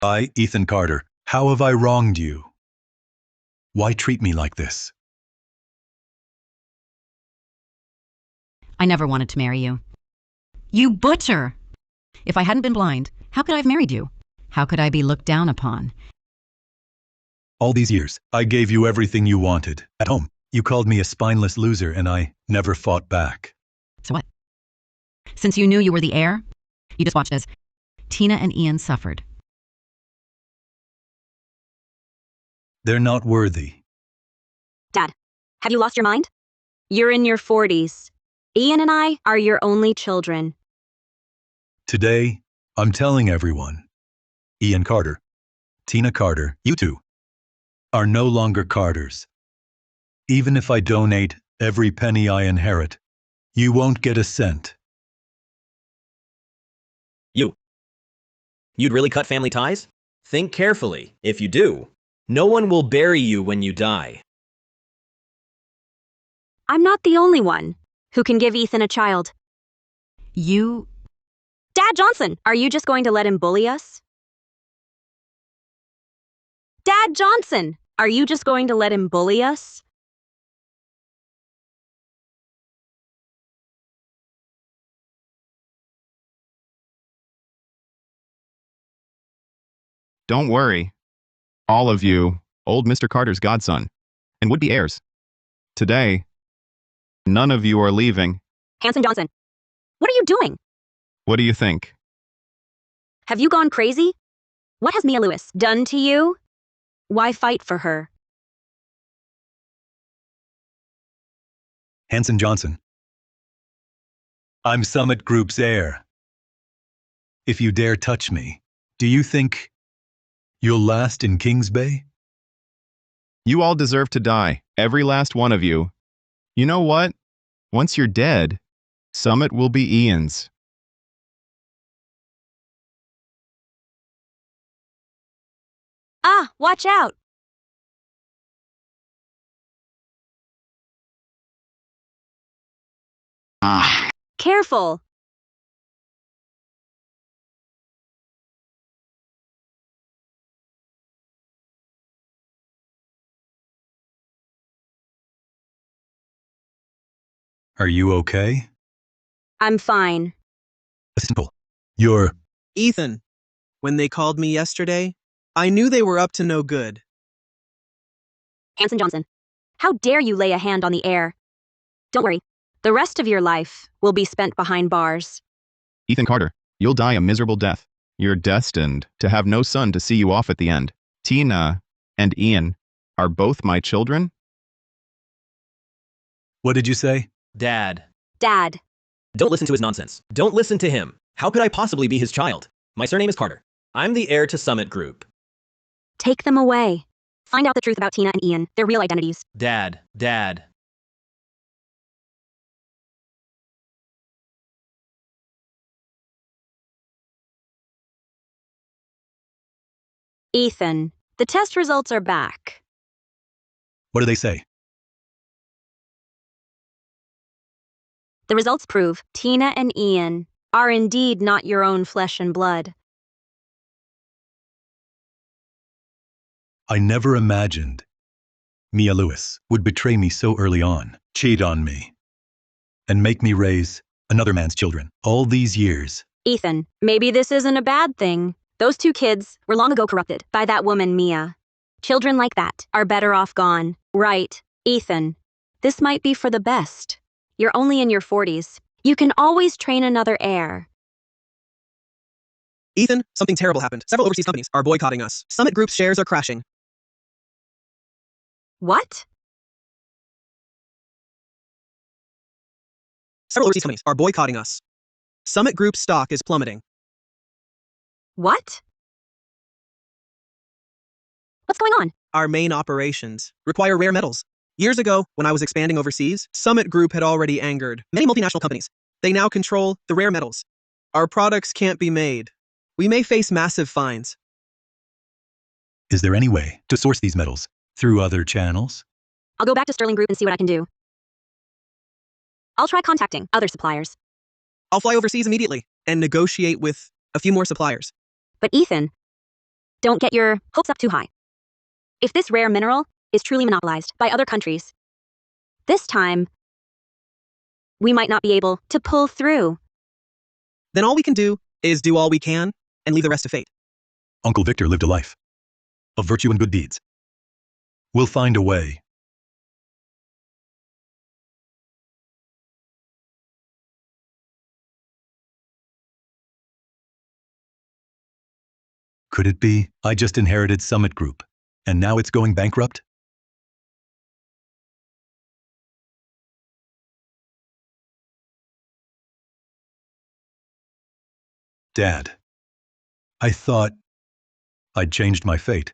B: I, Ethan Carter, how have I wronged you? Why treat me like this?
C: I never wanted to marry you. You butcher! If I hadn't been blind, how could I have married you? How could I be looked down upon?
B: All these years, I gave you everything you wanted. At home, you called me a spineless loser and I never fought back.
C: So what? Since you knew you were the heir, you just watched as Tina and Ian suffered.
B: They're not worthy.
A: Dad, have you lost your mind? You're in your 40s. Ian and I are your only children.
B: Today, I'm telling everyone, Ian Carter, Tina Carter, you two, are no longer Carters. Even if I donate every penny I inherit, you won't get a cent.
E: You'd really cut family ties? Think carefully. If you do, no one will bury you when you die.
A: I'm not the only one who can give Ethan a child.
C: You.
A: Dad Johnson, are you just going to let him bully us? Dad Johnson, are you just going to let him bully us?
D: Don't worry. All of you, old Mr. Carter's godson, and would-be heirs. Today, none of you are leaving.
A: Hanson Johnson, what are you doing?
D: What do you think?
A: Have you gone crazy? What has Mia Lewis done to you? Why fight for her?
B: Hanson Johnson. I'm Summit Group's heir. If you dare touch me, do you think you'll last in Kings Bay?
D: You all deserve to die, every last one of you. You know what? Once you're dead, Summit will be Ian's.
A: Ah, watch out! Careful!
B: Are you okay?
A: I'm fine.
B: Assistant Cole, you're...
J: Ethan, when they called me yesterday, I knew they were up to no good.
A: Hanson Johnson, how dare you lay a hand on the heir? Don't worry, the rest of your life will be spent behind bars.
D: Ethan Carter, you'll die a miserable death. You're destined to have no son to see you off at the end. Tina and Ian are both my children.
B: What did you say?
E: Dad.
A: Dad.
E: Don't listen to his nonsense. Don't listen to him. How could I possibly be his child? My surname is Carter. I'm the heir to Summit Group.
A: Take them away. Find out the truth about Tina and Ian, their real identities.
E: Dad.
A: Ethan, the test results are back.
B: What do they say?
A: The results prove Tina and Ian are indeed not your own flesh and blood.
B: I never imagined Mia Lewis would betray me so early on, cheat on me, and make me raise another man's children all these years.
A: Ethan, maybe this isn't a bad thing. Those two kids were long ago corrupted by that woman, Mia. Children like that are better off gone. Right, Ethan. This might be for the best. You're only in your 40s. You can always train another heir.
J: Ethan, something terrible happened. Several overseas companies are boycotting us. Summit Group's shares are crashing.
A: What?
J: Several overseas companies are boycotting us. Summit Group's stock is plummeting.
A: What? What's going on?
J: Our main operations require rare metals. Years ago, when I was expanding overseas, Summit Group had already angered many multinational companies. They now control the rare metals. Our products can't be made. We may face massive fines.
B: Is there any way to source these metals through other channels?
A: I'll go back to Sterling Group and see what I can do. I'll try contacting other suppliers.
J: I'll fly overseas immediately and negotiate with a few more suppliers.
A: But Ethan, don't get your hopes up too high. If this rare mineral is truly monopolized by other countries, this time, we might not be able to pull through.
J: Then all we can do is do all we can and leave the rest to fate.
B: Uncle Victor lived a life of virtue and good deeds. We'll find a way. Could it be I just inherited Summit Group, and now it's going bankrupt? Dad, I thought I'd changed my fate.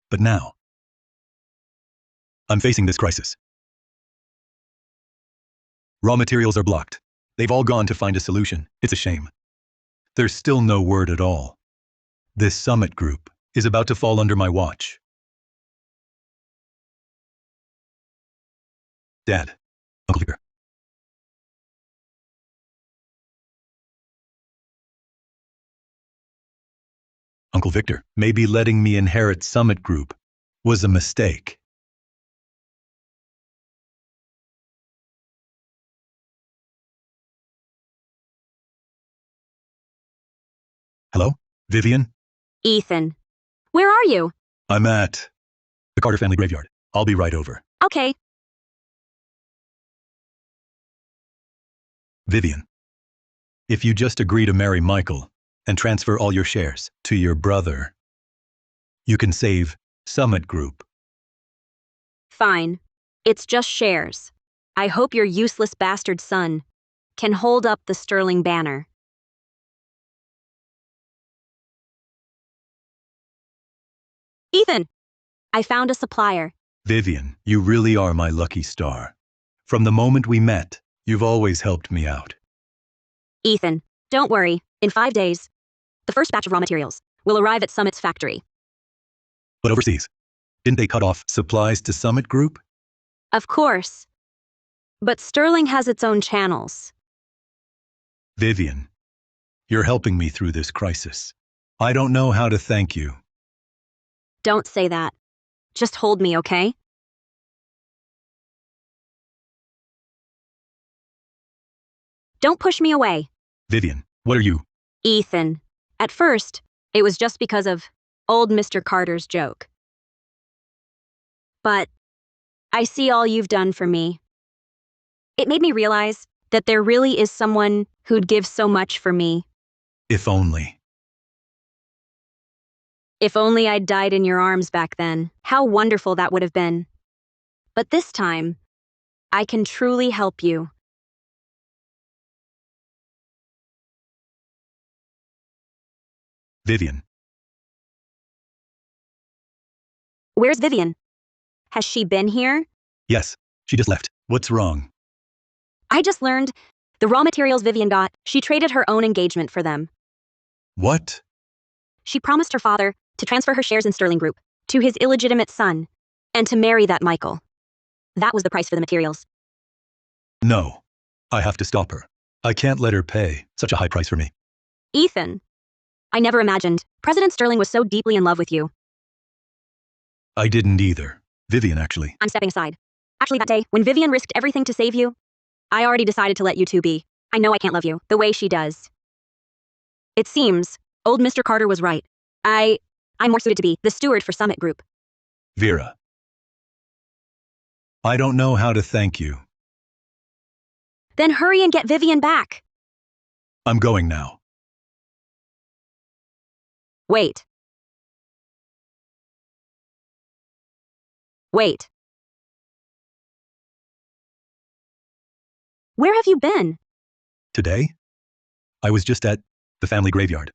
B: But now, I'm facing this crisis. Raw materials are blocked. They've all gone to find a solution. It's a shame. There's still no word at all. This summit group is about to fall under my watch. Dad, Uncle Victor. Uncle Victor, maybe letting me inherit Summit Group was a mistake. Hello? Vivian?
A: Ethan. Where are you?
B: I'm at the Carter family graveyard. I'll be right over.
A: Okay.
B: Vivian, if you just agree to marry Michael and transfer all your shares to your brother, you can save Summit Group.
A: Fine. It's just shares. I hope your useless bastard son can hold up the sterling banner. Ethan! I found a supplier.
B: Vivian, you really are my lucky star. From the moment we met, you've always helped me out.
A: Ethan, don't worry. In 5 days, the first batch of raw materials will arrive at Summit's factory.
B: But overseas, didn't they cut off supplies to Summit Group?
A: Of course. But Sterling has its own channels.
B: Vivian, you're helping me through this crisis. I don't know how to thank you.
A: Don't say that. Just hold me, okay? Don't push me away.
B: Vivian, what are you?
A: Ethan. At first, it was just because of old Mr. Carter's joke. But I see all you've done for me. It made me realize that there really is someone who'd give so much for me.
B: If only.
A: If only I'd died in your arms back then, how wonderful that would have been. But this time, I can truly help you.
B: Vivian.
A: Where's Vivian? Has she been here?
B: Yes, she just left. What's wrong?
A: I just learned the raw materials Vivian got, she traded her own engagement for them.
B: What?
A: She promised her father to transfer her shares in Sterling Group to his illegitimate son and to marry that Michael. That was the price for the materials.
B: No. I have to stop her. I can't let her pay such a high price for me.
A: Ethan, I never imagined President Sterling was so deeply in love with you.
B: I didn't either. Vivian, actually.
A: I'm stepping aside. Actually, that day, when Vivian risked everything to save you, I already decided to let you two be. I know I can't love you the way she does. It seems old Mr. Carter was right. I'm more suited to be the steward for Summit Group.
B: Vera. I don't know how to thank you.
A: Then hurry and get Vivian back.
B: I'm going now.
A: Wait. Wait. Where have you been?
B: Today? I was just at the family graveyard.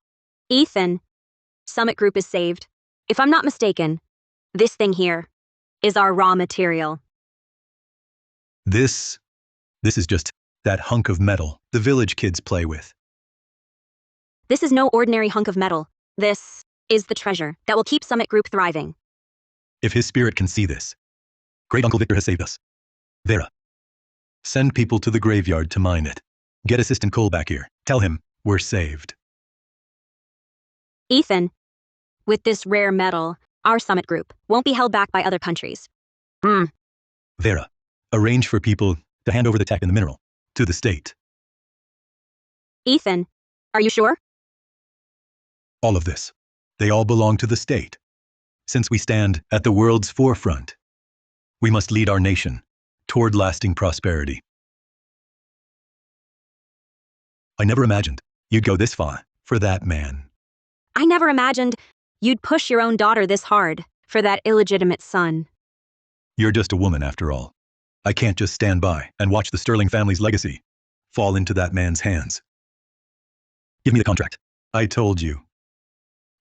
A: Ethan, Summit Group is saved. If I'm not mistaken, this thing here is our raw material.
B: This is just that hunk of metal the village kids play with.
A: This is no ordinary hunk of metal. This is the treasure that will keep Summit Group thriving.
B: If his spirit can see this, Great Uncle Victor has saved us. Vera, send people to the graveyard to mine it. Get Assistant Cole back here. Tell him we're saved.
A: Ethan, with this rare metal, our Summit Group won't be held back by other countries.
B: Vera, arrange for people to hand over the tech and the mineral to the state.
A: Ethan, are you sure?
B: All of this. They all belong to the state. Since we stand at the world's forefront, we must lead our nation toward lasting prosperity. I never imagined you'd go this far for that man.
A: I never imagined you'd push your own daughter this hard for that illegitimate son.
B: You're just a woman, after all. I can't just stand by and watch the Sterling family's legacy fall into that man's hands. Give me the contract. I told you.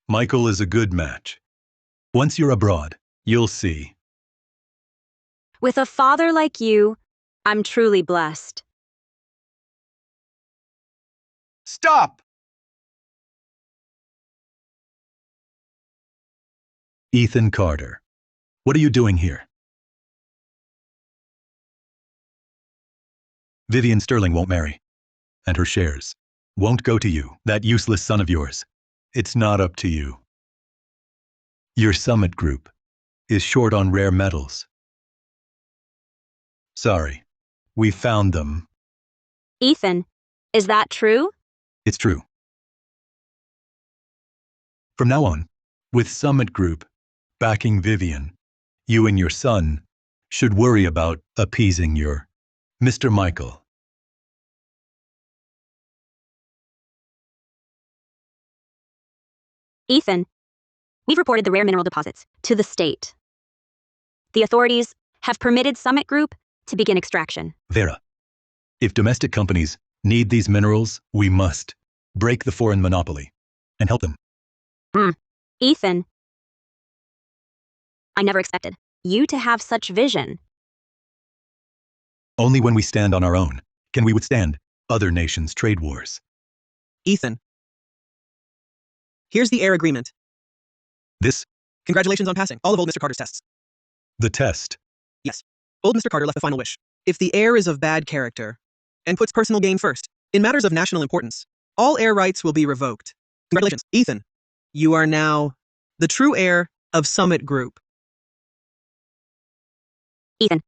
B: Michael is a good match. Once you're abroad, you'll see.
A: With a father like you, I'm truly blessed.
D: Stop!
B: Ethan Carter. What are you doing here? Vivian Sterling won't marry. And her shares won't go to you, that useless son of yours. It's not up to you. Your summit group is short on rare metals. Sorry, we found them.
A: Ethan, is that true?
B: It's true. From now on, with Summit Group backing Vivian, you and your son should worry about appeasing your Mr. Michael.
A: Ethan, we've reported the rare mineral deposits to the state. The authorities have permitted Summit Group to begin extraction.
B: Vera, if domestic companies need these minerals, we must break the foreign monopoly and help them.
A: Ethan, I never expected you to have such vision.
B: Only when we stand on our own can we withstand other nations' trade wars.
J: Ethan. Here's the heir agreement.
B: This,
J: Congratulations on passing all of old Mr. Carter's tests.
B: the test.
J: Yes. Old Mr. Carter left the final wish. If the heir is of bad character and puts personal gain first, in matters of national importance, all heir rights will be revoked. Congratulations, Ethan. You are now the true heir of Summit Group.
A: Ethan,